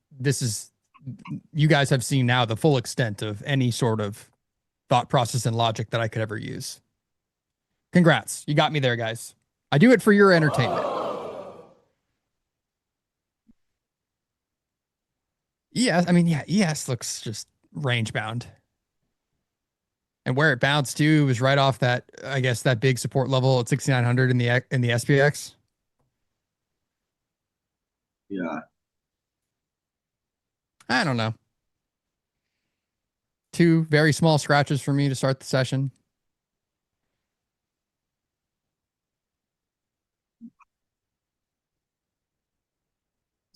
you guys have seen now the full extent of any sort of thought process and logic that I could ever use. Congrats. You got me there, guys. I do it for your entertainment. Yeah, ES looks just range bound. And where it bounced to was right off that, I guess, that big support level at 6,900 in the SPX. Yeah. I don't know. 2 very small scratches for me to start the session.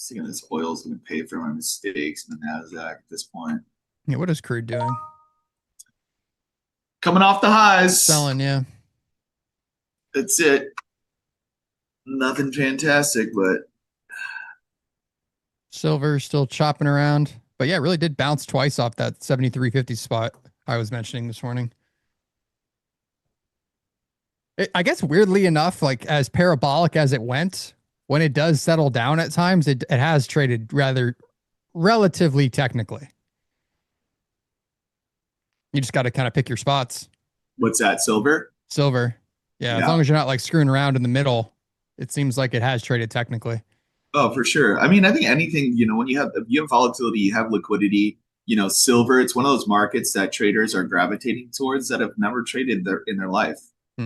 Thinking this oil's going to pay for my mistakes in the Nasdaq at this point. Yeah, what is crude doing? Coming off the highs. Selling, yeah. That's it. Nothing fantastic, but Silver still chopping around. But yeah, it really did bounce twice off that 73.50 spot I was mentioning this morning. I guess weirdly enough, like as parabolic as it went, when it does settle down at times, it has traded relatively technically. You just got to kind of pick your spots. What's that, silver? Silver. Yeah, as long as you're not like screwing around in the middle, it seems like it has traded technically. Oh, for sure. I mean, I think anything, when you have volatility, you have liquidity, silver, it's one of those markets that traders are gravitating towards that have never traded in their life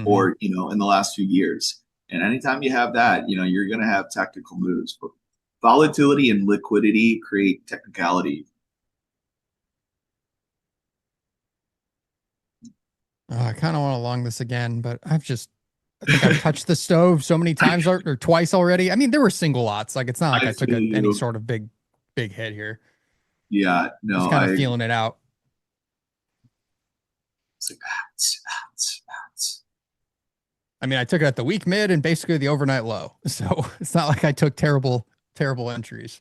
or, in the last few years. And anytime you have that, you're going to have tactical moves. But volatility and liquidity create technicality. I kind of want to long this again, but I think I've touched the stove so many times or twice already. I mean, there were single lots. Like, it's not like I took any sort of big hit here. Yeah, no. Just kind of feeling it out. It's like, bounce. I mean, I took it at the week mid and basically the overnight low. So it's not like I took terrible entries.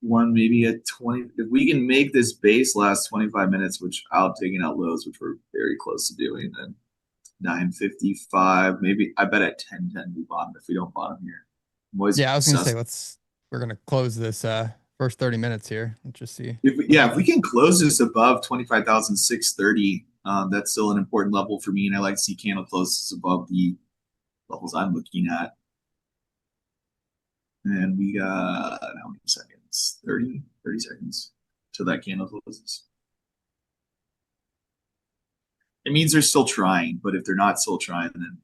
one maybe at 20. If we can make this base last 25 minutes, which I'll taking out lows, which we're very close to doing, then 955. Maybe I bet at 1010 we bottom if we don't bottom here. Yeah, I was gonna say we're gonna close this first 30 minutes here. Let's just see. If we can close this above 25,630, that's still an important level for me, and I like to see candle closes above the levels I'm looking at. And we got how many seconds? 30 seconds till that candle closes. It means they're still trying, but if they're not still trying, then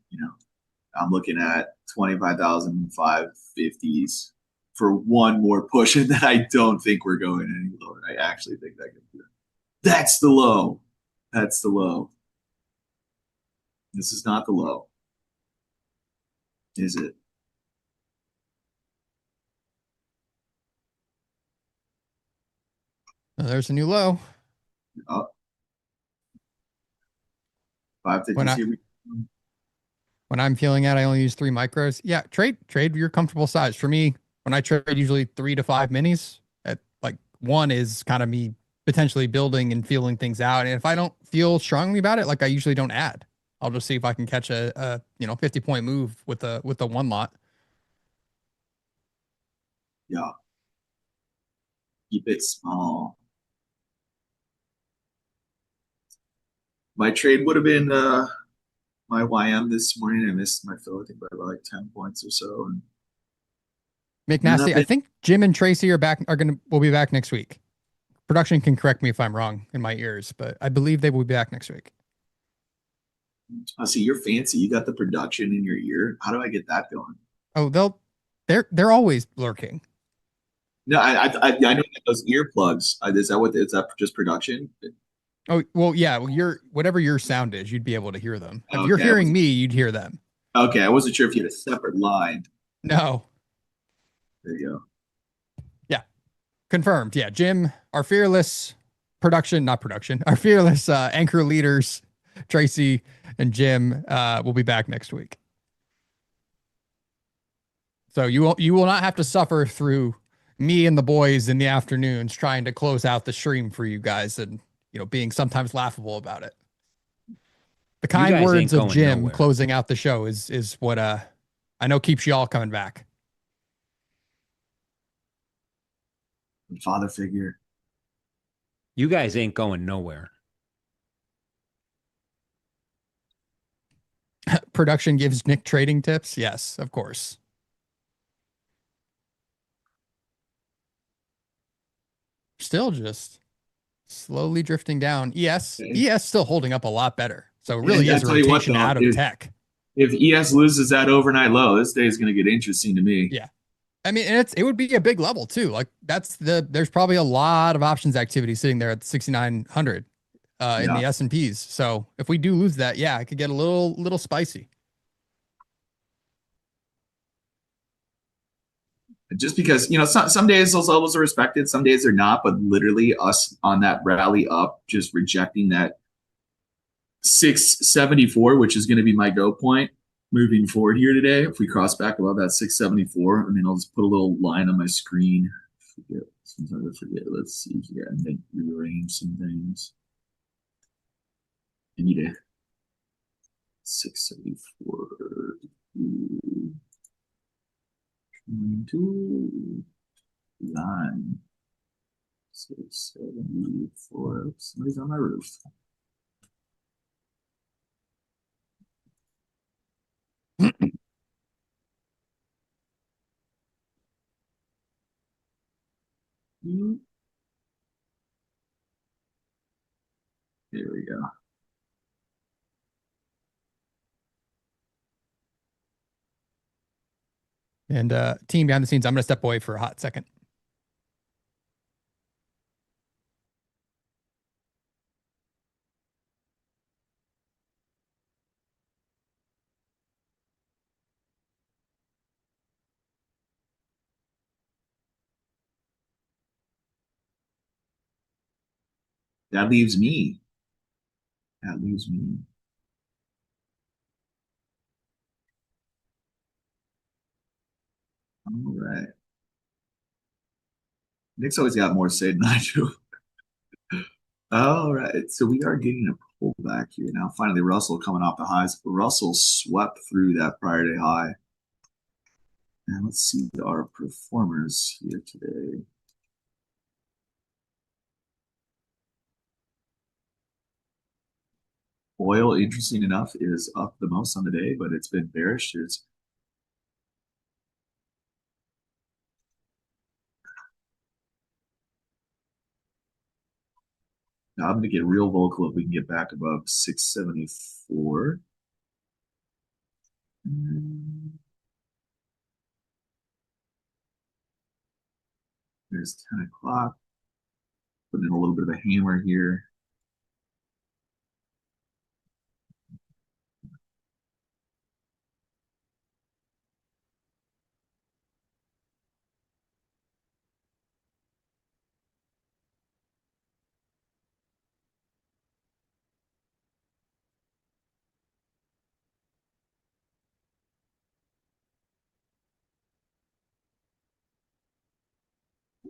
I'm looking at 25,550s for one more push, and then I don't think we're going any lower. I actually think that could be. That's the low. That's the low. This is not the low. Is it? Oh, there's a new low. Oh. 550. When I'm feeling out, I only use 3 micros. Yeah, trade your comfortable size. For me, when I trade usually 3 to 5 minis, at like 1 is kind of me potentially building and feeling things out. And if I don't feel strongly about it, like I usually don't add. I'll just see if I can catch a 50-point move with a 1 lot. Yeah. Keep it small. My trade would have been my YM this morning. I missed my fill, I think, by about like 10 points or so. And McNasty, I think Jim and Tracy will be back next week. Production can correct me if I'm wrong in my ears, but I believe they will be back next week. I see you're fancy. You got the production in your ear. How do I get that going? Oh, they're always lurking. No, I know those earplugs. Is that just production? Oh, well, yeah. Well, whatever your sound is, you'd be able to hear them. If Okay, you're hearing me, you'd hear them. Okay, I wasn't sure if you had a separate line. No. There you go. Yeah. Confirmed. Yeah. Jim, our fearless our fearless anchor leaders, Tracy and Jim, will be back next week. So you will not have to suffer through me and the boys in the afternoons trying to close out the stream for you guys and being sometimes laughable about it. The kind words of Jim closing out the show is what I know keeps y'all coming back. Father figure. You guys ain't going nowhere. Production gives Nick trading tips. Yes, of course. Still just slowly drifting down. ES still holding up a lot better. So it really is a rotation out of tech. If ES loses that overnight low, this day is going to get interesting to me. Yeah. I mean, and it would be a big level too. Like there's probably a lot of options activity sitting there at 6,900 in the S&Ps. So if we do lose that, it could get a little spicy. Just because, some days those levels are respected, some days they're not, but literally us on that rally up, just rejecting that 674, which is going to be my go point moving forward here today. If we cross back above that 674, I'll just put a little line on my screen. Sometimes I forget. Let's see here. I think rearrange some things. I need a 674. 2, 9, 674. Somebody's on my roof. There we go. And team behind the scenes, I'm going to step away for a hot second. That leaves me. That leaves me. All right. Nick's always got more say than I do. All right, so we are getting a pullback here now. Finally, Russell coming off the highs. Russell swept through that prior day high. And let's see our performers here today. Oil, interesting enough, is up the most on the day, but it's been bearish. Now I'm going to get real vocal if we can get back above 674. There's 10 o'clock. Putting in a little bit of a hammer here.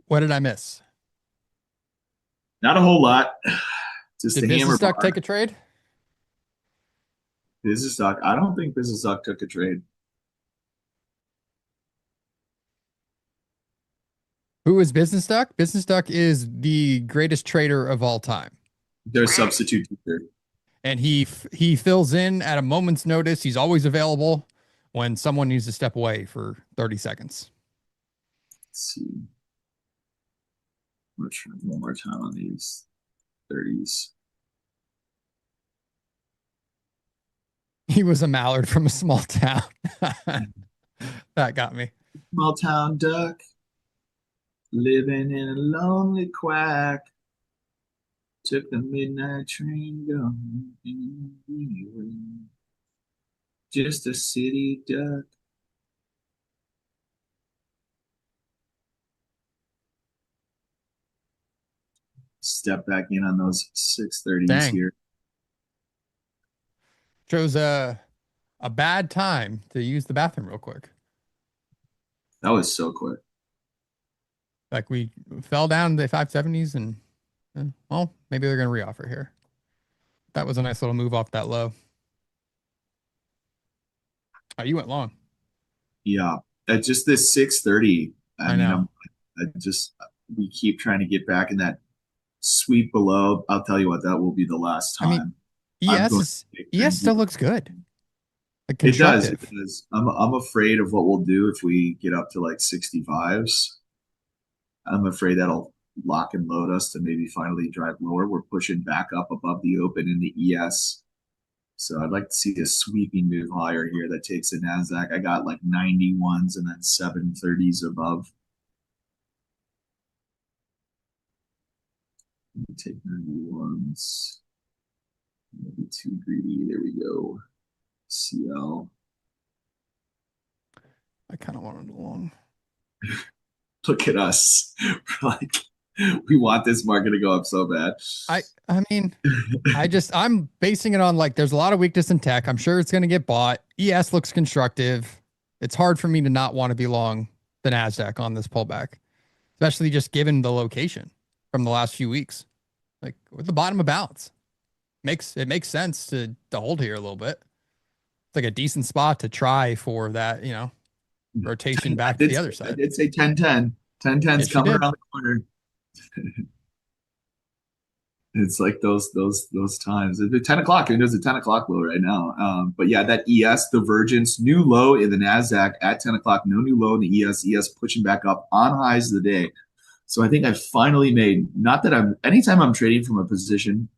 What did I miss? Not a whole lot. Just Did the hammer Business Duck bar. take a trade? Business Duck. I don't think Business Duck took a trade. Who is Business Duck? Business Duck is the greatest trader of all time. Their substitute teacher. And he fills in at a moment's notice. He's always available when someone needs to step away for 30 seconds. Let's see. I'm going to try one more time on these 30s. He was a mallard from a small town. That got me. Small town duck, living in a lonely quack. Took the midnight train going anywhere. Just a city duck. Step back in on those 630s Dang. here. Chose a bad time to use the bathroom real quick. That was so quick. Like we fell down to the 570s and well, maybe they're going to reoffer here. That was a nice little move off that low. Oh, you went long. Yeah. At just this 630, I know. We keep trying to get back in that sweep below. I'll tell you what, that will be the last time. ES still looks good. Like It does. constructive. It does. I'm afraid of what we'll do if we get up to like 65s. I'm afraid that'll lock and load us to maybe finally drive lower. We're pushing back up above the open in the ES. So I'd like to see a sweeping move higher here that takes the NASDAQ. I got like 91s and then 730s above. Let me take 91s. Maybe too greedy. There we go. CL. I kind of wanted a long. Look at us. Like, we want this market to go up so bad. I mean, I'm basing it on like there's a lot of weakness in tech. I'm sure it's going to get bought. ES looks constructive. It's hard for me to not want to be long the NASDAQ on this pullback, especially just given the location from the last few weeks. Like we're at the bottom of balance. It makes sense to hold here a little bit. It's like a decent spot to try for that, rotation back to the other side. I did say 10-10. 10-10's Yes, coming around the corner. It's like those times. It's 10 o'clock. It is a 10 o'clock low right now. But yeah, that ES divergence, new low in the NASDAQ at 10 o'clock, no new low in the ES pushing back up on highs of the day. So I think I finally made, not that anytime I'm trading from a position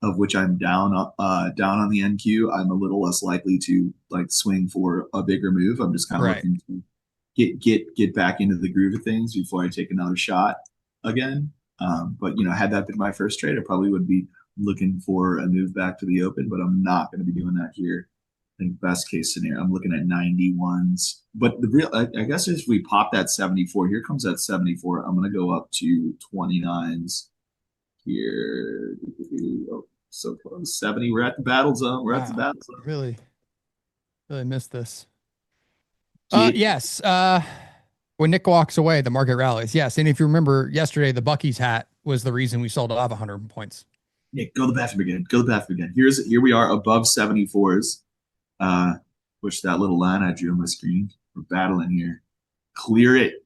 of which I'm down on the NQ, I'm a little less likely to like swing for a bigger move. I'm just kind of looking to get back into the groove of things before I take another shot again. But had that been my first trade, I probably would be looking for a move back to the open, but I'm not going to be doing that here. I think best case scenario, I'm looking at 91s. But the real, I guess if we pop that 74, here comes that 74. I'm going to go up to 29s here. Oh, so close. 70. We're at the battle zone. We're at the battle zone. Really missed this. Yes. What when Nick walks away, the market rallies. Yes. And if you remember yesterday, the Bucky's hat was the reason we sold off 100 points. Nick, go to the bathroom again. Go to the bathroom again. Here we are above 74s. Push that little line I drew on my screen. We're battling here. Clear it.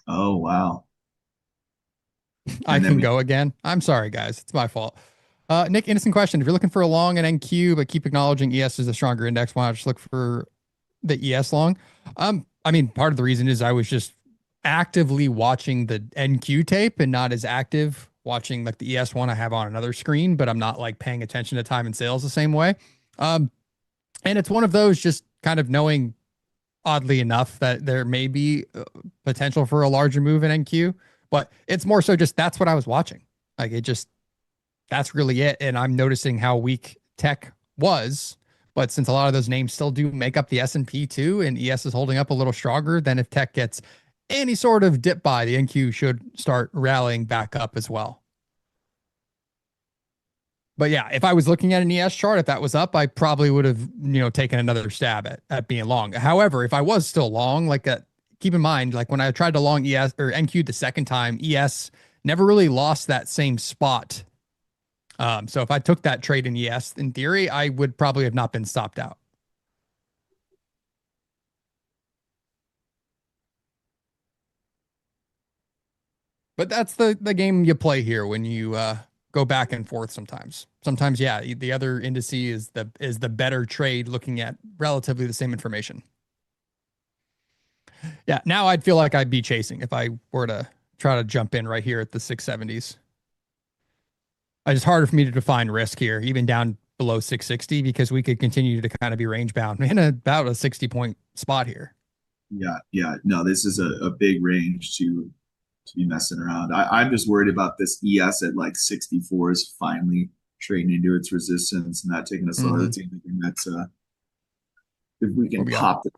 Oh, wow. I can go again. I'm sorry, guys. It's my fault. Nick, innocent question. If you're looking for a long and NQ, but keep acknowledging ES is a stronger index, why not just look for the ES long? I mean, part of the reason is I was just actively watching the NQ tape and not as active watching like the ES one I have on another screen, but I'm not like paying attention to time and sales the same way. And it's one of those just kind of knowing, oddly enough, that there may be potential for a larger move in NQ, but it's more so just that's what I was watching. Like it just, that's really it. And I'm noticing how weak tech was, but since a lot of those names still do make up the S&P too, and ES is holding up a little stronger, then if tech gets any sort of dip by, the NQ should start rallying back up as well. But yeah, if I was looking at an ES chart, if that was up, I probably would have, taken another stab at being long. However, if I was still long, keep in mind, like when I tried to long ES or NQ the second time, ES never really lost that same spot. So if I took that trade in ES, in theory, I would probably have not been stopped out. But that's the game you play here when you go back and forth sometimes. Sometimes, yeah, the other indice is the better trade looking at relatively the same information. Yeah, now I'd feel like I'd be chasing if I were to try to jump in right here at the 670s. It's harder for me to define risk here, even down below 660, because we could continue to kind of be range bound in about a 60-point spot here. Yeah. No, this is a big range to be messing around. I'm just worried about this ES at like 64s finally trading into its resistance and not taking us lower. That's anything that's if we can pop the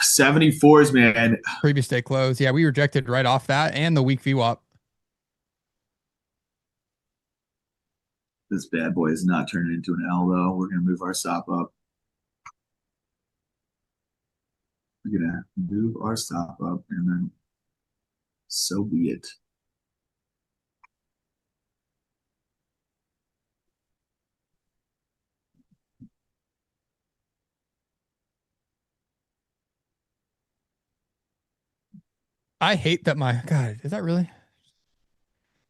74s, man. Previous day close. Yeah, we rejected right off that and the week VWAP. This bad boy is not turning into an L, though. We're going to move our stop up. We're going to move our stop up, and then so be it. I hate that my God, is that really?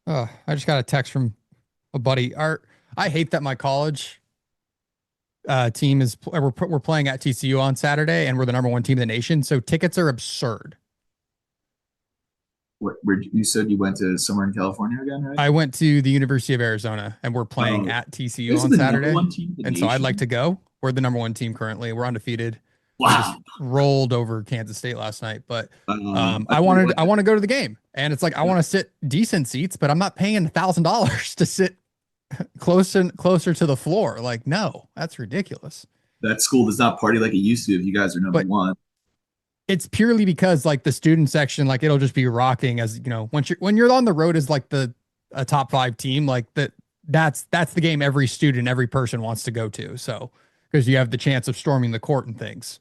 Oh, I just got a text from a buddy. I hate that my college team is we're playing at TCU on Saturday, and we're the #1 team in the nation. So tickets are absurd. Where you said you went to somewhere in California again, right? I went to the University of Arizona, and we're playing at TCU on Saturday. And so I'd like to go. We're the #1 team currently. We're undefeated. Wow. We just rolled over Kansas State last night, but I want to go to the game, and it's like I want to sit decent seats, but I'm not paying $1,000 to sit closer to the floor. Like, no, that's ridiculous. That school does not party like it used to if you guys are #1. It's purely because like the student section, like it'll just be rocking as when you're on the road as like a top 5 team, like that's the game every student, every person wants to go to. So because you have the chance of storming the court and things.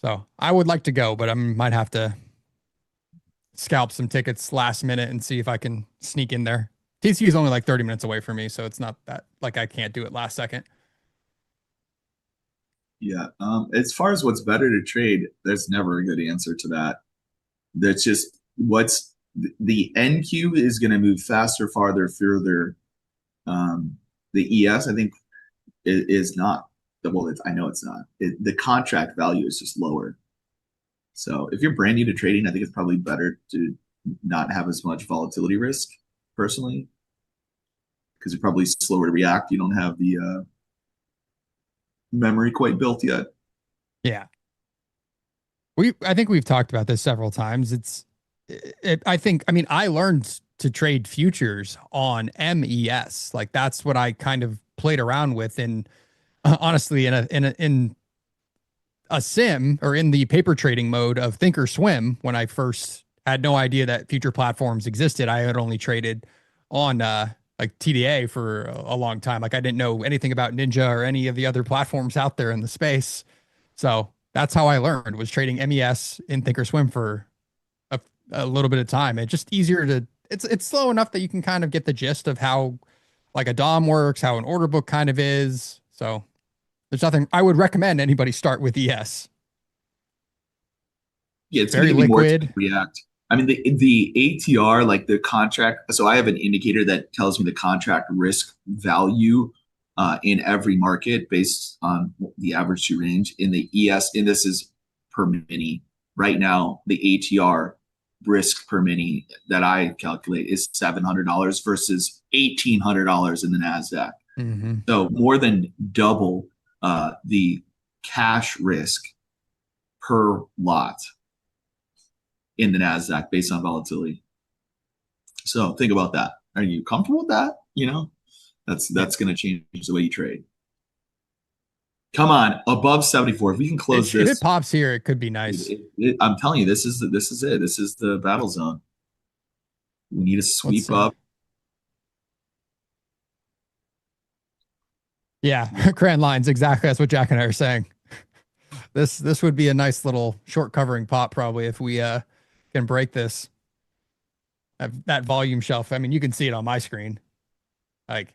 So I would like to go, but I might have to scalp some tickets last minute and see if I can sneak in there. TCU is only like 30 minutes away from me, so it's not that like I can't do it last second. Yeah. As far as what's better to trade, there's never a good answer to that. That's just what's the NQ is going to move faster, farther, further. The ES, I think, is not. Well, I know it's not. The contract value is just lower. So if you're brand new to trading, I think it's probably better to not have as much volatility risk, personally, because you're probably slower to react. You don't have the memory quite built yet. Yeah. I think we've talked about this several times. I learned to trade futures on MES. Like that's what I kind of played around with in honestly in a sim or in the paper trading mode of Thinkorswim. When I first had no idea that future platforms existed, I had only traded on like TDA for a long time. Like I didn't know anything about Ninja or any of the other platforms out there in the space. So That's how I learned, was trading MES in Thinkorswim for a little bit of time. It's just easier to, it's slow enough that you can kind of get the gist of how like a DOM works, how an order book kind of is. So there's nothing, I would recommend anybody start with ES. Yeah, it's Very going to be more liquid. React. I mean, the ATR, like the contract. So I have an indicator that tells me the contract risk value in every market based on the average to range. In the ES, and this is per mini. Right now, the ATR risk per mini that I calculate is $700 versus $1,800 in the NASDAQ. Mm-hmm. So more than double the cash risk per lot in the NASDAQ based on volatility. So think about that. Are you comfortable with that? You know, that's going to change the way you trade. Come on, above 74. If we can close this, if it pops here, it could be nice. I'm telling you, this is it. This is the battle zone. We need to sweep up. Yeah, Grand lines, exactly. That's what Jack and I are saying. This would be a nice little short covering pop probably if we can break this. That volume shelf. I mean, you can see it on my screen. Like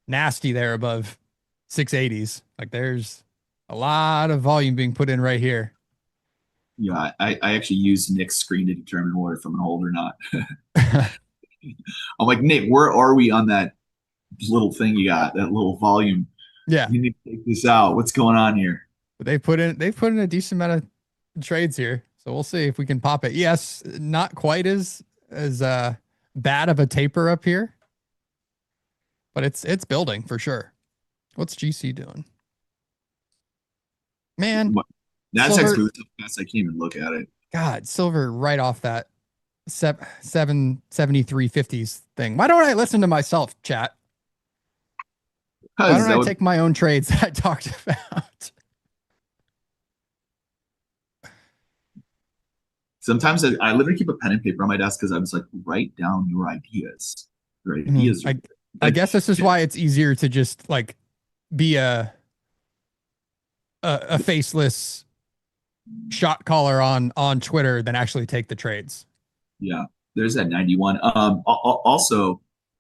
nasty there above 680s. Like there's a lot of volume being put in right here. Yeah, I actually use Nick's screen to determine whether I'm going to hold or not. I'm like, Nick, where are we on that little thing you got, that little volume? Yeah. You need to take this out. What's going on here? But they've put in a decent amount of trades here. So we'll see if we can pop it. Yes, not quite as bad of a taper up here. But it's building for sure. What's GC doing? Man. Nasdaq's moved so fast I can't even look at it. God, silver right off that 773.50s thing. Why don't I listen to myself, chat? Why don't I take my own trades that I talked about? Sometimes I literally keep a pen and paper on my desk because I was like, write down your ideas. Your ideas. I guess this is why it's easier to just like be a faceless shot caller on Twitter than actually take the trades. Yeah, there's that 91. Also, I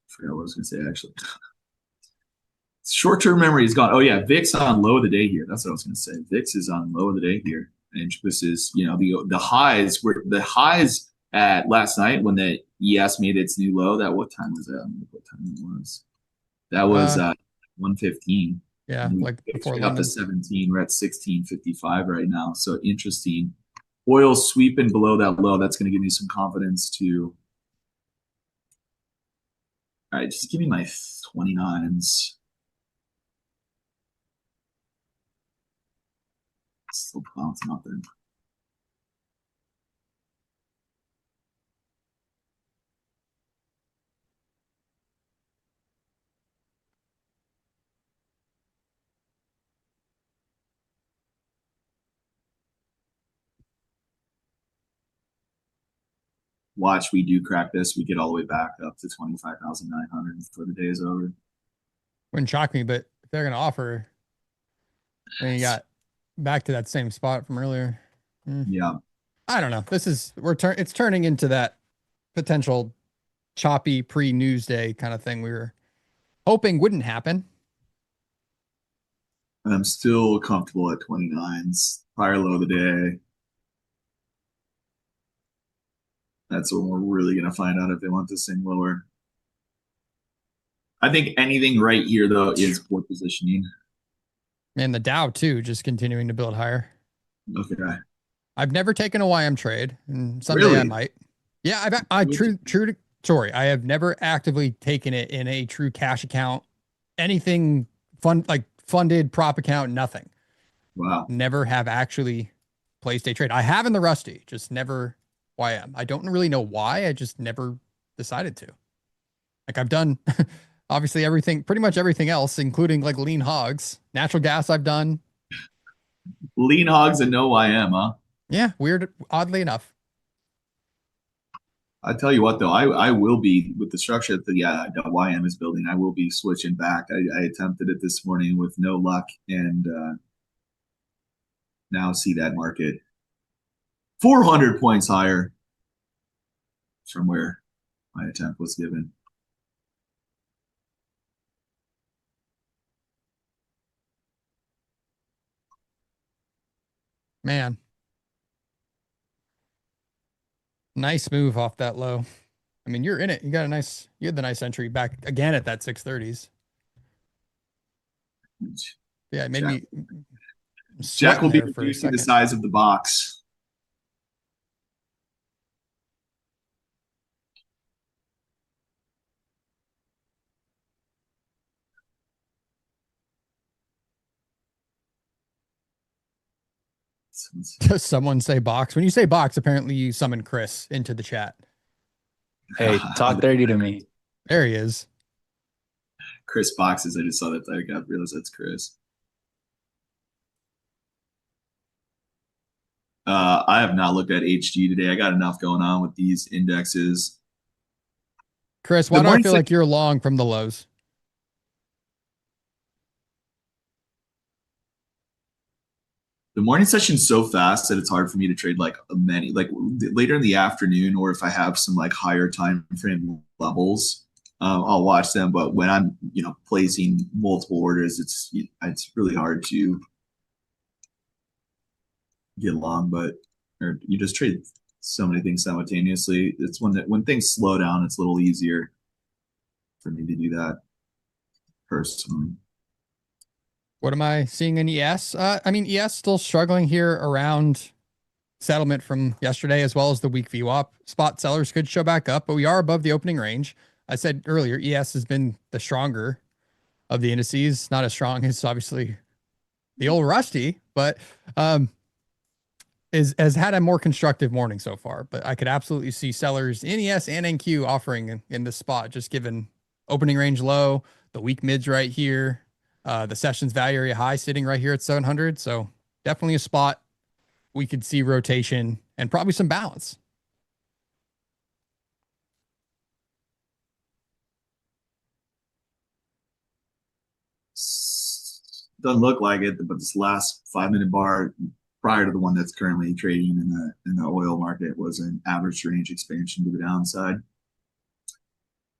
forgot what I was gonna say actually. Short-term memory is gone. Oh yeah, VIX on low of the day here. That's what I was gonna say. VIX is on low of the day here, and this is the highs were the highs at last night when the ES made its new low. That what time was that? I don't know what time it was. That was 1:15. Yeah, like before London. Up to 17. We're at 16.55 right now. So interesting. Oil sweeping below that low. That's going to give me some confidence to. All right, just give me my 29s. Still bouncing out there. Watch, we do crack this. We get all the way back up to 25,900 before the day is over. Wouldn't shock me, but if they're going to offer, then you got back to that same spot from earlier. Yeah. I don't know. This is it's turning into that potential choppy pre-news day kind of thing we were hoping wouldn't happen. And I'm still comfortable at 29s. Prior low of the day. That's when we're really going to find out if they want this thing lower. I think anything right here, though, is poor positioning. And the Dow, too, just continuing to build higher. Okay. I've never taken a YM trade, and someday really? I might. Yeah, I have never actively taken it in a true cash account. Anything funded prop account, nothing. Wow. Never have actually placed a trade. I have in the Rusty, just never YM. I don't really know why. I just never decided to. Like I've done obviously everything, pretty much everything else, including like lean hogs, natural gas I've done. Lean hogs and no YM, huh? Yeah, weird, oddly enough. I tell you what, though, I will be with the structure that the YM is building. I will be switching back. I attempted it this morning with no luck, and now see that market 400 points higher from where my attempt was given. Man. Nice move off that low. I mean, you're in it. You had the nice entry back again at that 630s. Yeah, it made me Jack will be there for a reducing the second. size of the box. Does someone say box? When you say box, apparently you summon Chris into the chat. Hey, talk dirty to me. There he is. Chris boxes. I just saw that. I got realized that's Chris. I have not looked at HG today. I got enough going on with these indexes. Chris, why do I feel like you're long from the lows? The morning session's so fast that it's hard for me to trade like many, like later in the afternoon, or if I have some like higher time frame levels, I'll watch them. But when I'm, placing multiple orders, it's really hard to get long. But or you just trade so many things simultaneously. It's when things slow down, it's a little easier for me to do that personally. What am I seeing in ES? I mean, ES still struggling here around settlement from yesterday, as well as the week VWAP. Spot sellers could show back up, but we are above the opening range. I said earlier, ES has been the stronger of the indices, not as strong as obviously the old Rusty, but has had a more constructive morning so far. But I could absolutely see sellers in ES and NQ offering in this spot, just given opening range low, the week mids right here. The sessions value area high sitting right here at 700. So definitely a spot we could see rotation and probably some balance. Doesn't look like it, but this last 5-minute bar prior to the one that's currently trading in the oil market was an average range expansion to the downside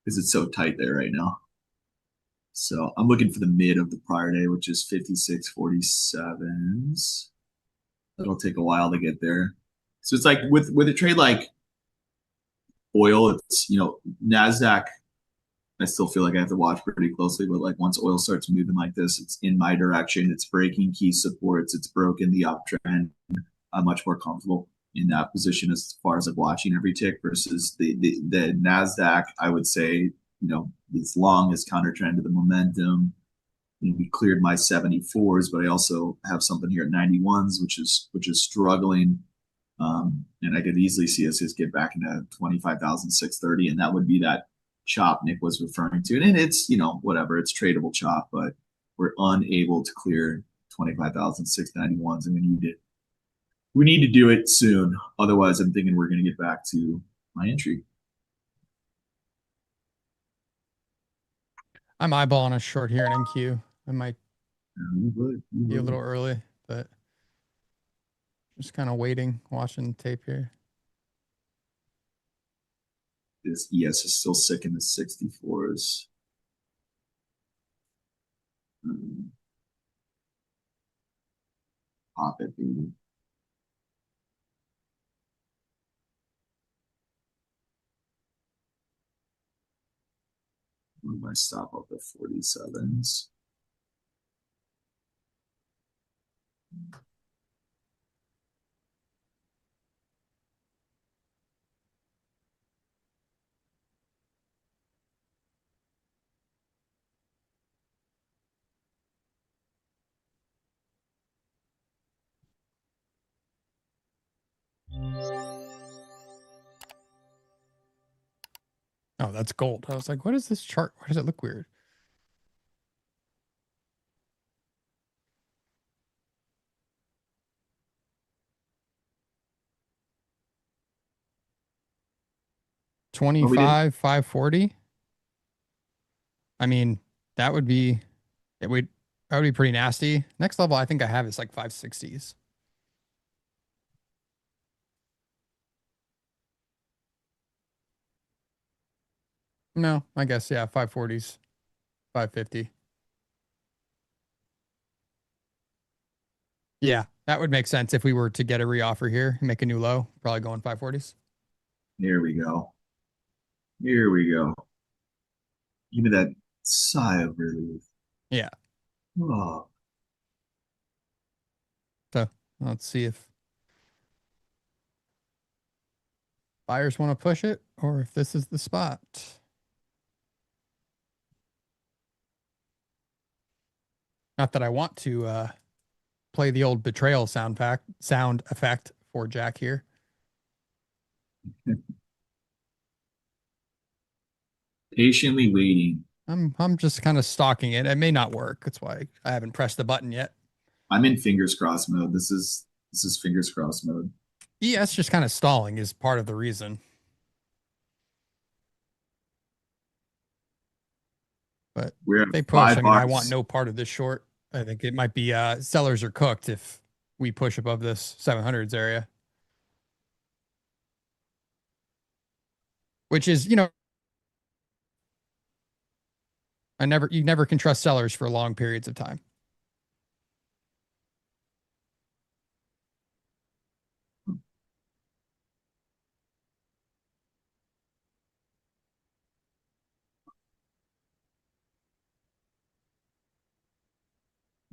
because it's so tight there right now. So I'm looking for the mid of the prior day, which is 56.47s. It'll take a while to get there. So it's like with a trade like oil, it's NASDAQ. I still feel like I have to watch pretty closely, but like once oil starts moving like this, it's in my direction. It's breaking key supports. It's broken the uptrend. I'm much more comfortable in that position as far as like watching every tick versus the NASDAQ. I would say, it's long as counter trend to the momentum. We cleared my 74s, but I also have something here at 91s, which is struggling. And I could easily see us just get back into 25,630, and that would be that chop Nick was referring to. And it's, whatever, it's tradable chop, but we're unable to clear 25,691s, and we need to do it soon. Otherwise, I'm thinking we're going to get back to my entry. I'm eyeballing a short here in NQ. I might be a little early, but just kind of waiting, watching the tape here. This ES is still sick in the 64s. Pop it, baby. Move my stop up at 47s. Oh, that's gold. I was like, what is this chart? Why does it look weird? $25, 540. I mean, that would be pretty nasty. Next level I think I have is like 560s. No, I guess, yeah, 540s, 550. Yeah, that would make sense if we were to get a reoffer here, make a new low, probably going 540s. Here we go. Here we go. Give me that sigh of relief. Yeah. Oh. So let's see if buyers want to push it or if this is the spot. Not that I want to play the old betrayal sound effect for Jack here. Patiently waiting. I'm just kind of stalking it. It may not work. That's why I haven't pressed the button yet. I'm in fingers crossed mode. This is fingers crossed mode. ES just kind of stalling is part of the reason. But if they push, I mean, I want no part of this short. I think it might be sellers are cooked if we push above this 700s area. Which is, you know, you never can trust sellers for long periods of time.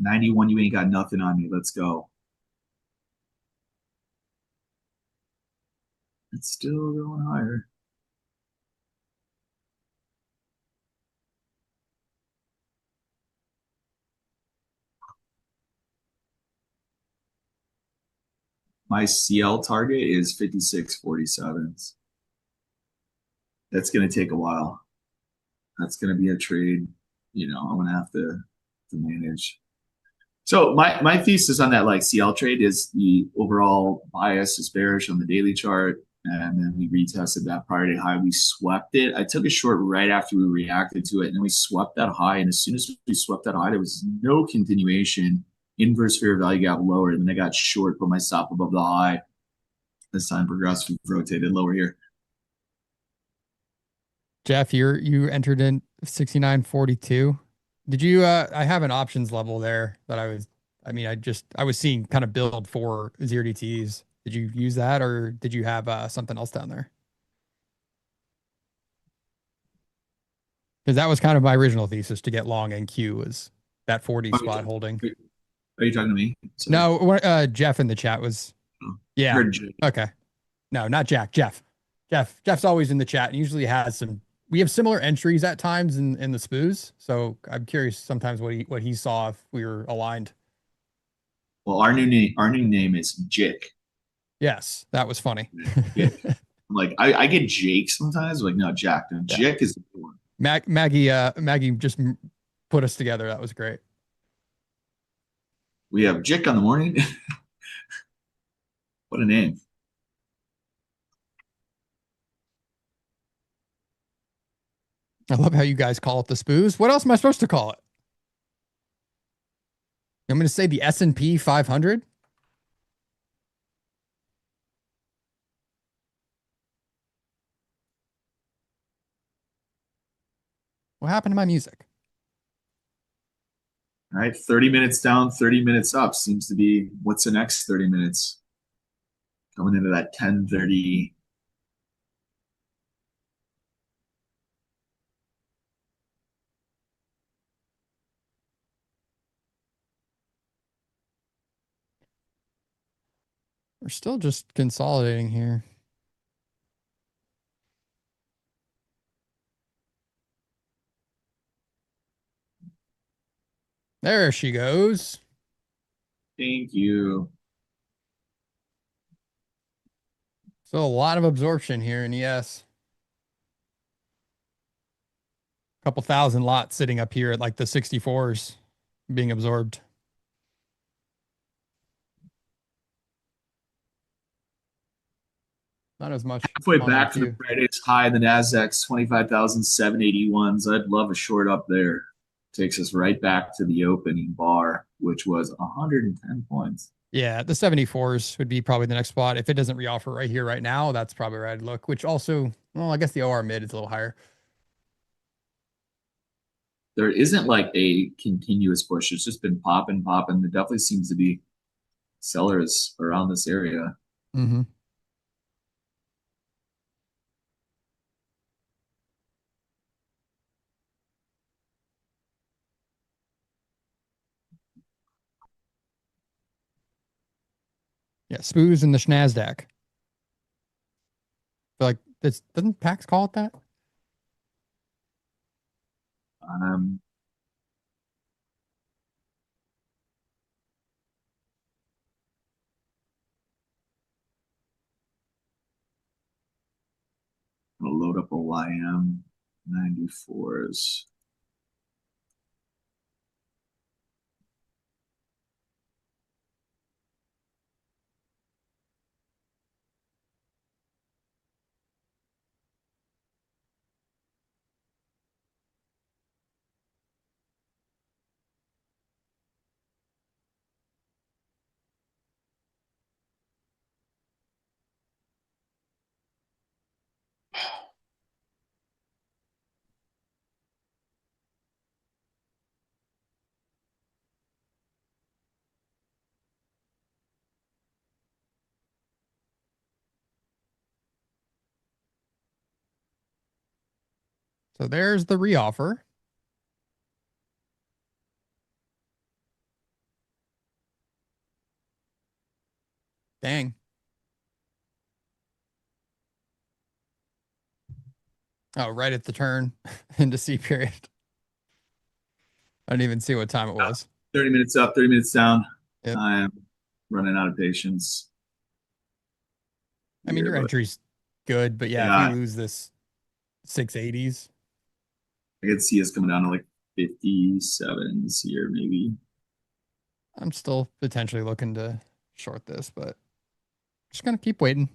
$91, you ain't got nothing on me. Let's go. It's still going higher. My CL target is 56.47s. That's going to take a while. That's going to be a trade, you know, I'm going to have to manage. So my thesis on that like CL trade is the overall bias is bearish on the daily chart. And then we retested that prior day high. We swept it. I took a short right after we reacted to it. And then we swept that high. And as soon as we swept that high, there was no continuation. Inverse fair value gap lower. And then I got short, put my stop above the high. As time progressed, we rotated lower here. Jeff, you entered in 69.42. Did you I have an options level there that I was seeing kind of build for 0DTs. Did you use that or did you have something else down there? Because that was kind of my original thesis to get long NQ was that 40 spot holding. Are you talking to me? No, Jeff in the chat was. Yeah. Okay. No, not Jack. Jeff. Jeff's always in the chat and usually has some. We have similar entries at times in the spoos, so I'm curious sometimes what he saw if we were aligned. Well, our new name is Jick. Yes, that was funny. Like I get Jake sometimes. Like no, Jack. No, yeah. Jick is the one. Maggie just put us together. That was great. We have Jick on the morning. What a name. I love how you guys call it the spoos. What else am I supposed to call it? I'm going to say the S&P 500. What happened to my music? All right, 30 minutes down, 30 minutes up seems to be what's the next 30 minutes. Coming into that 10:30. We're still just consolidating here. There she goes. Thank you. So a lot of absorption here in ES. A couple thousand lots sitting up here at like the 64s being absorbed. Not as much. Halfway back to the Friday's high in the Nasdaq's 25,781s. I'd love a short up there. Takes us right back to the opening bar, which was 110 points. Yeah, the 74s would be probably the next spot. If it doesn't reoffer right here, right now, that's probably where I'd look, which also, well, I guess the OR mid is a little higher. there isn't like a continuous push. It's just been popping. There definitely seems to be sellers around this area. Mm-hmm. Yeah, SPOOs in the Nasdaq. Like this, doesn't Pax call it that? Um, I'm gonna load up a YM 94s. So there's the reoffer. Dang. Oh, right at the turn into C period. I didn't even see what time it was. 30 minutes up, 30 minutes down. Yep. I'm running out of patience. I mean, your entry's good, but yeah, if Yeah. you lose this 680s, I could see us coming down to like 57s here, maybe. I'm still potentially looking to short this, but just gonna keep waiting.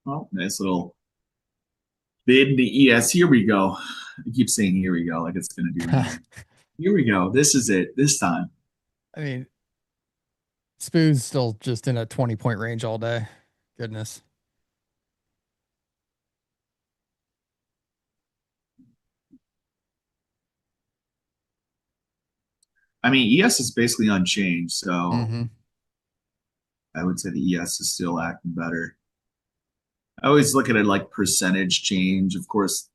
Oh, nice little bid in the ES. Here we go. I keep saying here we go, like it's gonna do anything. Here we go. This is it. This time. I mean, SPOO's still just in a 20-point range all day. Goodness. I mean, ES is basically unchanged, so Mm-hmm. I would say the ES is still acting better. I always look at it like percentage change. Of course,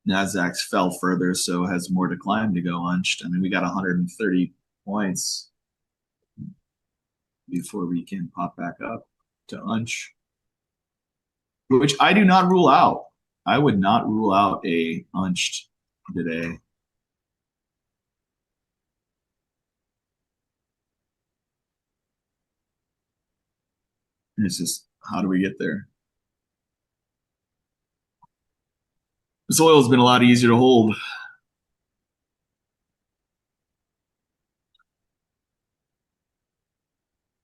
Nasdaq's fell further, so has more to climb to go unched. I mean, we got 130 points before we can pop back up to unch, which I do not rule out. I would not rule out a unched today. It's just, how do we get there? This oil has been a lot easier to hold.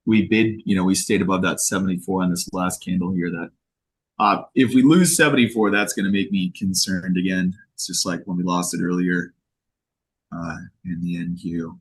We bid, we stayed above that 74 on this last candle here. That if we lose 74, that's going to make me concerned again. It's just like when we lost it earlier in the NQ.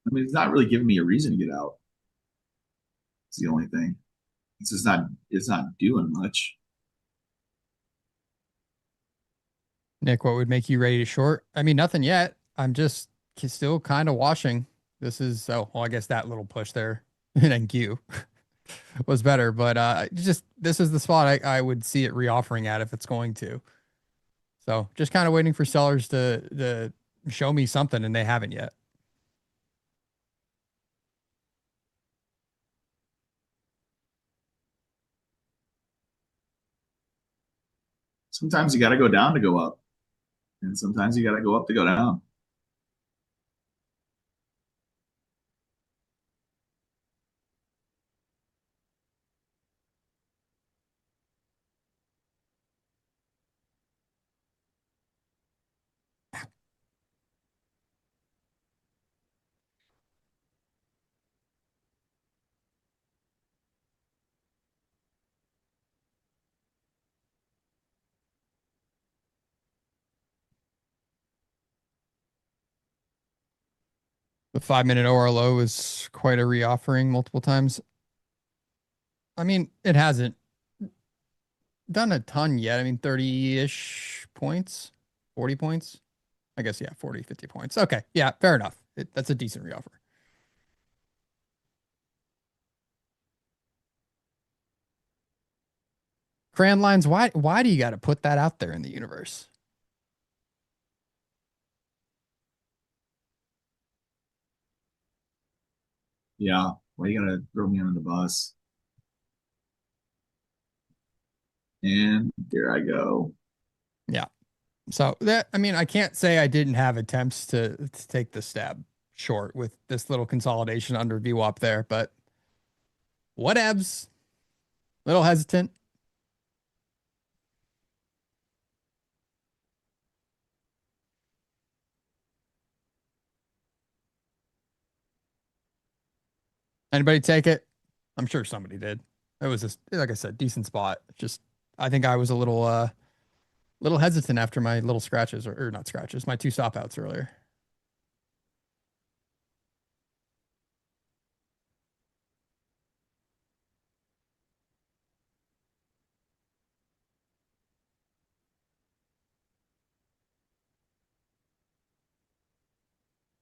I mean, it's not really giving me a reason to get out. It's the only thing. It's just not. It's not doing much. Nick, what would make you ready to short? I mean, nothing yet. I'm just still kind of washing. This is, oh, well, I guess that little push there in Q was better, but just this is the spot I would see it reoffering at if it's going to. So just kind of waiting for sellers to show me something, and they haven't yet. Sometimes you got to go down to go up, and sometimes you got to go up to go down. The 5-minute OR low is quite a reoffering multiple times. I mean, it hasn't done a ton yet. I mean, 30-ish points, 40 points. I guess, yeah, 40, 50 points. Okay. Yeah, fair enough. That's a decent reoffer. Crayon lines, why do you got to put that out there in the universe? Yeah. Why you gotta throw me under the bus? And there I go. Yeah. So that, I mean, I can't say I didn't have attempts to take the stab short with this little consolidation under VWAP there, but whatevs. Little hesitant. Anybody take it? I'm sure somebody did. It was just, like I said, decent spot. Just, I think I was a little hesitant after my little scratches, or not scratches, my 2 stop outs earlier.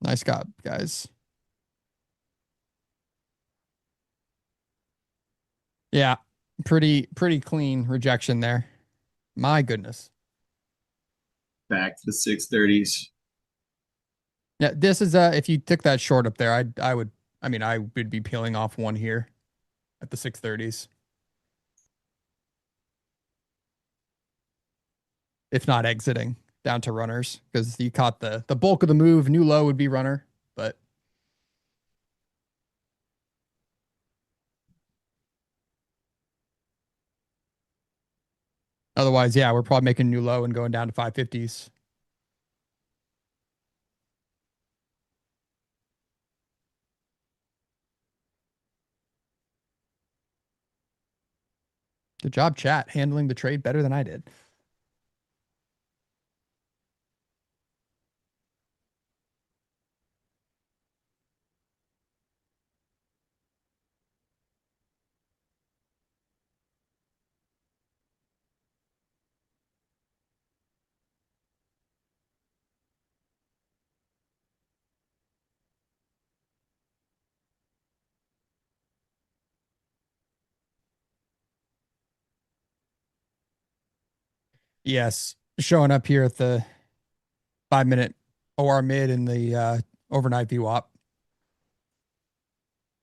Nice job, guys. Yeah, pretty clean rejection there. My goodness. Back to the 630s. Yeah, this is if you took that short up there, I would, I mean, I would be peeling off one here at the 630s. If not exiting down to runners, because you caught the bulk of the move. New low would be runner, but otherwise, yeah, we're probably making new low and going down to 550s. Good job, chat, handling the trade better than I did. Yes, showing up here at the 5-minute OR mid in the overnight VWAP.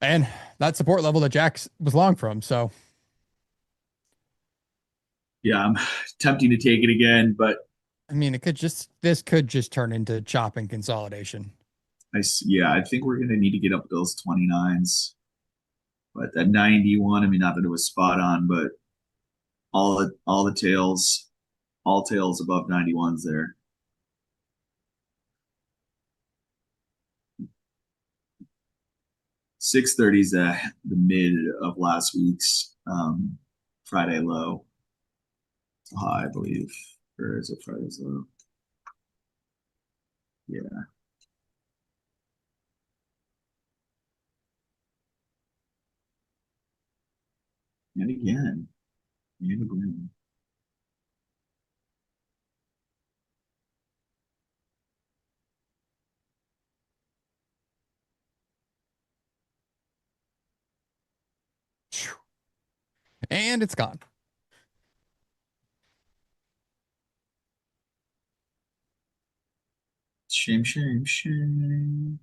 And that support level that Jack was long from. So, Yeah, I'm tempting to take it again, but I mean, this could just turn into chop and consolidation. yeah, I think we're gonna need to get up those 29s. But that 91, I mean, not that it was spot on, but all the tails, all tails above 91s there. 630s, the mid of last week's Friday low, high, I believe, or is it Friday's low? Yeah. And again. And again. And it's gone. Shame, shame, shame.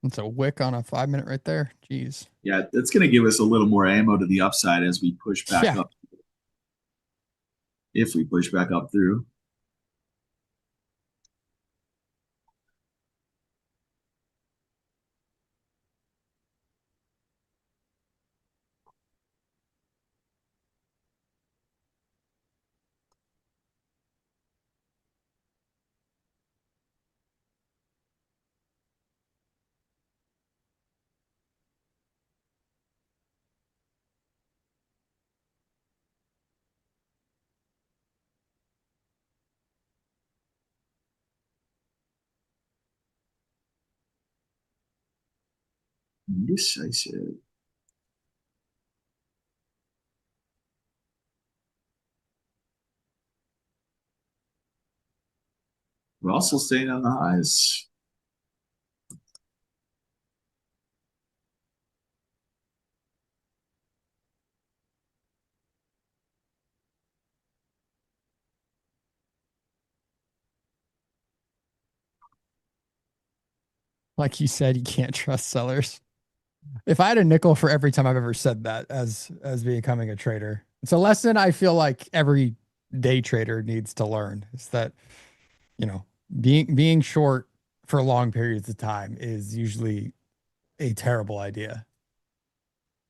It's a wick on a 5-minute right there. Jeez. Yeah, that's going to give us a little more ammo to the upside as we push back up. If we push back up through. Indecisive. We're also staying on the highs. Like you said, you can't trust sellers. If I had a nickel for every time I've ever said that as becoming a trader, it's a lesson I feel like every day trader needs to learn. Is that, you know, being short for long periods of time is usually a terrible idea.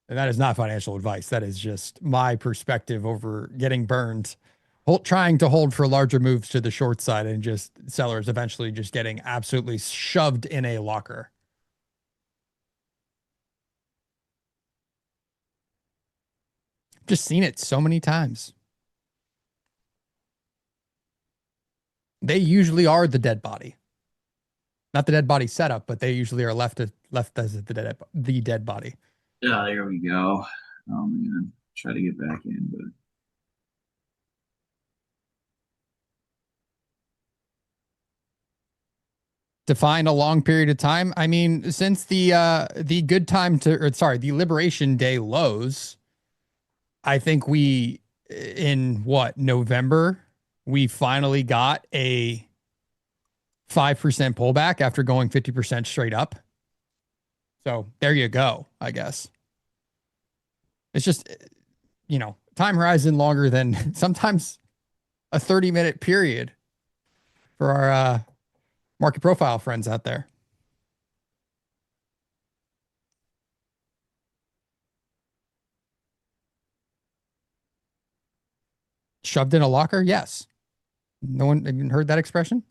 And that is not financial advice. That is just my perspective over getting burned, trying to hold for larger moves to the short side and just sellers eventually just getting absolutely shoved in a locker. Just seen it so many times. They usually are the dead body. Not the dead body setup, but they usually are left as the dead body. Yeah, there we go. Oh man, try to get back in, but define a long period of time. I mean, since the good time to, or sorry, the Liberation Day lows, I think we in what, November, we finally got a 5% pullback after going 50% straight up. So there you go, I guess. It's just, you know, time horizon longer than sometimes a 30-minute period for our market profile friends out there. Shoved in a locker? Yes. No one even heard that expression?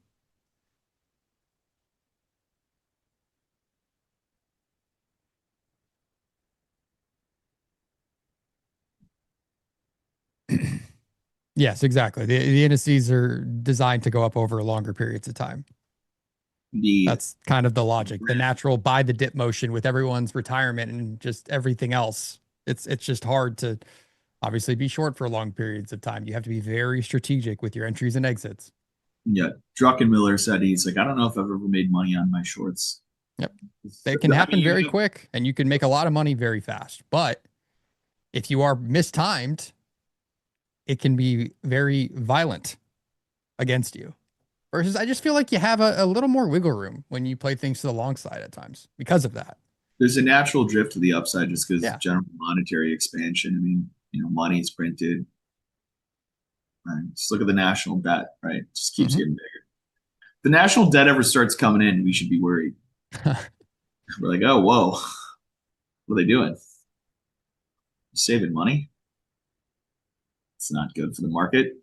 Yes, exactly. The indices are designed to go up over longer periods of time. That's kind of the logic. The natural buy the dip motion with everyone's retirement and just everything else. It's just hard to obviously be short for long periods of time. You have to be very strategic with your entries and exits. Yeah, Druckenmiller said he's like, I don't know if I've ever made money on my shorts. Yep. It can happen very quick and you can make a lot of money very fast. But if you are mistimed, it can be very violent against you. Versus, I just feel like you have a little more wiggle room when you play things to the long side at times because of that. There's a natural drift to the upside just because of general monetary expansion. I mean, you know, money's printed. Right? Just look at the national debt, right? It just keeps getting bigger. If the national debt ever starts coming in, we should be worried. We're like, oh, whoa. What are they doing? Saving money? It's not good for the market.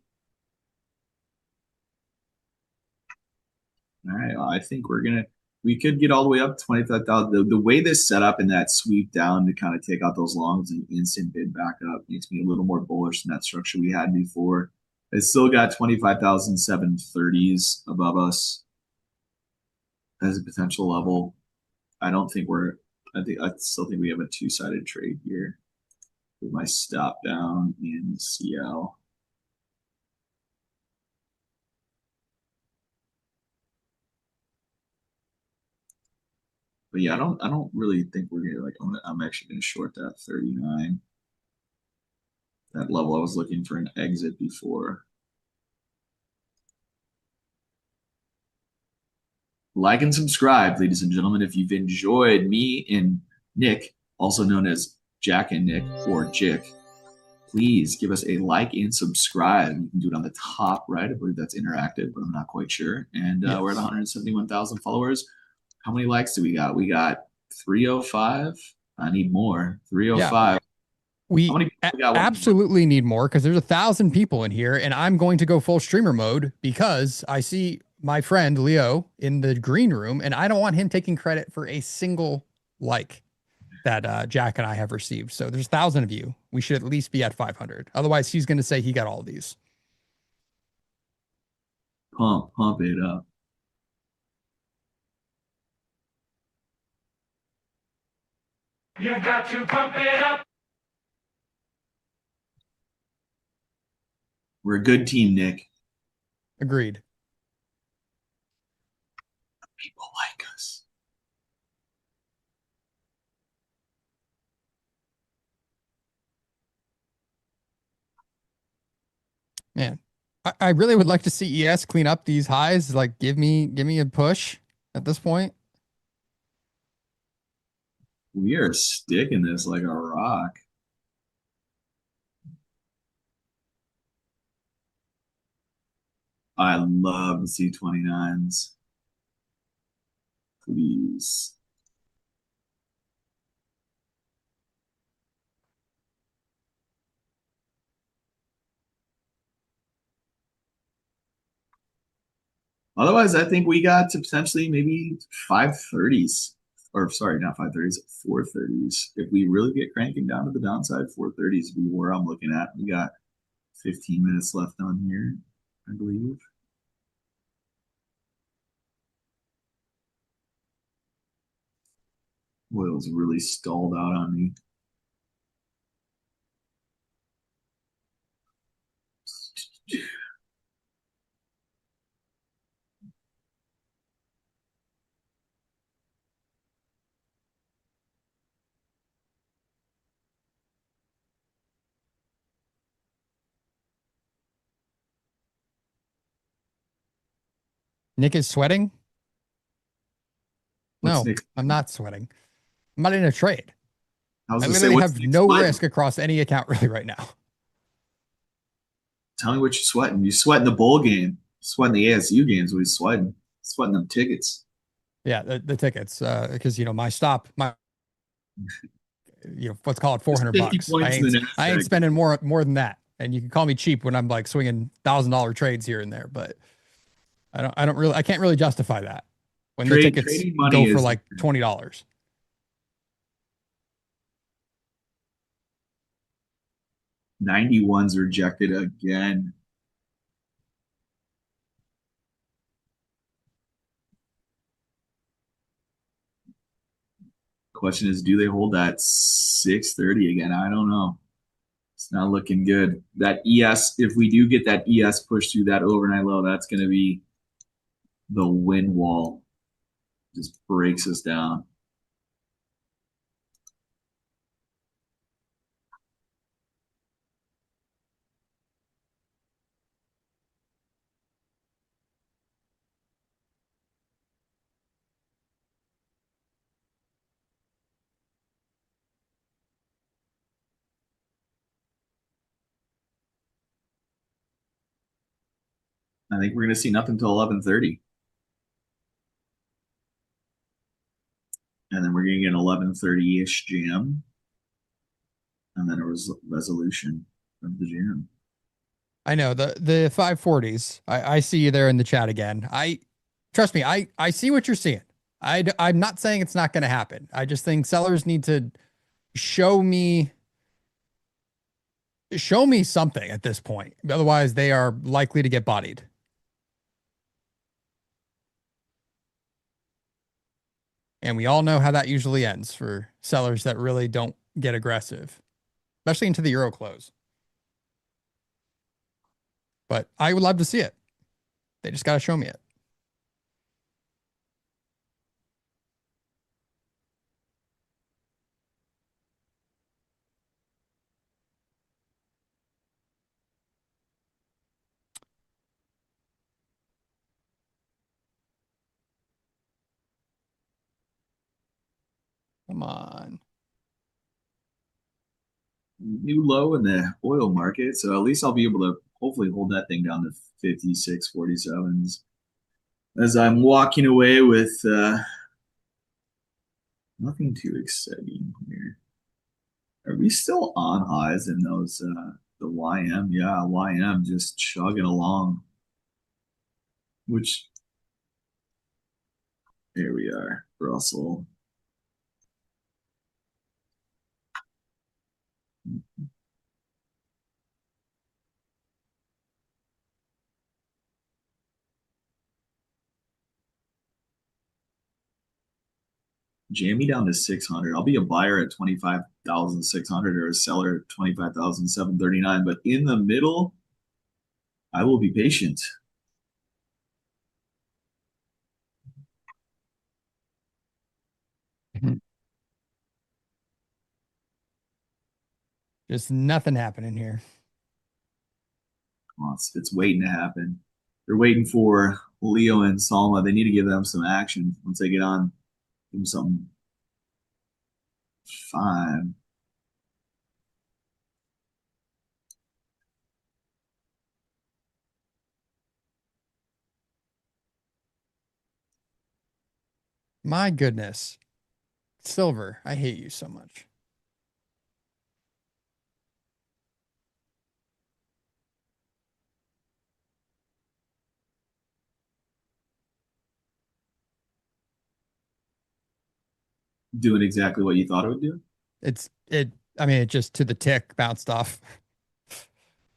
All right, well, I think we could get all the way up to 25,000. The way this set up and that sweep down to kind of take out those longs and instant bid back up makes me a little more bullish than that structure we had before. It's still got 25,730s above us as a potential level. I don't think we're I still think we have a two-sided trade here. With my stop down in CL. But yeah, I don't really think we're gonna I'm actually gonna short that 39. That level I was looking for an exit before. Like and subscribe, ladies and gentlemen, if you've enjoyed me and Nick, also known as Jack and Nick or Jick. Please give us a like and subscribe. You can do it on the top right. I believe that's interactive, but I'm not quite sure. And Yes. we're at 171,000 followers. How many likes do we got? We got 305. I need more. 305. We How many people we got? absolutely need more because there's 1,000 people in here, and I'm going to go full streamer mode because I see my friend Leo in the green room, and I don't want him taking credit for a single like that Jack and I have received. So there's 1,000 of you. We should at least be at 500. Otherwise, he's going to say he got all of these. Pump it up. You've got to pump it up. We're a good team, Nick. Agreed. People like us. Man, I really would like to see ES clean up these highs. Like, give me a push at this point. We are sticking this like a rock. I love the C29s. Please. Otherwise, I think we got to potentially maybe 530s. Or sorry, not 530s, 430s. If we really get cranking down to the downside, 430s would be where I'm looking at. We got 15 minutes left on here, I believe. Oil's really stalled out on me. Nick is sweating. What's No, Nick? I'm not sweating. I'm not in a trade. I was I gonna say, literally what's have Nick no sweating? risk across any account really right now. Tell me what you're sweating. You sweating the bowl game. Sweating the ASU games. What are you sweating? Sweating them tickets. Yeah, the tickets, because my stop, let's call it 400 50 bucks. points in the I ain't NASDAQ. spending more than that. And you can call me cheap when I'm like swinging $1,000 trades here and there, but I can't really justify that when the tickets Trading money go for is like $20. 91's rejected again. Question is, do they hold that 630 again? I don't know. It's not looking good. That ES, if we do get that ES push through that overnight low, that's going to be the win wall. Just breaks us down. I think we're going to see nothing until 11:30. And then we're going to get an 11:30-ish jam. And then a resolution of the jam. I know the 540s. I see you there in the chat again. Trust me, I see what you're seeing. I'm not saying it's not going to happen. I just think sellers need to show me something at this point. Otherwise, they are likely to get bodied. And we all know how that usually ends for sellers that really don't get aggressive, especially into the euro close. But I would love to see it. They just got to show me it. Come on. New low in the oil market, so at least I'll be able to hopefully hold that thing down to 56.47s as I'm walking away with nothing too exciting here. Are we still on highs in those the YM? Yeah, YM just chugging along. Which there we are, Russell. Jam me down to 600. I'll be a buyer at 25,600 or a seller at 25,739. But in the middle, I will be patient. Just nothing happening here. Well, it's waiting to happen. They're waiting for Leo and Salma. They need to give them some action once they get on. Give them something fine. My goodness. Silver, I hate you so much. Doing exactly what you thought it would do. I mean, it just to the tick bounced off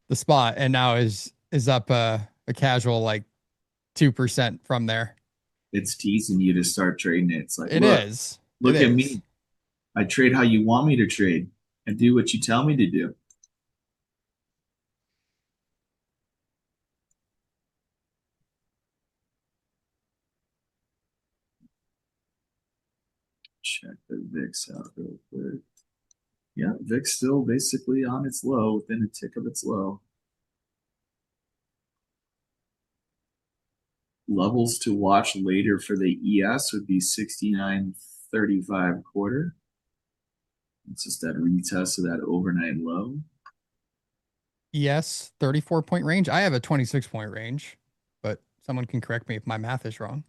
the spot and now is up a casual like 2% from there. It's teasing you to start trading it. It's like, It is. Look at me. I trade how you want me to trade and do what you tell me to do. Check the VIX out real quick. Yeah, VIX still basically on its low, within a tick of its low. Levels to watch later for the ES would be 69.35 quarter. It's just that retest of that overnight low. Yes, 34-point range. I have a 26-point range, but someone can correct me if my math is wrong.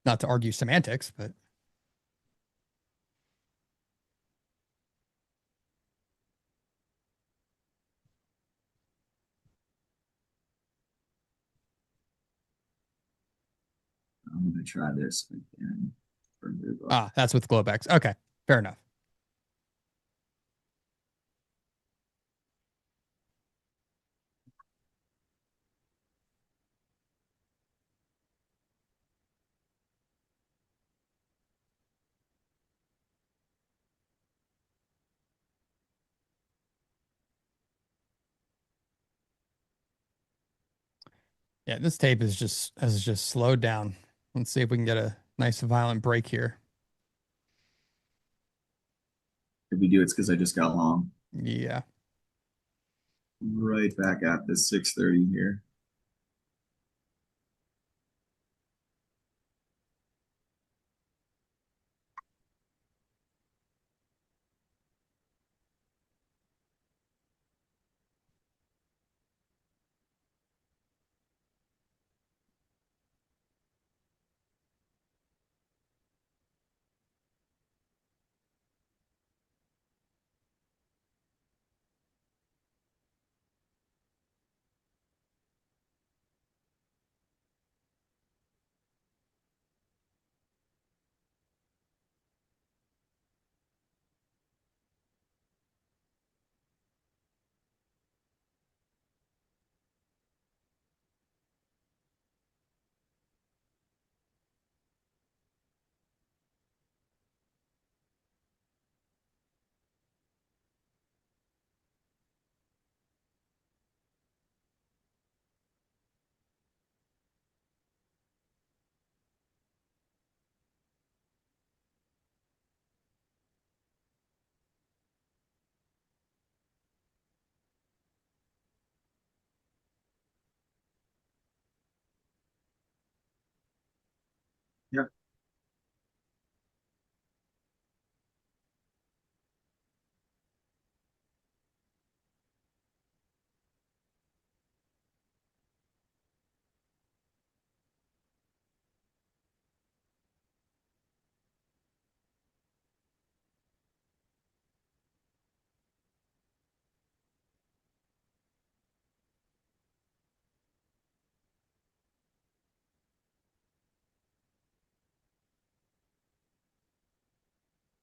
Not to argue semantics, but I'm going to try this again. that's with Globex. Okay, fair enough. Yeah, this tape has just slowed down. Let's see if we can get a nice violent break here. If we do, it's because I just got long. Yeah. Right back at this 630 here.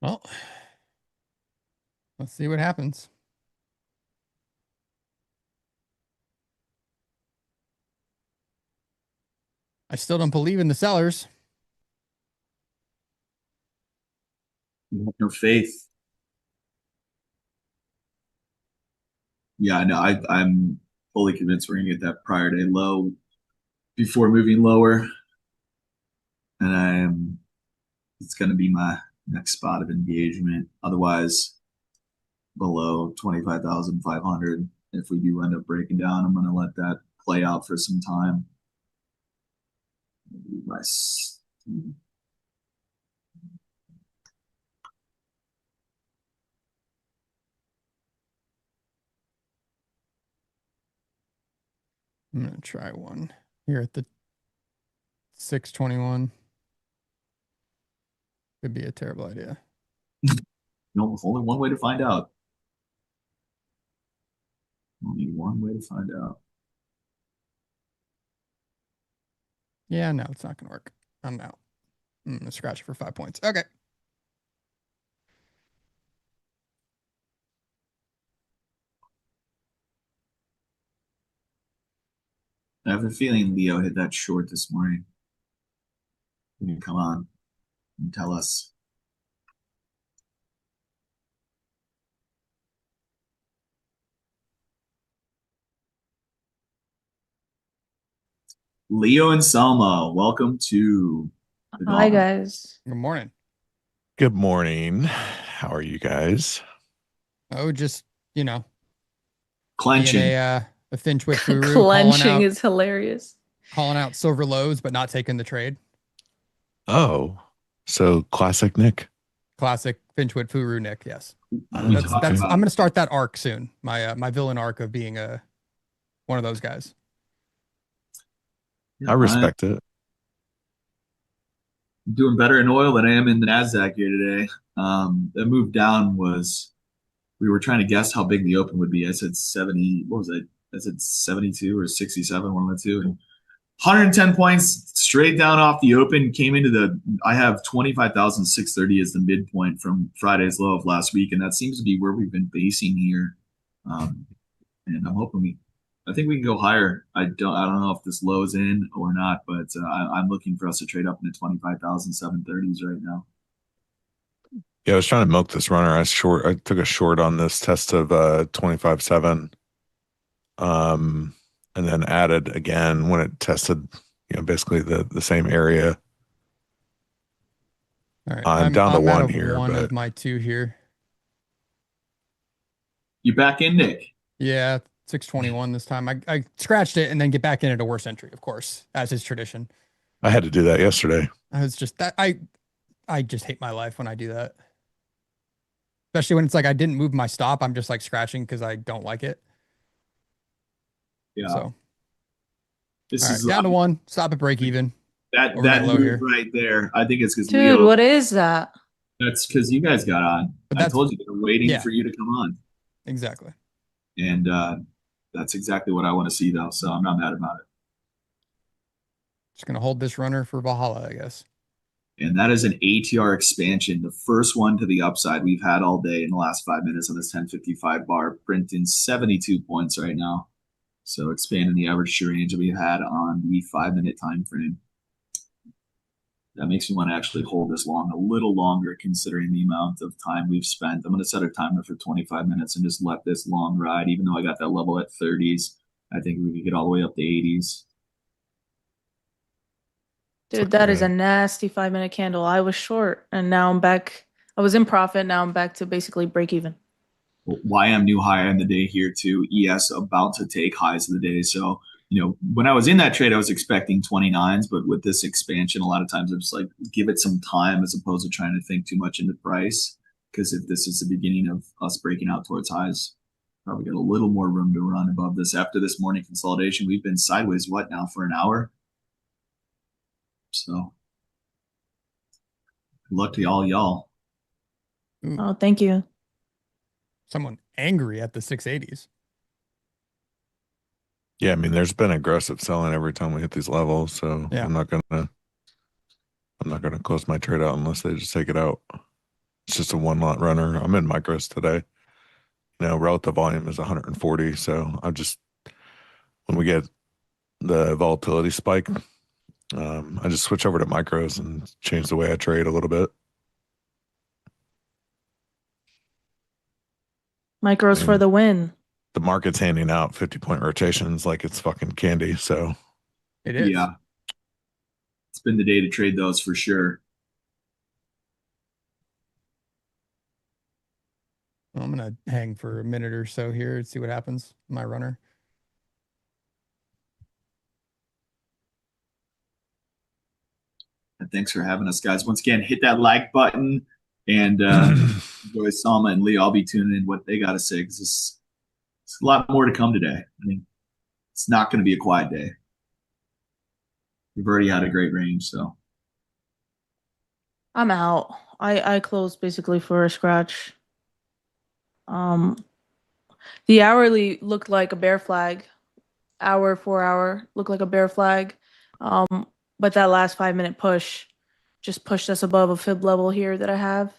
Well, let's see what happens. I still don't believe in the sellers. You have no faith. Yeah, no, I'm fully convinced we're gonna get that prior day low before moving lower, and it's gonna be my next spot of engagement. Otherwise, below 25,500. If we do end up breaking down, I'm gonna let that play out for some time. Nice. I'm gonna try one here at the 621. Could be a terrible idea. No, only one way to find out. Only one way to find out. Yeah, no, it's not gonna work. I'm out. I'm gonna scratch it for 5 points. Okay. I have a feeling Leo hit that short this morning. Can you come on and tell us? Leo and Salma, welcome to the Hi, Gauntlet. guys. Good morning. Good morning. How are you guys? Oh, just, you know, Clenching. being a thin twit guru, Clenching is hilarious. calling out silver lows, but not taking the trade. Oh, so classic Nick. Classic Finchwood Furu Nick, yes. We That's talked I'm about gonna start that arc soon. My my villain arc of being one of those guys. I respect it. I'm doing better in oil than I am in the NASDAQ here today. The move down was, we were trying to guess how big the open would be. I said 70, what was I? I said 72 or 67, one of the two. And 110 points straight down off the open, came into the, I have 25,630 as the midpoint from Friday's low of last week. And that seems to be where we've been basing here. And I'm hoping I think we can go higher. I don't know if this low is in or not, but I'm looking for us to trade up into 25,730s right now. Yeah, I was trying to milk this runner. I took a short on this test of 25.7. And then added again when it tested, basically the same area. All right. I'm down to out one of here. One but of my two here. You back in, Nick? Yeah, 621 this time. I scratched it and then get back in at a worse entry, of course, as is tradition. I had to do that yesterday. I was just that I just hate my life when I do that. Especially when it's like I didn't move my stop. I'm just like scratching because I don't like it. Yeah. So this all is right, down to one. Stop at break even. That Overnight low move here. right there. I think it's because Dude, Leo. what is that? That's because you guys got on. But I that's- told you they were waiting yeah. for you to come on, Exactly. and that's exactly what I want to see, though. So I'm not mad about it. Just gonna hold this runner for Valhalla, I guess. And that is an ATR expansion, the first one to the upside we've had all day in the last 5 minutes on this 1055 bar, printing 72 points right now. So expanding the average true range that we had on the 5 minute time frame. That makes me want to actually hold this long a little longer, considering the amount of time we've spent. I'm going to set a timer for 25 minutes and just let this long ride, even though I got that level at 30s. I think we could get all the way up to 80s. Dude, that is a nasty 5-minute candle. I was short and now I'm back. I was in profit. Now I'm back to basically break even. YM new high in the day here too. ES about to take highs of the day. So, when I was in that trade, I was expecting 29s, but with this expansion, a lot of times I'm just like, give it some time as opposed to trying to think too much into price. Because if this is the beginning of us breaking out towards highs, probably got a little more room to run above this. After this morning consolidation, we've been sideways, now for an hour? So, good luck to y'all. Oh, thank you. Someone angry at the 680s. Yeah, I mean, there's been aggressive selling every time we hit these levels, so Yeah. I'm not gonna close my trade out unless they just take it out. It's just a one lot runner. I'm in micros today. Relative volume is 140. So when we get the volatility spike, I just switch over to micros and change the way I trade a little bit. Micros for the win. The market's handing out 50-point rotations like it's fucking candy. So It is. Yeah. It's been the day to trade those for sure. Well, I'm going to hang for a minute or so here and see what happens. My runner. And thanks for having us, guys. Once again, hit that like button and enjoy Salma and Lee. I'll be tuning in what they got to say because it's a lot more to come today. I think it's not going to be a quiet day. We've already had a great range, so. I'm out. I closed basically for a scratch. The hourly looked like a bear flag. Hour, 4 hour looked like a bear flag. But that last 5-minute push just pushed us above a fib level here that I have.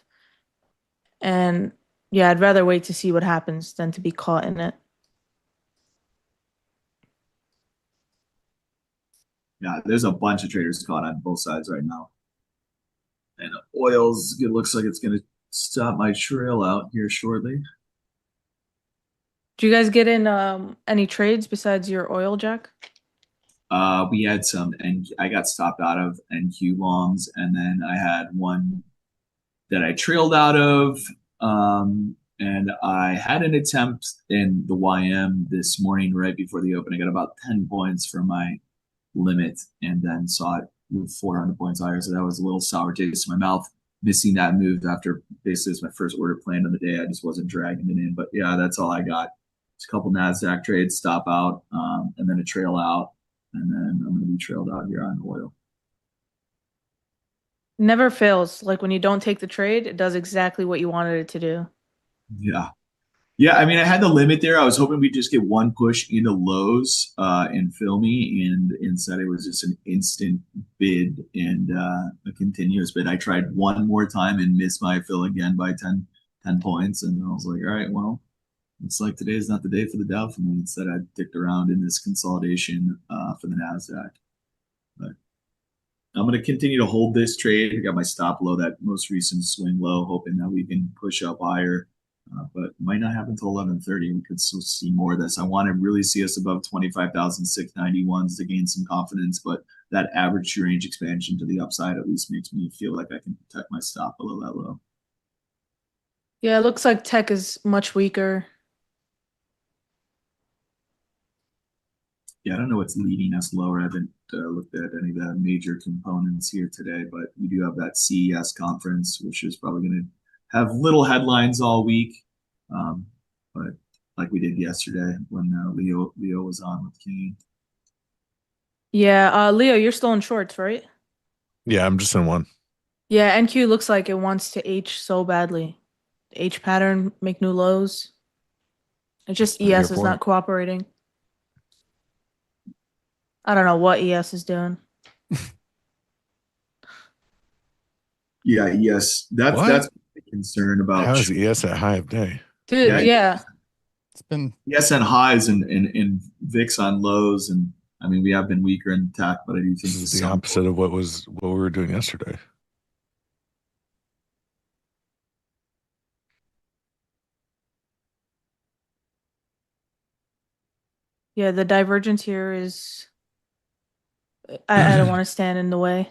And yeah, I'd rather wait to see what happens than to be caught in it. Yeah, there's a bunch of traders caught on both sides right now. And oils, it looks like it's going to stop my trail out here shortly. Do you guys get in any trades besides your oil, Jack? We had some, and I got stopped out of NQ longs, and then I had one that I trailed out of, and I had an attempt in the YM this morning right before the open. I got about 10 points for my limit, and then saw it move 400 points higher, so that was a little sour taste in my mouth. Missing that move after basically it's my first order planned on the day. I just wasn't dragging it in, but yeah, that's all I got. Just a couple NASDAQ trades, stop out, and then a trail out. And then I'm going to be trailed out here on oil. Never fails. Like when you don't take the trade, it does exactly what you wanted it to do. Yeah. Yeah, I mean, I had the limit there. I was hoping we'd just get one push into lows and fill me, and instead it was just an instant bid and a continuous bid. I tried one more time and missed my fill again by 10 points, and I was like, all right, well, it's like today is not the day for the Dow for me. Instead, I dicked around in this consolidation for the NASDAQ. But I'm going to continue to hold this trade. I got my stop low, that most recent swing low, hoping that we can push up higher. But it might not happen until 11:30. We could still see more of this. I want to really see us above 25,691s to gain some confidence. But that average range expansion to the upside at least makes me feel like I can protect my stop below that low. Yeah, it looks like tech is much weaker. Yeah, I don't know what's leading us lower. I haven't looked at any of the major components here today, but we do have that CES conference, which is probably going to have little headlines all week. But like we did yesterday when Leo was on with King. Yeah, Leo, you're still in shorts, right? Yeah, I'm just in one. Yeah, NQ looks like it wants to H so badly. H pattern, make new lows. It's just ES is not cooperating. I don't know what ES is doing. Yeah, ES. That's a concern about. How is ES at high of day? Dude, yeah. It's been ES on highs and VIX on lows, and I mean we have been weaker in tech, but I do think it's the opposite of what we were doing yesterday. Yeah, the divergence here is. I don't want to stand in the way.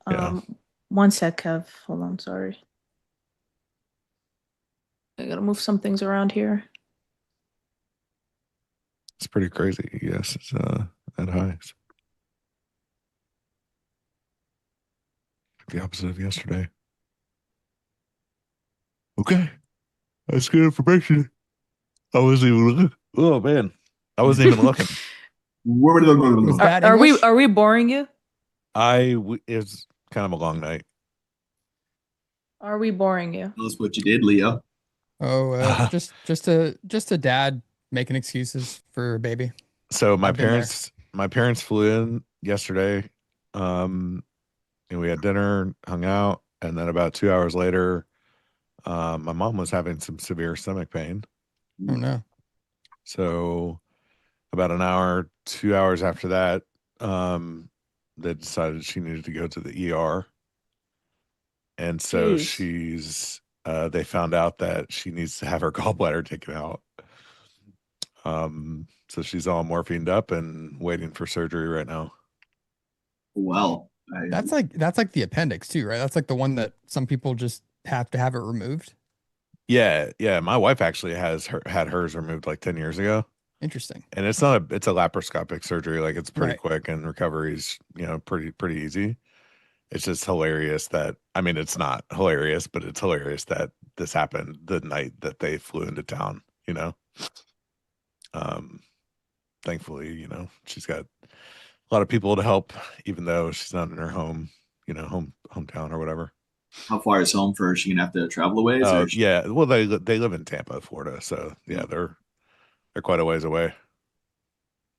Yeah. One sec, Kev. Hold on, sorry. I gotta move some things around here. It's pretty crazy. Yes, it's at highs. The opposite of yesterday. Okay. That's good information. I wasn't even looking. Oh man. I wasn't even looking. Are we boring you? It's kind of a long night. Are we boring you? Tell us what you did, Leo. Oh, just a dad making excuses for a baby. So my parents flew in yesterday, and we had dinner, hung out, And then about 2 hours later, my mom was having some severe stomach pain. Oh no. So about an hour, 2 hours after that, they decided she needed to go to the ER. And so Jeez. they found out that she needs to have her gallbladder taken out. So she's all morphined up and waiting for surgery right now. Well, That's like the appendix too, right? That's like the one that some people just have to have it removed. Yeah. My wife actually had hers removed like 10 years ago. Interesting. And it's a laparoscopic surgery. Like it's pretty Right. quick and recovery's, pretty easy. It's just hilarious that, I mean, it's not hilarious, but it's hilarious that this happened the night that they flew into town, Thankfully, she's got a lot of people to help, even though she's not in her home, hometown or whatever. How far is home for her? Is she gonna have to travel a ways? Oh, yeah. Well, they live in Tampa, Florida. So yeah, they're quite a ways away.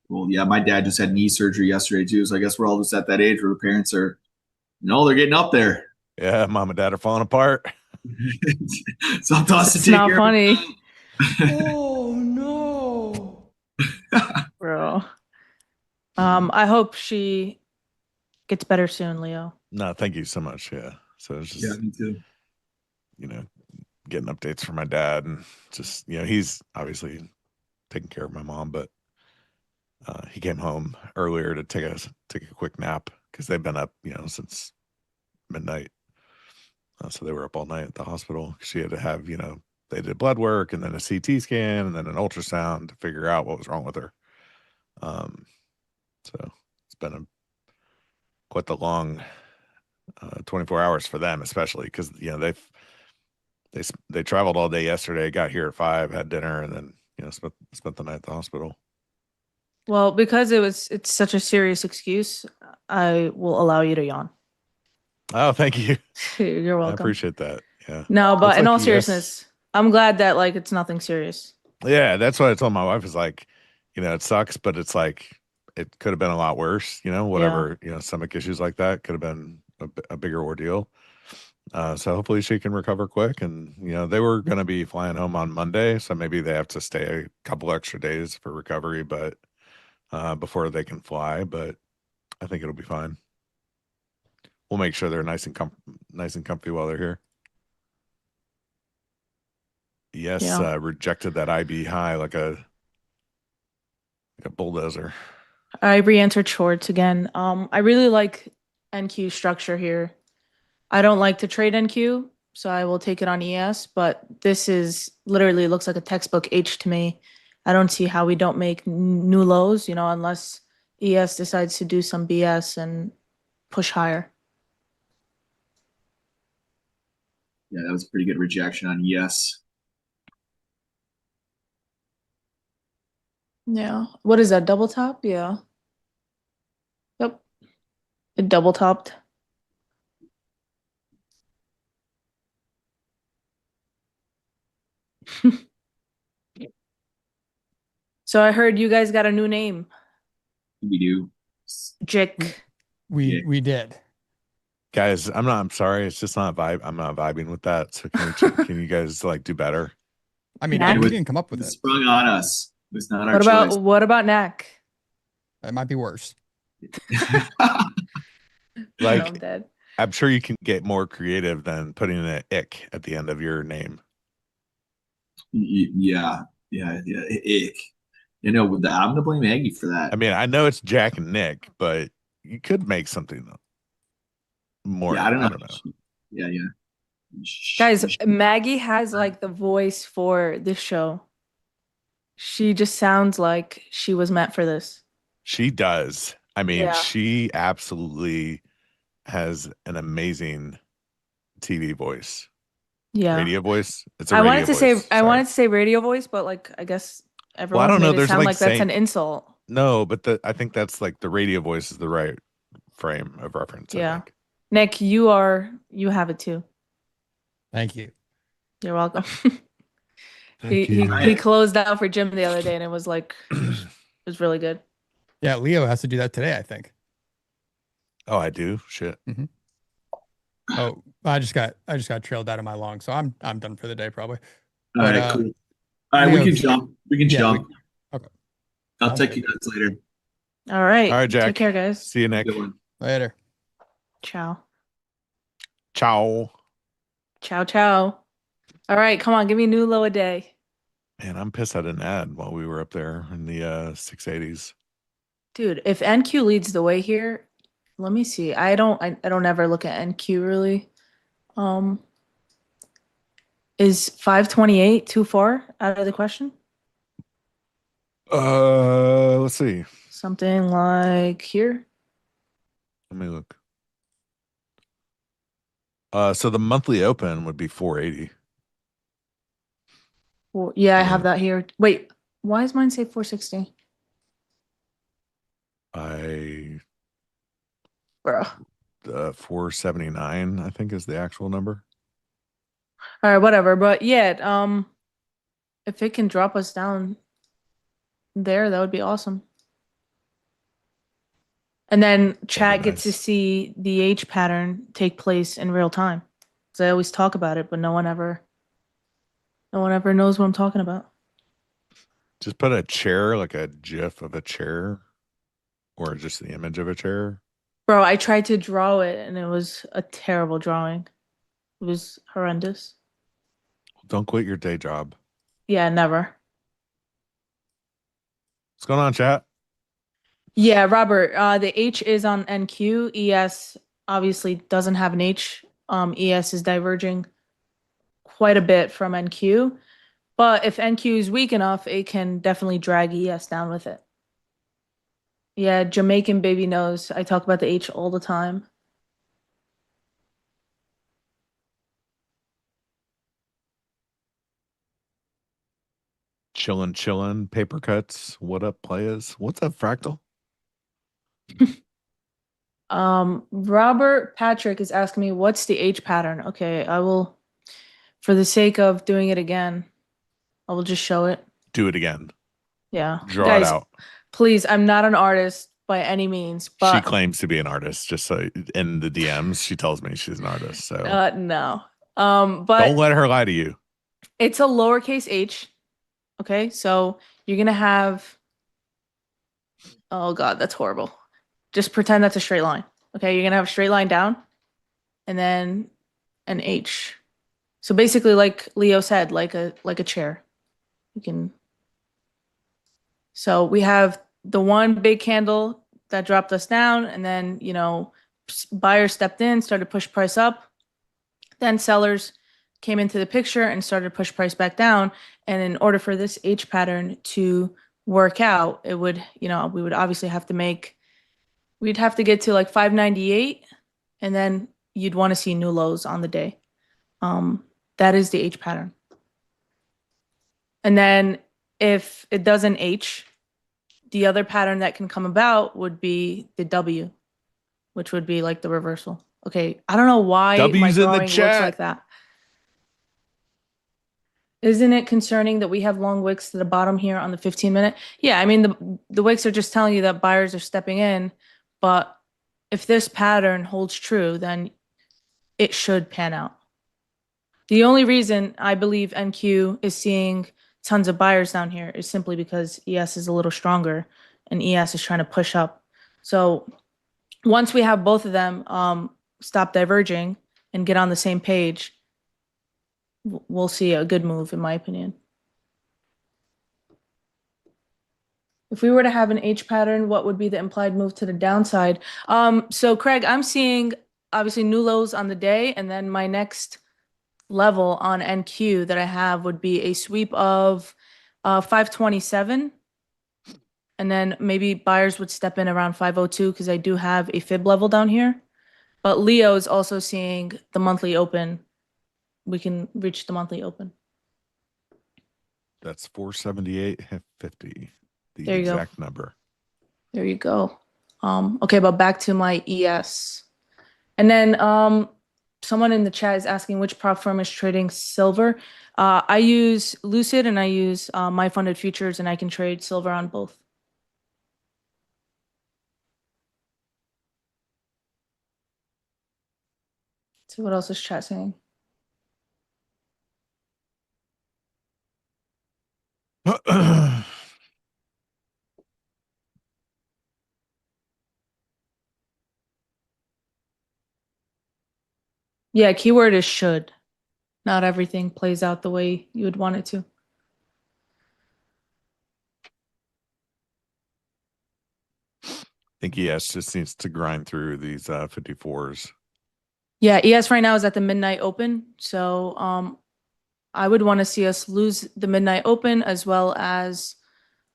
Well, yeah, my dad just had knee surgery yesterday too. So I guess we're all just at that age where the parents are, they're getting up there. Yeah, mom and dad are falling apart. Something else to It's take not care funny. Oh no. Bro. I hope she gets better soon, Leo. No, thank you so much. Yeah. So it's just, me too. Getting updates from my dad and just, he's obviously taking care of my mom, but he came home earlier to take a quick nap because they've been up, since midnight. So they were up all night at the hospital. She had to have, they did blood work and then a CT scan and then an ultrasound to figure out what was wrong with her. So it's been quite the long 24 hours for them, especially because, they traveled all day yesterday, got here at 5, had dinner, and then, spent the night at the hospital. Well, because it's such a serious excuse, I will allow you to yawn. Oh, thank you. You're welcome. I appreciate that. Yeah. No, but It's in like all ES seriousness, I'm glad that it's nothing serious. Yeah, that's what I told my wife is like, it sucks, but it's like it could have been a lot worse, whatever, stomach issues like that could have been a bigger ordeal. So hopefully she can recover quick. And, they were going to be flying home on Monday. So maybe they have to stay a couple extra days for recovery, but before they can fly. But I think it'll be fine. We'll make sure they're nice and comfy while they're here. Yes, Yeah. rejected that IB high like a bulldozer. I re-entered shorts again. I really like NQ structure here. I don't like to trade NQ, so I will take it on ES, but this is literally looks like a textbook H to me. I don't see how we don't make new lows, unless ES decides to do some BS and push higher. Yeah, that was a pretty good rejection on ES. Yeah. What is that? Double top? Yeah. Yep. It double topped. So I heard you guys got a new name. We do. Jick. We did. Guys, I'm sorry. It's just not vibe. I'm not vibing with that. So can you guys do better? I mean, Knack? we didn't come up with it. Sprung on us. It was not our choice. What about Knack? It might be worse. I'm dead. I'm sure you can get more creative than putting an ick at the end of your name. Yeah. Ick. I'm gonna blame Maggie for that. I mean, I know it's Jack and Nick, but you could make something more. Yeah, I don't know. Yeah. Guys, Maggie has the voice for this show. She just sounds like she was meant for this. She does. I mean, Yeah. she absolutely has an amazing TV voice. Yeah. Radio voice. It's a I radio wanted to voice. say I wanted to say radio voice, but I guess everyone don't know. made it There's sound like that's saying- an insult. No, but I think that's the radio voice is the right frame of reference. I Yeah. think. Nick, you have it too. Thank you. You're welcome. Thank you. He closed out for Jim the other day and it was it was really good. Yeah, Leo has to do that today, I think. Oh, I do. Shit. Oh, I just got trailed out of my long, so I'm done for the day probably. All But, right, cool. All right, we can Leo's- jump. We can yeah, jump. okay. I'll Sounds take good. you guys later. All right. All right, Jack. Take care, guys. See you, Nick. Good one. Later. Ciao. Ciao. Ciao, ciao. All right, come on, give me a new low a day. Man, I'm pissed I didn't add while we were up there in the 680s. Dude, if NQ leads the way here, let me see. I don't ever look at NQ really. Is 528 too far out of the question? Let's see. Something like here? Let me look. So the monthly open would be 480. Well, yeah, I have that here. Wait, why does mine say 460? Bro. 479, I think, is the actual number. All right, whatever. But yeah, if it can drop us down there, that would be awesome. And then chat gets to see the H pattern take place in real time. So I always talk about it, but no one ever knows what I'm talking about. Just put a chair, like a GIF of a chair, or just the image of a chair. Bro, I tried to draw it and it was a terrible drawing. It was horrendous. Don't quit your day job. Yeah, never. What's going on, chat? Yeah, Robert, the H is on NQ. ES obviously doesn't have an H. ES is diverging quite a bit from NQ. But if NQ is weak enough, it can definitely drag ES down with it. Yeah, Jamaican baby knows. I talk about the H all the time. Chillin'. Paper cuts. What up, players? What's up, Fractal? Robert Patrick is asking me, what's the H pattern? Okay, I will, for the sake of doing it again, I will just show it. Do it again. Yeah. Draw Guys, it out. please, I'm not an artist by any means, but She claims to be an artist, just so in the DMs, she tells me she's an artist. So no. But don't let her lie to you. it's a lowercase h. Okay, so you're gonna have, oh God, that's horrible. Just pretend that's a straight line. Okay, you're gonna have a straight line down and then an H. So basically, like Leo said, like a chair. You can. So we have the one big candle that dropped us down, and then buyers stepped in, started to push price up. Then sellers came into the picture and started to push price back down. And in order for this H pattern to work out, it would, we would obviously have to we'd have to get to like 598, and then you'd want to see new lows on the day. That is the H pattern. And then if it doesn't H, the other pattern that can come about would be the W, which would be like the reversal. Okay, I don't know why my W's in the drawing looks chat. like that. Isn't it concerning that we have long wicks to the bottom here on the 15-minute? Yeah, I mean, the wicks are just telling you that buyers are stepping in, but if this pattern holds true, then it should pan out. The only reason I believe NQ is seeing tons of buyers down here is simply because ES is a little stronger and ES is trying to push up. So once we have both of them stop diverging and get on the same page, we'll see a good move, in my opinion. If we were to have an H pattern, what would be the implied move to the downside? So Craig, I'm seeing obviously new lows on the day, and then my next level on NQ that I have would be a sweep of 527. And then maybe buyers would step in around 502 because I do have a fib level down here. But Leo is also seeing the monthly open. We can reach the monthly open. That's 478.50. The There you go. exact number. There you go. Okay, but back to my ES. And then someone in the chat is asking which prop firm is trading silver. I use Lucid and I use My Funded Futures, and I can trade silver on both. So what else is chat saying? Yeah, keyword is should. Not everything plays out the way you would want it to. I think ES just needs to grind through these 54s. Yeah, ES right now is at the midnight open. So I would want to see us lose the midnight open, as well as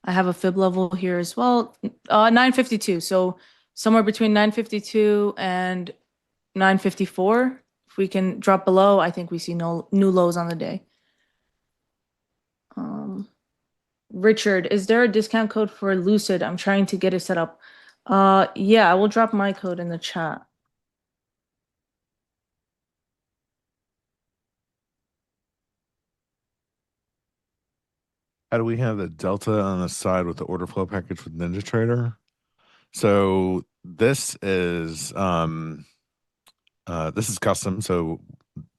I have a fib level here as well. 952. So somewhere between 952 and 954. If we can drop below, I think we see no new lows on the day. Richard, is there a discount code for Lucid? I'm trying to get it set up. Yeah, I will drop my code in the chat. How do we have the delta on the side with the order flow package with NinjaTrader? So this is custom. So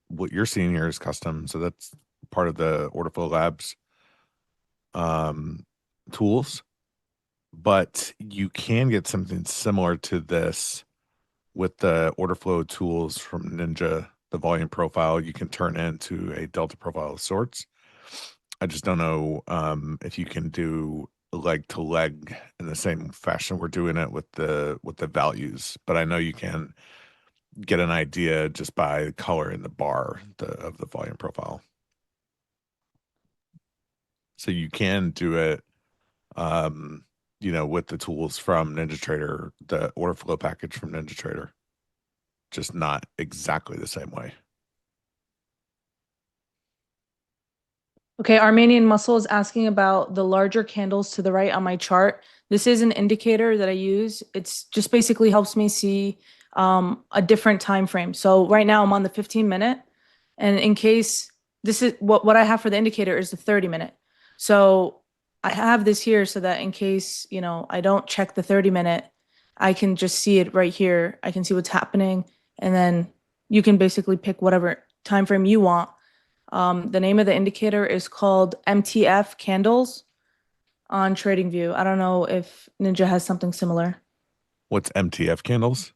what you're seeing here is custom. So that's part of the order flow labs tools. But you can get something similar to this with the order flow tools from Ninja. The volume profile you can turn into a delta profile of sorts. I just don't know if you can do leg to leg in the same fashion we're doing it with the values, but I know you can get an idea just by the color in the bar of the volume profile. So you can do it, with the tools from NinjaTrader, the order flow package from NinjaTrader, just not exactly the same way. Okay, Armenian Muscle is asking about the larger candles to the right on my chart. This is an indicator that I use. It's just basically helps me see a different time frame. So right now I'm on the 15-minute, and in case this is what I have for the indicator is the 30-minute. So I have this here so that in case, I don't check the 30-minute, I can just see it right here. I can see what's happening, and then you can basically pick whatever time frame you want. The name of the indicator is called MTF candles on TradingView. I don't know if Ninja has something similar. What's MTF candles?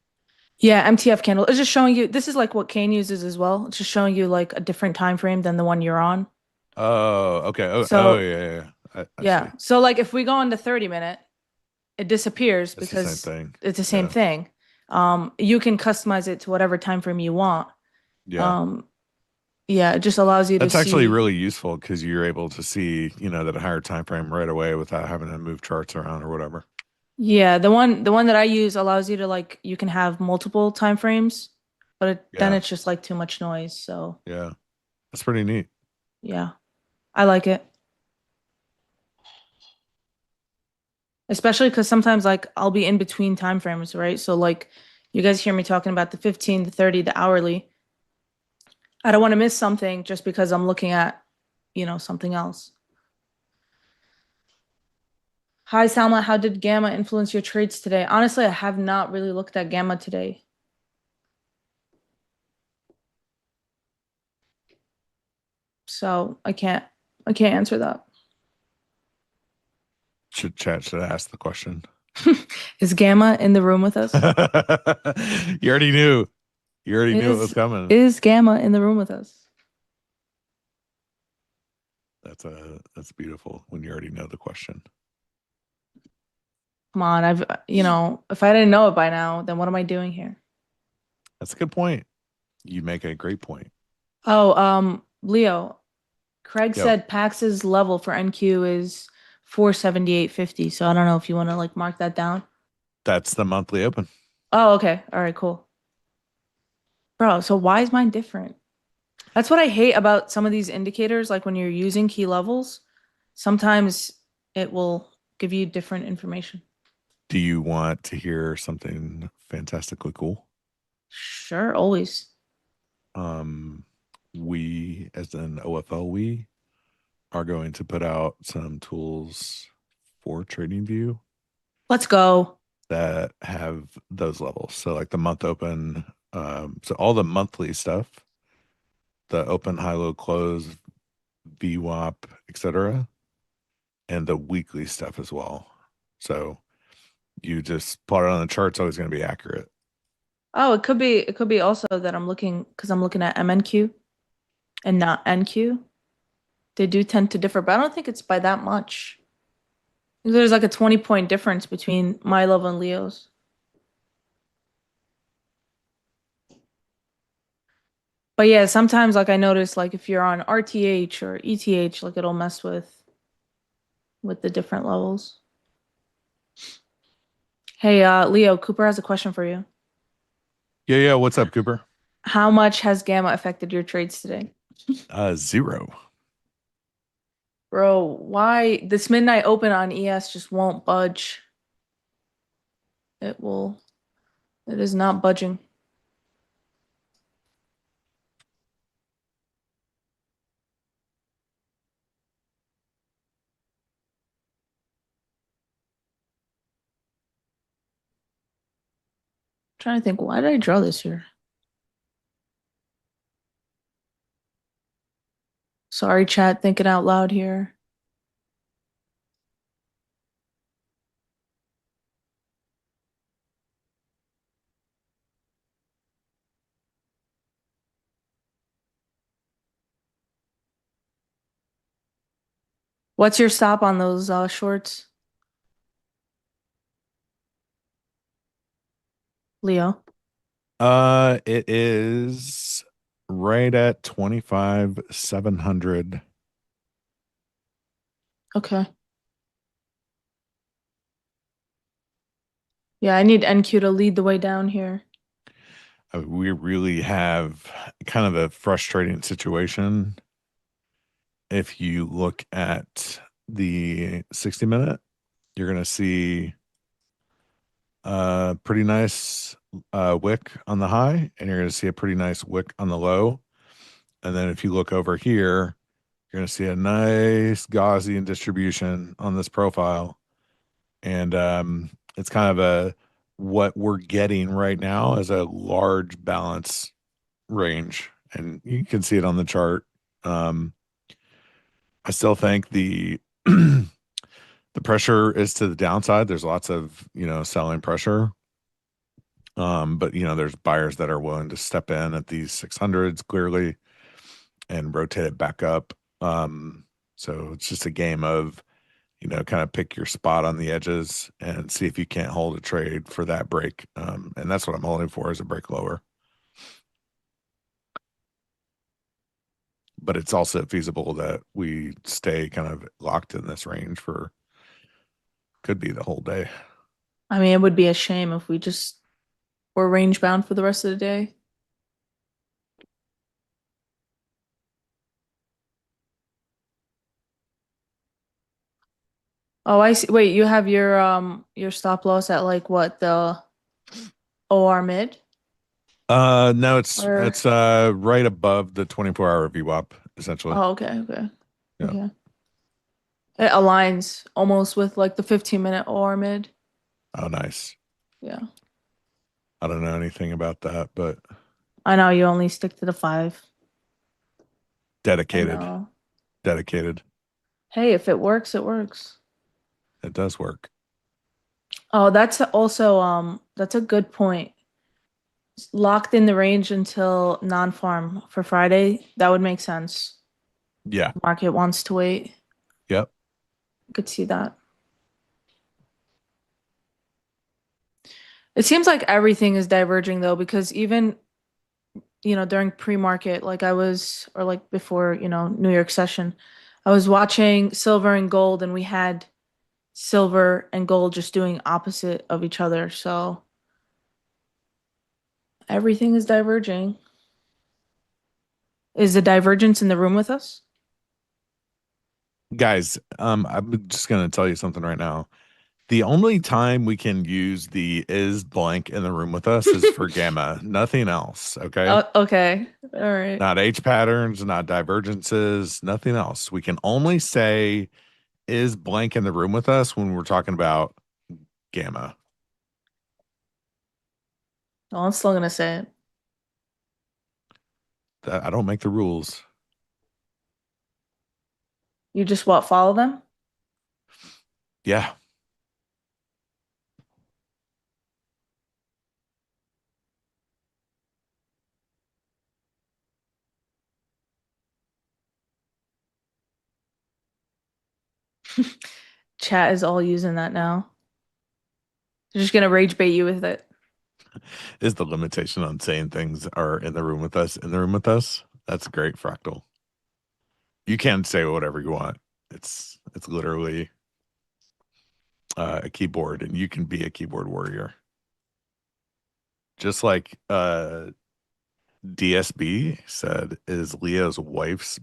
Yeah, MTF candle. It's just showing you, this is like what Kane uses as well. It's just showing you like a different time frame than the one you're on. Oh, okay. So- yeah. I Yeah. see. So like if we go on the 30-minute, it disappears It's the because same thing. it's the same Yeah. thing. You can customize it to whatever time frame you want. Yeah. Yeah, it just allows you That's to actually see. really useful because you're able to see, that a higher time frame right away without having to move charts around or whatever. Yeah, the one that I use allows you to you can have multiple time frames, but then Yeah. it's just like too much noise. So Yeah. That's pretty neat. yeah, I like it. Especially because sometimes I'll be in between time frames, right? So you guys hear me talking about the 15, the 30, the hourly. I don't want to miss something just because I'm looking at, something else. Hi, Salma. How did Gamma influence your trades today? Honestly, I have not really looked at Gamma today. So I can't answer that. Should ask the question. Is Gamma in the room with us? You already knew. You already knew it was coming. Is Gamma in the room with us? That's beautiful when you already know the question. Come on, if I didn't know it by now, then what am I doing here? That's a good point. You make a great point. Oh, Leo, Craig Yo. said Pax's level for NQ is 478.50. So I don't know if you want to mark that down. That's the monthly open. Oh, okay. All right, cool. Bro, so why is mine different? That's what I hate about some of these indicators. Like when you're using key levels, sometimes it will give you different information. Do you want to hear something fantastically cool? Sure, always. We, as an OFL, we are going to put out some tools for TradingView Let's go. that have those levels. So like the month open So all the monthly stuff, the open, high, low, close, VWAP, etc., and the weekly stuff as well. So you just plot it on the chart; it's always going to be accurate. Oh, it could be also that I'm looking because I'm looking at MNQ and not NQ. They do tend to differ, but I don't think it's by that much. There's like a 20-point difference between my level and Leo's. But yeah, sometimes like I notice like if you're on RTH or ETH, like it'll mess with the different levels. Hey, Leo, Cooper has a question for you. Yeah. What's up, Cooper? How much has Gamma affected your trades today? 0. Bro, why this midnight open on ES just won't budge? It is not budging. Trying to think, why did I draw this here? Sorry, chat, thinking out loud here. What's your stop on those shorts? Leo? It is right at 25,700. Okay. Yeah, I need NQ to lead the way down here. We really have kind of a frustrating situation. If you look at the 60-minute, you're going to see a pretty nice wick on the high, and you're going to see a pretty nice wick on the low. And then if you look over here, you're going to see a nice Gaussian distribution on this profile. And it's kind of what we're getting right now is a large balance range. And you can see it on the chart. I still think the the pressure is to the downside. There's lots of, selling pressure. But there's buyers that are willing to step in at these 600s clearly and rotate it back up. So it's just a game of, kind of pick your spot on the edges and see if you can't hold a trade for that break. And that's what I'm holding for, is a break lower. But it's also feasible that we stay kind of locked in this range for, could be the whole day. I mean, it would be a shame if we just were range bound for the rest of the day. Oh, I see. Wait, you have your stop loss at like what, the OR mid? No, it's Or- right above the 24-hour VWAP, essentially. Oh, okay. Yeah. Okay. It aligns almost with like the 15-minute OR mid. Oh, nice. Yeah. I don't know anything about that, but I know you only stick to the 5. dedicated. I know. Dedicated. Hey, if it works, it works. It does work. Oh, that's also that's a good point. Locked in the range until non-farm for Friday. That would make sense. Yeah. Market wants to wait. Yep. Could see that. It seems like everything is diverging though, because even during pre-market, like or like before, New York session, I was watching silver and gold, and we had silver and gold just doing opposite of each other. So everything is diverging. Is the divergence in the room with us? Guys, I'm just going to tell you something right now. The only time we can use the is blank in the room with us is for gamma, nothing else. Okay. Okay. All right. Not H patterns, not divergences, nothing else. We can only say is blank in the room with us when we're talking about gamma. Oh, I'm still gonna say it. I don't make the rules. You just what, follow them? Yeah. Chat is all using that now. They're just gonna rage bait you with it. Is the limitation on saying things are in the room with us, in the room with us? That's great, Fractal. You can say whatever you want. It's literally a keyboard, and you can be a keyboard warrior. Just like DSB said, is Leo's wife's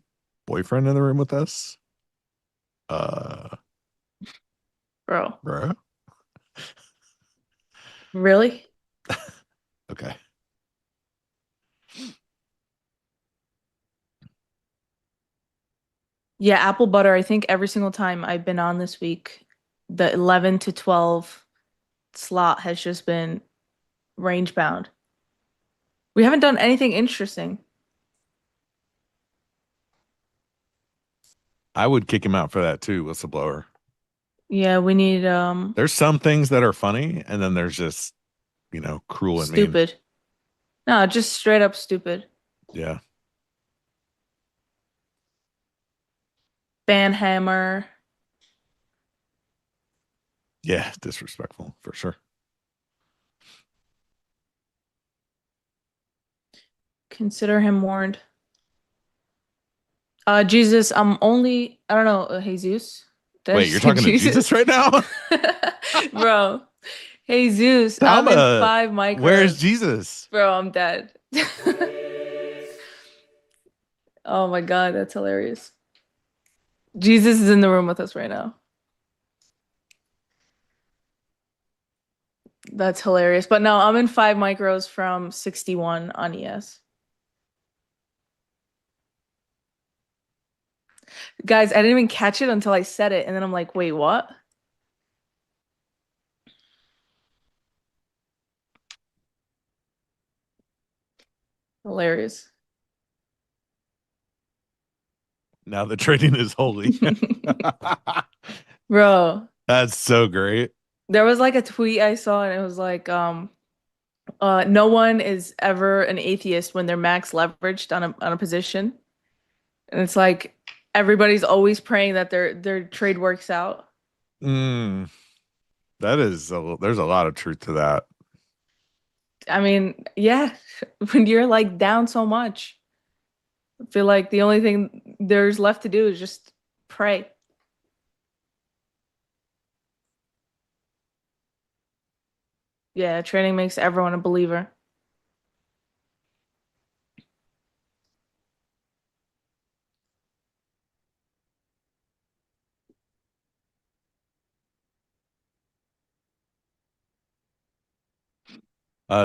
boyfriend in the room with us? Bro. Bro. Really? Okay. Yeah, apple butter. I think every single time I've been on this week, the 11 to 12 slot has just been range bound. We haven't done anything interesting. I would kick him out for that too, whistleblower. Yeah, we need There's some things that are funny, and then there's just, cruel and mean. stupid. No, just straight up stupid. Yeah. Banhammer. Yeah, disrespectful for sure. Consider him warned. Jesus, I don't know, Jesus. Did I Wait, you're say talking to Jesus right now? Bro. Jesus, I'm in Salma, 5 micros. where's Jesus? Bro, I'm dead. Oh my God, that's hilarious. Jesus is in the room with us right now. That's hilarious. But no, I'm in 5 micros from 61 on ES. Guys, I didn't even catch it until I said it, and then I'm like, wait, what? Hilarious. Now the trading is holy. Bro. That's so great. There was like a tweet I saw, and it was like, no one is ever an atheist when they're max leveraged on a position. And it's like everybody's always praying that their trade works out. That is there's a lot of truth to that. I mean, yeah, when you're like down so much, I feel like the only thing there's left to do is just pray. Yeah, trading makes everyone a believer.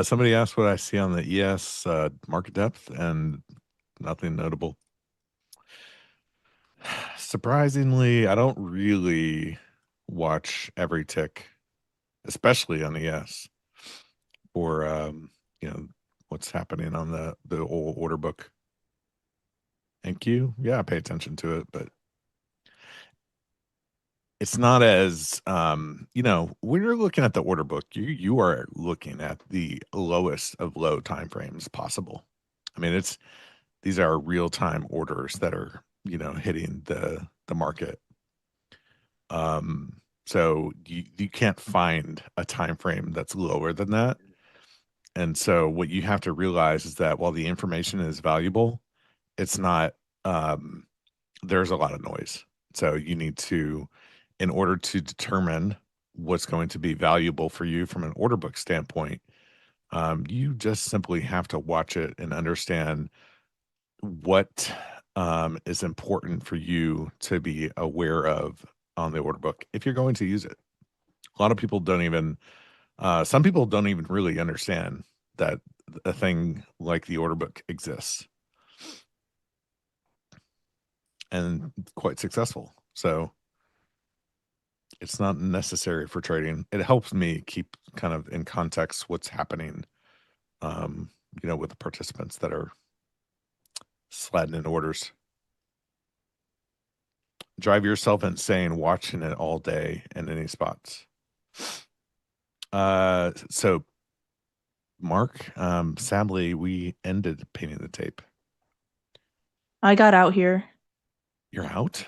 Somebody asked what I see on the ES market depth, and nothing notable. Surprisingly, I don't really watch every tick, especially on ES, or what's happening on the old order book. And Q, yeah, I pay attention to it, but it's not as when you're looking at the order book, you are looking at the lowest of low time frames possible. I mean, these are real-time orders that are hitting the market. So you can't find a time frame that's lower than that. And so what you have to realize is that while the information is valuable, it's not there's a lot of noise. So you need to, in order to determine what's going to be valuable for you from an order book standpoint, you just simply have to watch it and understand what is important for you to be aware of on the order book if you're going to use it. A lot of people don't even, some people don't even really understand that a thing like the order book exists, and quite successful. So it's not necessary for trading. It helps me keep kind of in context what's happening, with the participants that are sliding in orders. Drive yourself insane watching it all day in any spots. So Mark, sadly, we ended painting the tape. I got out here. You're out?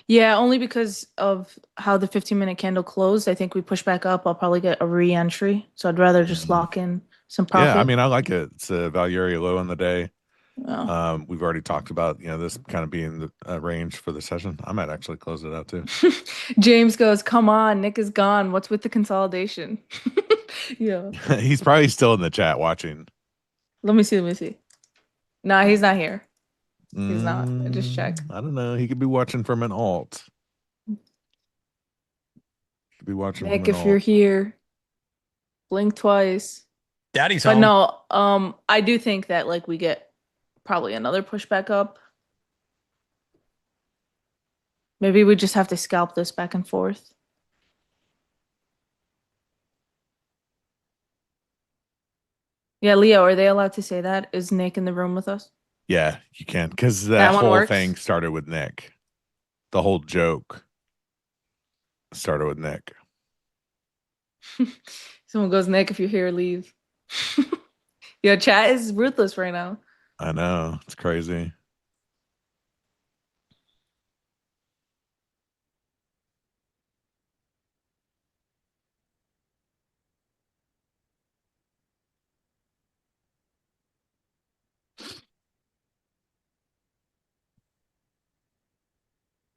Yeah, only because of how the 15-minute candle closed. I think we push back up. I'll probably get a re-entry. So I'd rather just lock in some profit. Yeah, I mean, I like it. It's a value area low in the day. Oh. We've already talked about, this kind of being the range for the session. I might actually close it out too. James goes, come on, Nick is gone. What's with the consolidation? Yeah. He's probably still in the chat watching. Let me see. Nah, he's not here. He's not. I just checked. I don't know. He could be watching from an alt. Could be watching Nick, from an if you're alt. here, blink twice. Daddy's But home. no, I do think that like we get probably another pushback up. Maybe we just have to scalp this back and forth. Yeah, Leo, are they allowed to say that? Is Nick in the room with us? Yeah, you can. Because the That one whole works? thing started with Nick. The whole joke started with Nick. Someone goes, Nick, if you're here, leave. Yo, chat is ruthless right now. I know. It's crazy.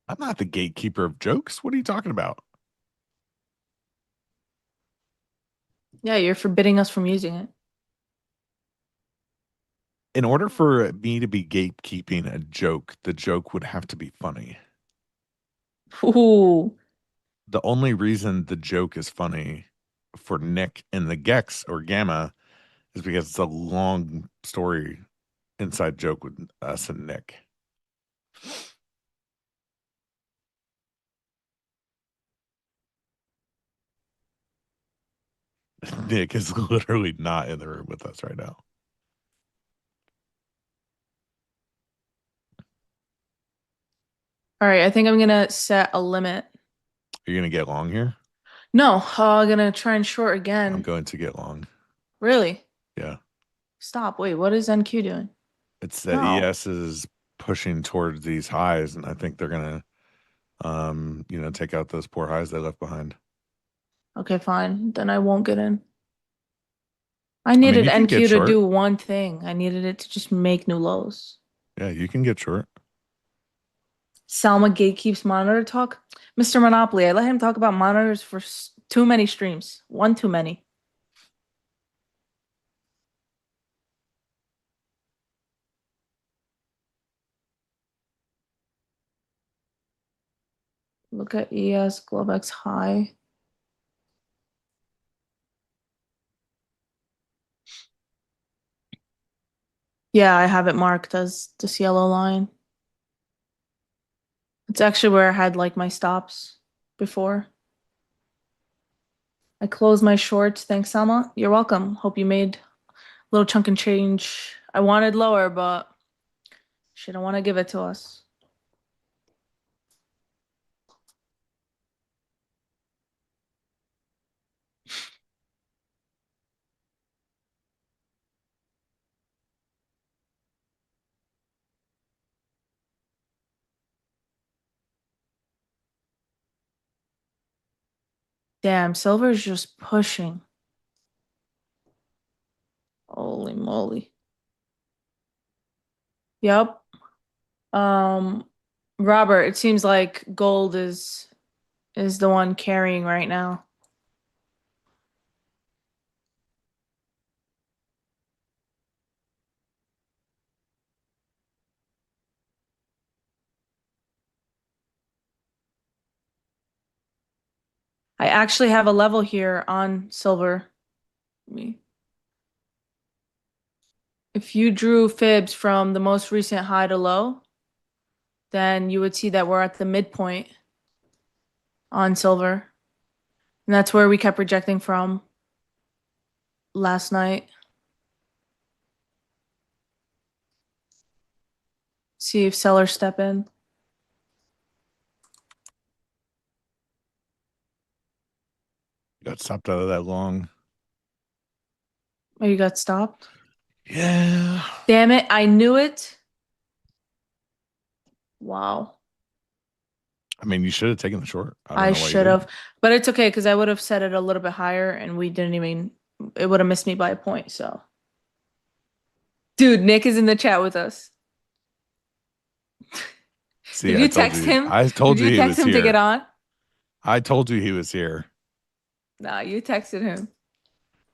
I'm not the gatekeeper of jokes. What are you talking about? Yeah, you're forbidding us from using it. In order for me to be gatekeeping a joke, the joke would have to be funny. Ooh. The only reason the joke is funny for Nick and the Gex or Gamma is because it's a long story inside joke with us and Nick. Nick is literally not in the room with us right now. All right, I think I'm gonna set a limit. Are you going to get long here? No, I'm gonna try and short again. I'm going to get long. Really? Yeah. Stop. Wait, what is NQ doing? It's that No. ES is pushing towards these highs, and I think they're going to, take out those poor highs they left behind. Okay, fine. Then I won't get in. I needed you can get NQ to short. do one thing. I needed it to just make new lows. Yeah, you can get short. Salma gatekeeps monitor talk. Mr. Monopoly, I let him talk about monitors for too many streams. One too many. Look at ES Globex high. Yeah, I have it marked as this yellow line. It's actually where I had like my stops before. I closed my shorts. Thanks, Salma. You're welcome. Hope you made a little chunk and change. I wanted lower, but she don't want to give it to us. Damn, silver's just pushing. Holy moly. Yep. Robert, it seems like gold is the one carrying right now. I actually have a level here on silver. If you drew fibs from the most recent high to low, then you would see that we're at the midpoint on silver. And that's where we kept rejecting from last night. See if sellers step in. Got stopped out of that long. Oh, you got stopped? Yeah. Damn it, I knew it. Wow. I mean, you should have taken the short. I don't I know why you should didn't. have, but it's okay because I would have set it a little bit higher and we didn't even, it would have missed me by a point. So, dude, Nick is in the chat with us. See, Did I you told text you. him? I told Did you you he text was him to get here. on? I told you he was here. Nah, you texted him.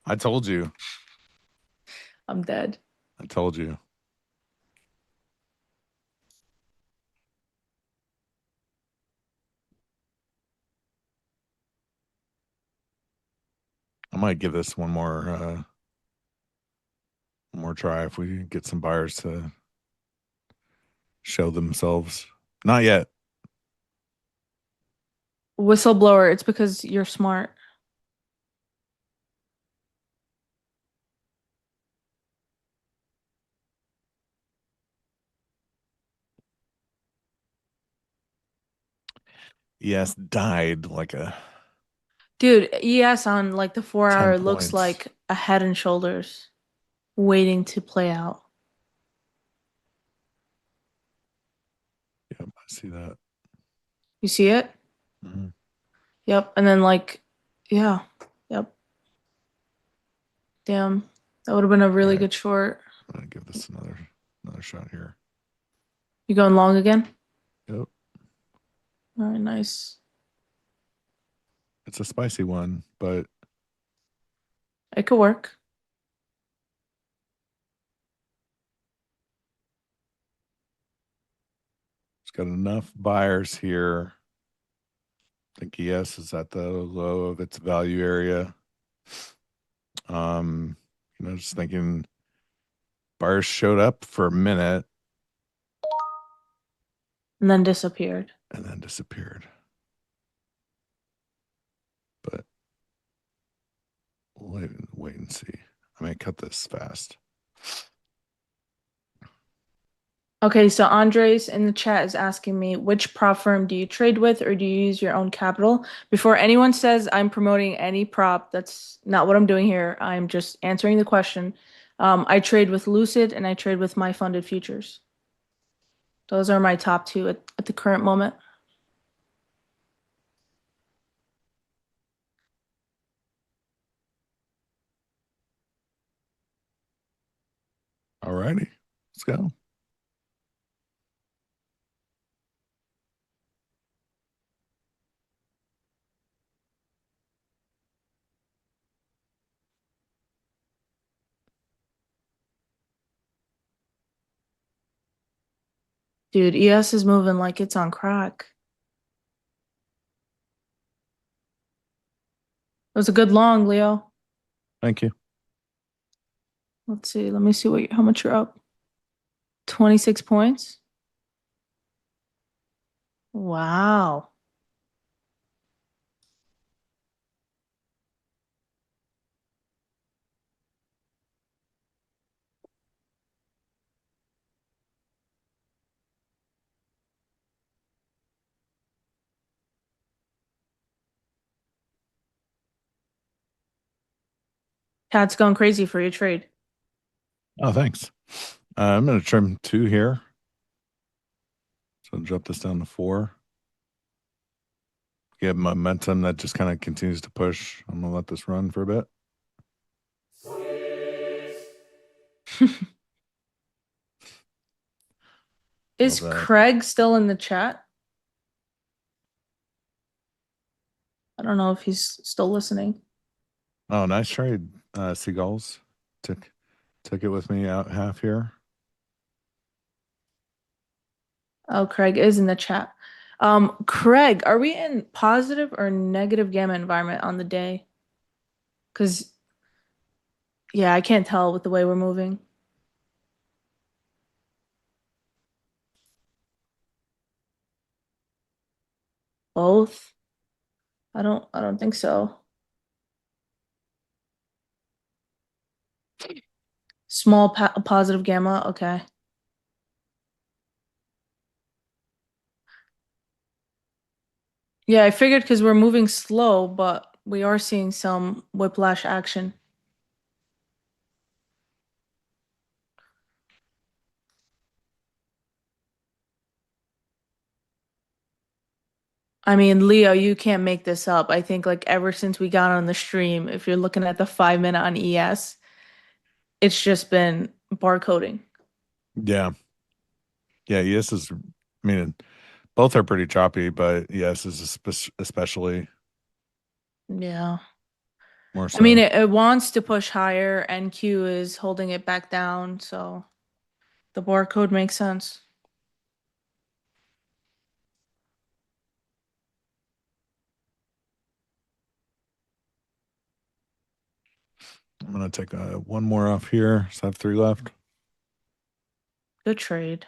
I told you. I'm dead. I told you. I might give this one more try if we get some buyers to show themselves. Not yet. Whistleblower, it's because you're smart. Yes, died like a Dude, ES on like the 4 10 hour looks points. like a head and shoulders waiting to play out. Yep, I see that. You see it? Mhm. Yep. And then like, yeah. Yep. Damn. That would have been a really Alright. good short. I'm gonna give this another shot here. You going long again? Yep. All right, nice. It's a spicy one, but It could work. it's got enough buyers here. I think ES is at the low of its value area. Just thinking buyers showed up for a minute And then disappeared. and then disappeared. But we'll wait and see. I may cut this fast. Okay, so Andres in the chat is asking me, which prop firm do you trade with or do you use your own capital? Before anyone says I'm promoting any prop, that's not what I'm doing here. I'm just answering the question. I trade with Lucid and I trade with my funded futures. Those are my top two at the current moment. All righty, let's go. Dude, ES is moving like it's on crack. It was a good long, Leo. Thank you. Let's see. Let me see how much you're up. 26 points. Wow. Cat's going crazy for your trade. Oh, thanks. I'm going to trim 2 here. So I'll drop this down to 4. Get momentum that just kind of continues to push. I'm going to let this run for a bit. Is Craig still in the chat? I don't know if he's still listening. Oh, nice trade, Seagulls. Took it with me out half here. Oh, Craig is in the chat. Craig, are we in positive or negative gamma environment on the day? Because, yeah, I can't tell with the way we're moving. Both? I don't think so. Small positive gamma, okay. Yeah, I figured because we're moving slow, but we are seeing some whiplash action. I mean, Leo, you can't make this up. I think like ever since we got on the stream, if you're looking at the 5 minute on ES, it's just been barcoding. Yeah. Yeah. ES is, I mean, both are pretty choppy, but ES is especially Yeah. more so. I mean, it wants to push higher, and Q is holding it back down, so the barcode makes sense. I'm going to take one more off here. So I have 3 left. Good trade.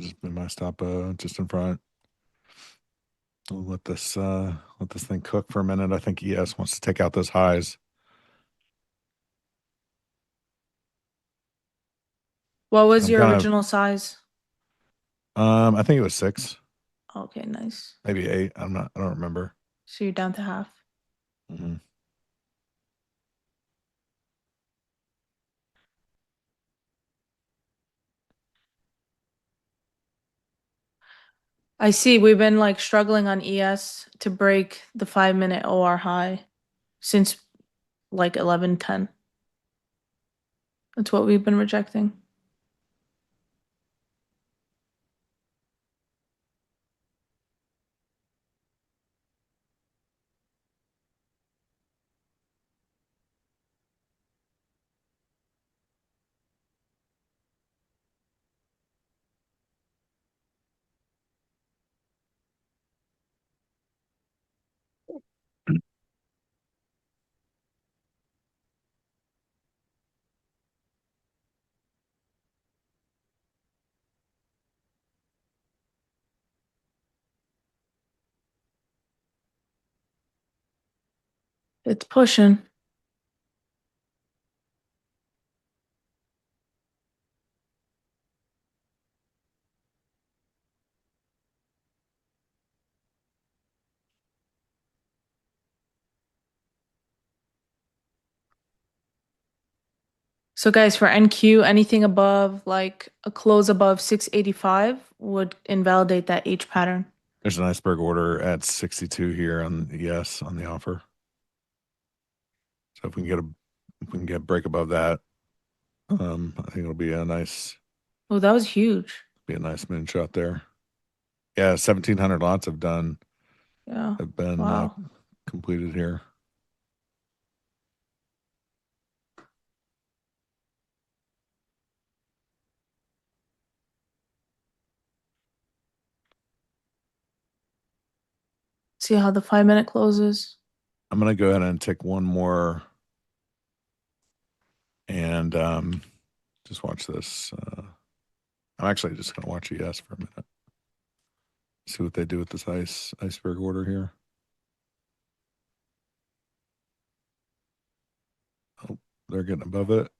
Just been my stop just in front. We'll let this thing cook for a minute. I think ES wants to take out those highs. What was I'm your kinda- original size? I think it was 6, Okay, nice. maybe 8. I don't remember. So you're down to half. Mm-hmm. I see we've been like struggling on ES to break the 5 minute OR high since like 11:10. That's what we've been rejecting. It's pushing. So guys, for NQ, anything above like a close above 685 would invalidate that H pattern. There's an iceberg order at 62 here on ES on the offer. So if we can get a break above that, I think it'll be a nice. Oh, that was huge. Be a nice moonshot there. Yeah, 1,700 lots have been Wow. completed here. See how the 5 minute closes. I'm gonna go ahead and take one more and just watch this. I'm actually just gonna watch ES for a minute. See what they do with this iceberg order here. Oh, they're getting above it.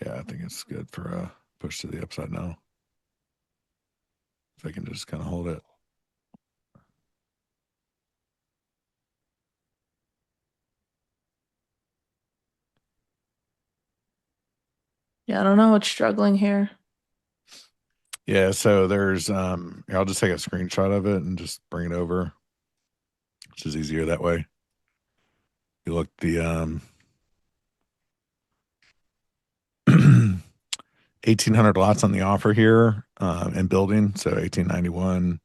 Yeah, I think it's good for a push to the upside now. If I can just kind of hold it. Yeah, I don't know what's struggling here. Yeah, so there's here, I'll just take a screenshot of it and just bring it over, which is easier that way. You look the 1,800 lots on the offer here and building, so 1,891.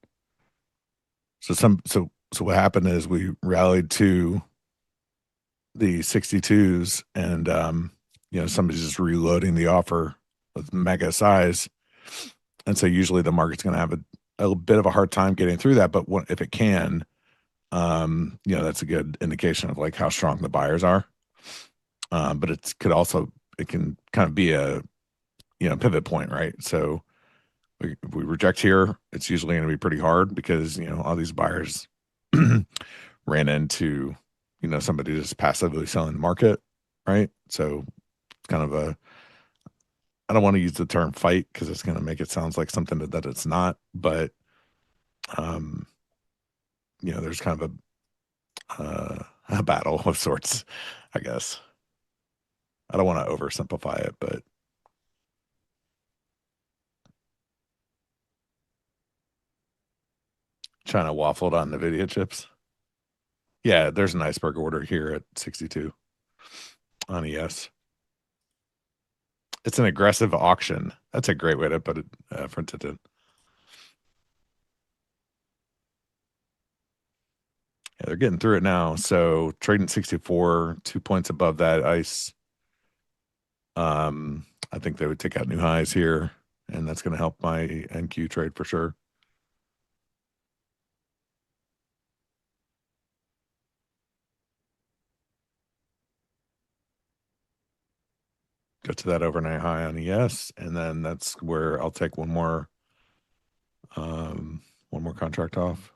So what happened is we rallied to the 62s, and somebody's just reloading the offer with mega size, and so usually the market's going to have a bit of a hard time getting through that. But if it can, that's a good indication of like how strong the buyers are. But it can kind of be a pivot point, right? So if we reject here, it's usually going to be pretty hard because all these buyers ran into somebody just passively selling the market, right? So it's kind of I don't want to use the term fight because it's going to make it sound like something that it's not, but There's kind of a battle of sorts, I guess. I don't want to oversimplify it, but China waffled on NVIDIA chips. Yeah, there's an iceberg order here at 62 on ES. It's an aggressive auction. That's a great way to put it, for Tintin. Yeah, they're getting through it now. So trading 64, 2 points above that ice. I think they would take out new highs here, and that's going to help my NQ trade for sure. Go to that overnight high on ES, and then that's where I'll take one more contract off.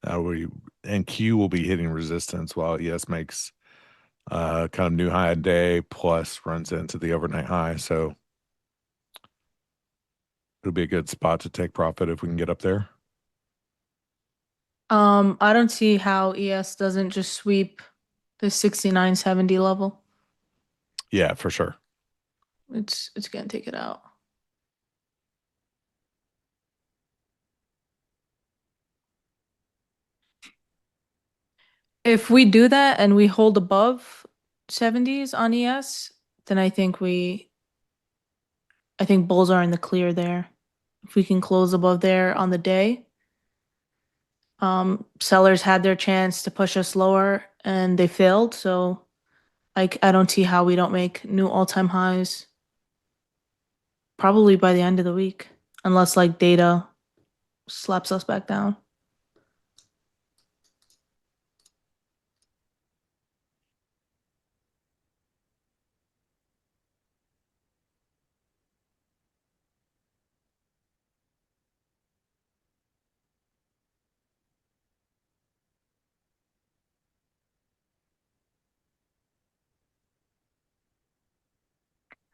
NQ will be hitting resistance while ES makes kind of new high a day plus runs into the overnight high. So it'll be a good spot to take profit if we can get up there. I don't see how ES doesn't just sweep the 69.70 level. Yeah, for sure. It's gonna take it out. If we do that and we hold above 70s on ES, then I think bulls are in the clear there. If we can close above there on the day. Sellers had their chance to push us lower and they failed, so I don't see how we don't make new all-time highs probably by the end of the week, unless like data slaps us back down.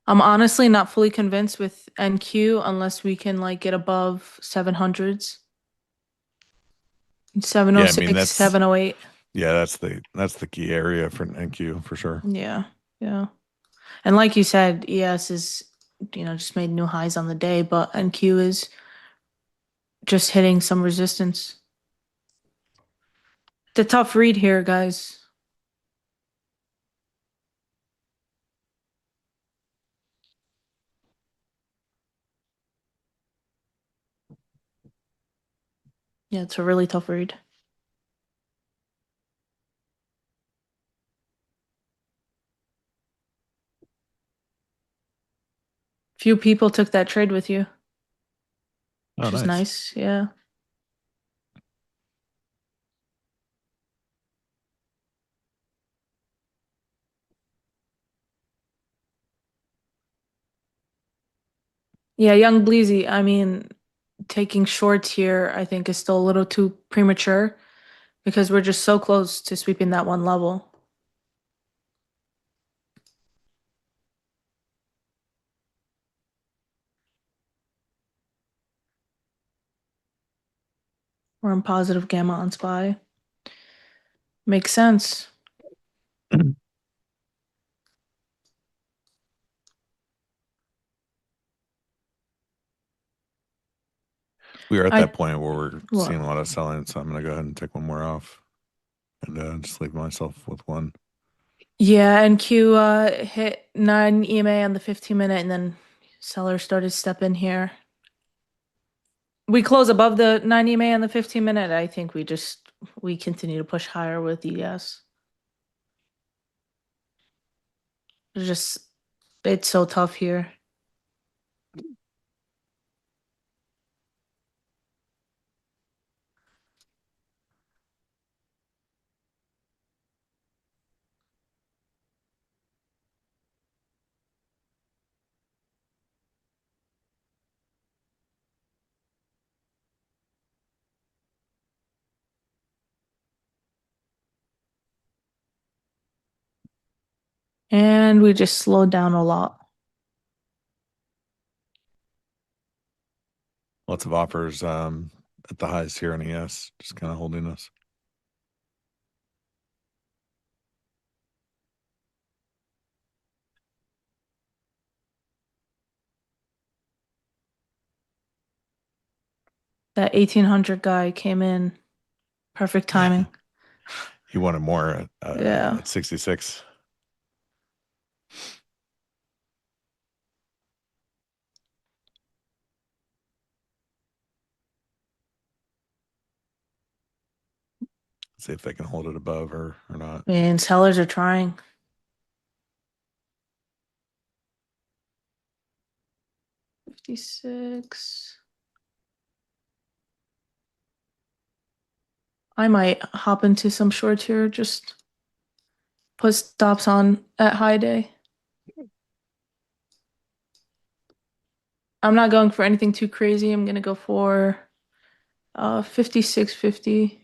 I'm honestly not fully convinced with NQ unless we can like get above 700s. 706, that's 708. Yeah, that's the key area for NQ for sure. Yeah. And like you said, ES is, just made new highs on the day, but NQ is just hitting some resistance. It's a tough read here, guys. Yeah, it's a really tough read. Few people took that trade with you, which is nice. Yeah. Yeah, young Bleezy, I mean, taking shorts here, I think is still a little too premature because we're just so close to sweeping that one level. We're in positive gamma on SPY. Makes sense. We are at that point where we're seeing a lot of selling, so I'm going to go ahead and take one more off and just leave myself with one. Yeah, and Q hit 9 EMA on the 15-minute, and then sellers started stepping here. We close above the 9 EMA on the 15-minute. I think we continue to push higher with ES. It's so tough here. And we just slowed down a lot. Lots of offers at the highs here on ES, just kind of holding us. That 1800 guy came in. Perfect timing. He wanted more Yeah. at 66. See if they can hold it above or not. And sellers are trying. $56. I might hop into some shorts here, just put stops on at high day. I'm not going for anything too crazy. I'm gonna go for 56.50.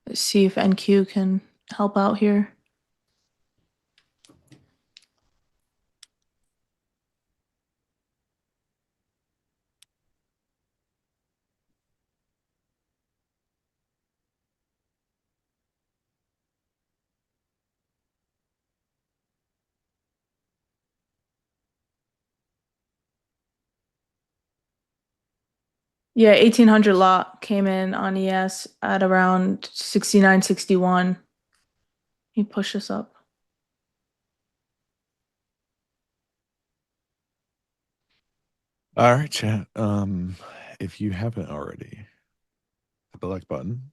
Let's see if NQ can help out here. Yeah, 1800 lot came in on ES at around 69.61. He pushed us up. All right, chat. If you haven't already, hit the like button.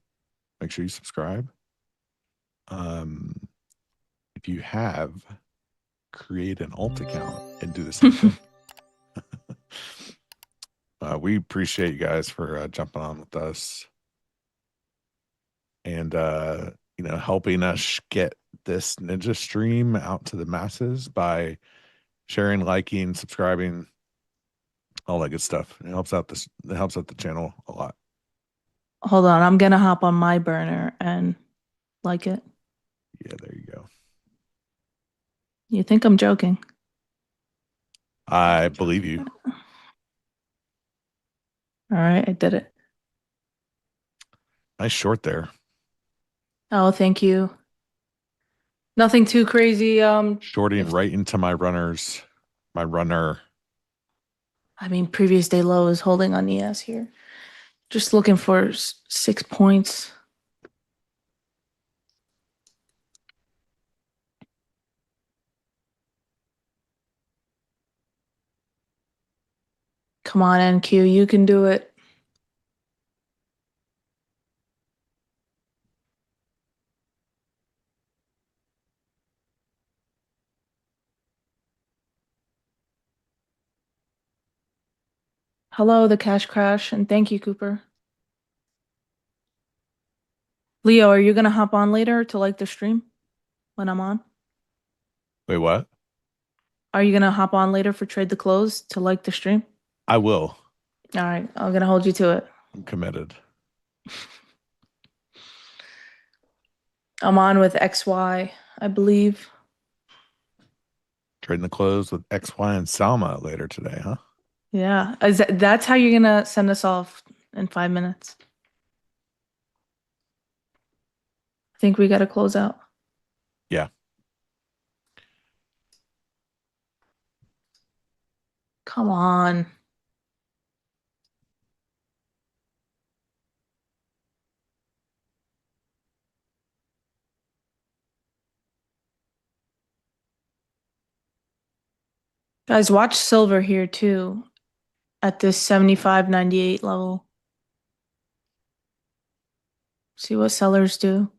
Make sure you subscribe. If you have, create an alt account and do the same thing. We appreciate you guys for jumping on with us and helping us get this Ninja stream out to the masses by sharing, liking, subscribing, all that good stuff. It helps out the channel a lot. Hold on, I'm gonna hop on my burner and like it. Yeah, there you go. You think I'm joking? I believe you. All right, I did it. Nice short there. Oh, thank you. Nothing too crazy. Shorting right into my runners. My runner. I mean, previous day low is holding on ES here. Just looking for 6 points. Come on, NQ, you can do it. Hello, the cash crash, and thank you, Cooper. Leo, are you gonna hop on later to like the stream when I'm on? Wait, what? Are you gonna hop on later for trade the close to like the stream? I will. All right, I'm gonna hold you to it. I'm committed. I'm on with XY, I believe. Trading the close with XY and Salma later today, huh? Yeah, that's how you're gonna send us off in 5 minutes. I think we gotta close out. Yeah. Come on. Guys, watch silver here too at this 75.98 level. See what sellers do.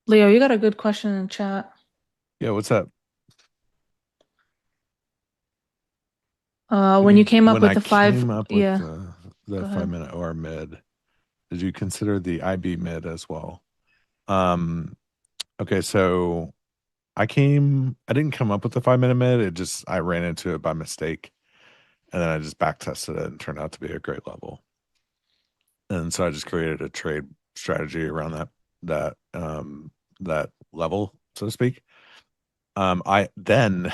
Leo, you got a good question in the chat. Yeah, what's up? When you came up with the the 5 minute OR mid, did you consider the IB mid as well? Okay, so I didn't come up with the 5-minute mid. I ran into it by mistake, and then I just back tested it and turned out to be a great level. And so I just created a trade strategy around that level, so to speak. I then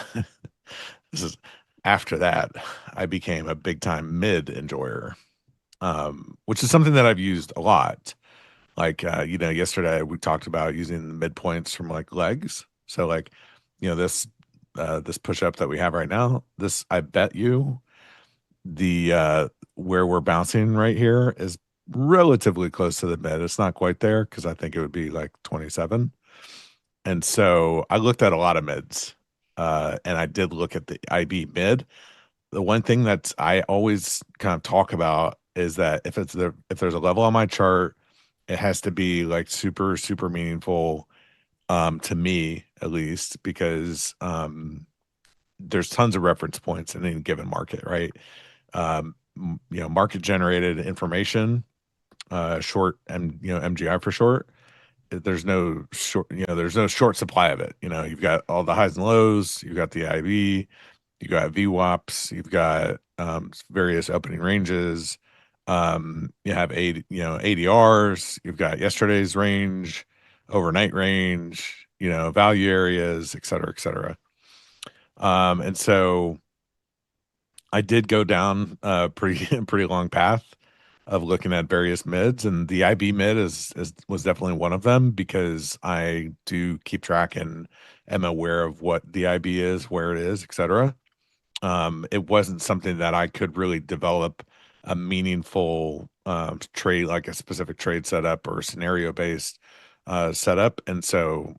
this is after that, I became a big time mid enjoyer, which is something that I've used a lot. Like, yesterday we talked about using the midpoints from like legs. So like, this push up that we have right now, I bet you where we're bouncing right here is relatively close to the mid. It's not quite there because I think it would be like 27. And so I looked at a lot of mids, and I did look at the IB mid. The one thing that I always kind of talk about is that if there's a level on my chart, it has to be like super, super meaningful, to me at least, because there's tons of reference points in any given market, right? Market generated information, short, and MGI for short. There's no short supply of it. You've got all the highs and lows, you've got the IB, you got VWAPs, you've got various opening ranges, you have ADRs, you've got yesterday's range, overnight range, value areas, et cetera, et cetera. And so I did go down a pretty long path of looking at various mids, and the IB mid was definitely one of them, because I do keep track and am aware of what the IB is, where it is, etc. It wasn't something that I could really develop a meaningful trade, like a specific trade setup or scenario based setup, and so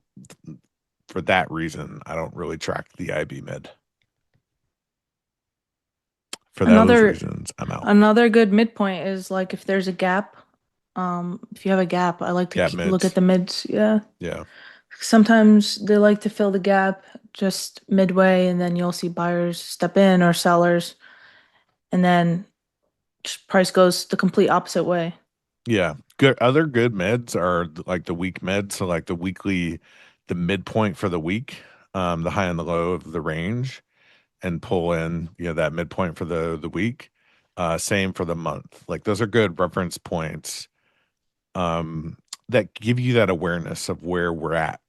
for that reason, I don't really track the IB mid. For those reasons, I'm out. Another good midpoint is like if there's a gap. If you have a gap, I like to look at the mids. Yeah. Yeah. Sometimes they like to fill the gap just midway, and then you'll see buyers step in or sellers, and then price goes the complete opposite way. Yeah. Other good mids are like the week mids. So like the midpoint for the week, the high and the low of the range, and pull in, that midpoint for the week. Same for the month. Like those are good reference points that give you that awareness of where we're at,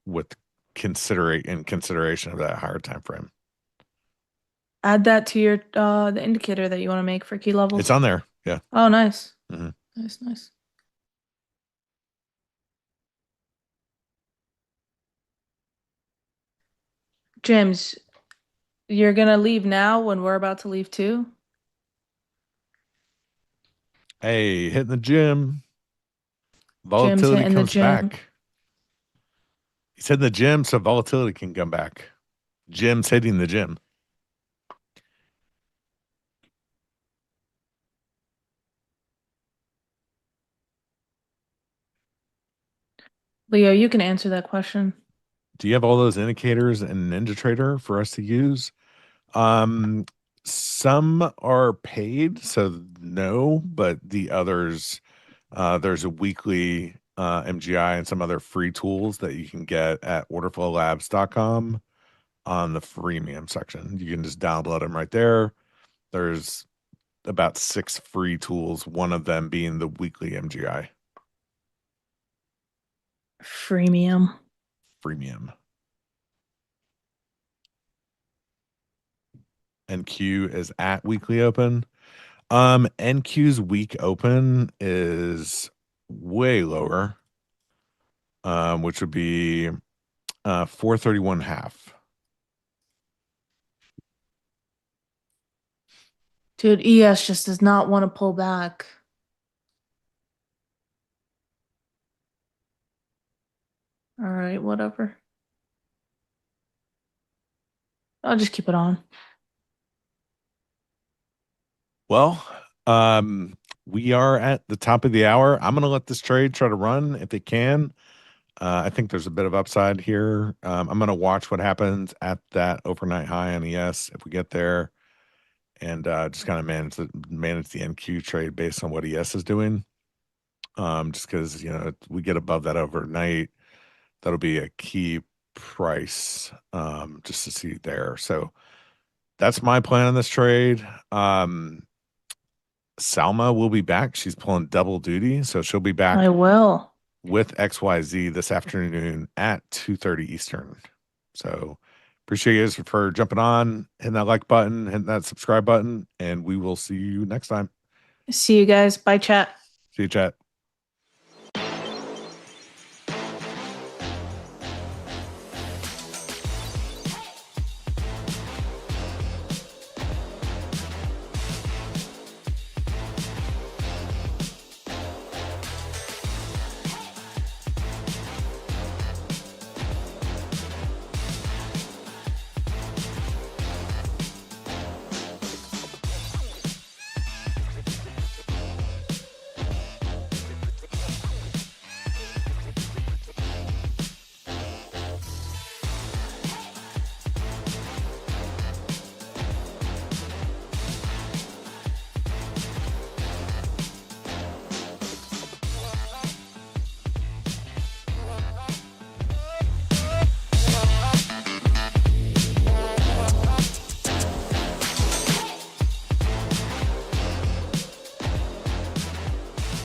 with consideration of that higher time frame. Add that to your the indicator that you want to make for key levels. It's on there. Yeah. Oh, nice. Mm-hmm. Nice. James, you're gonna leave now when we're about to leave too? Hey, hitting the gym. Volatility comes back. He's hitting the gym so volatility can come back. Jim's hitting the gym. Leo, you can answer that question. Do you have all those indicators in NinjaTrader for us to use? Some are paid, so no, but the others, there's a weekly MGI and some other free tools that you can get at orderflowlabs.com on the freemium section. You can just download them right there. There's about 6 free tools, one of them being the weekly MGI. Freemium. NQ is at weekly open. NQ's week open is way lower, which would be 431.5. Dude, ES just does not want to pull back. All right, whatever. I'll just keep it on. Well, we are at the top of the hour. I'm going to let this trade try to run if it can. I think there's a bit of upside here. I'm going to watch what happens at that overnight high on ES if we get there, and just kind of manage the NQ trade based on what ES is doing. just because, we get above that overnight, that'll be a key price just to see there. So that's my plan on this trade. Salma will be back. She's pulling double duty, so she'll be back I will. with XYZ this afternoon at 2:30 Eastern. So appreciate you guys for jumping on, hitting that like button, hitting that subscribe button, and we will see you next time. See you guys. Bye, chat. See you, chat.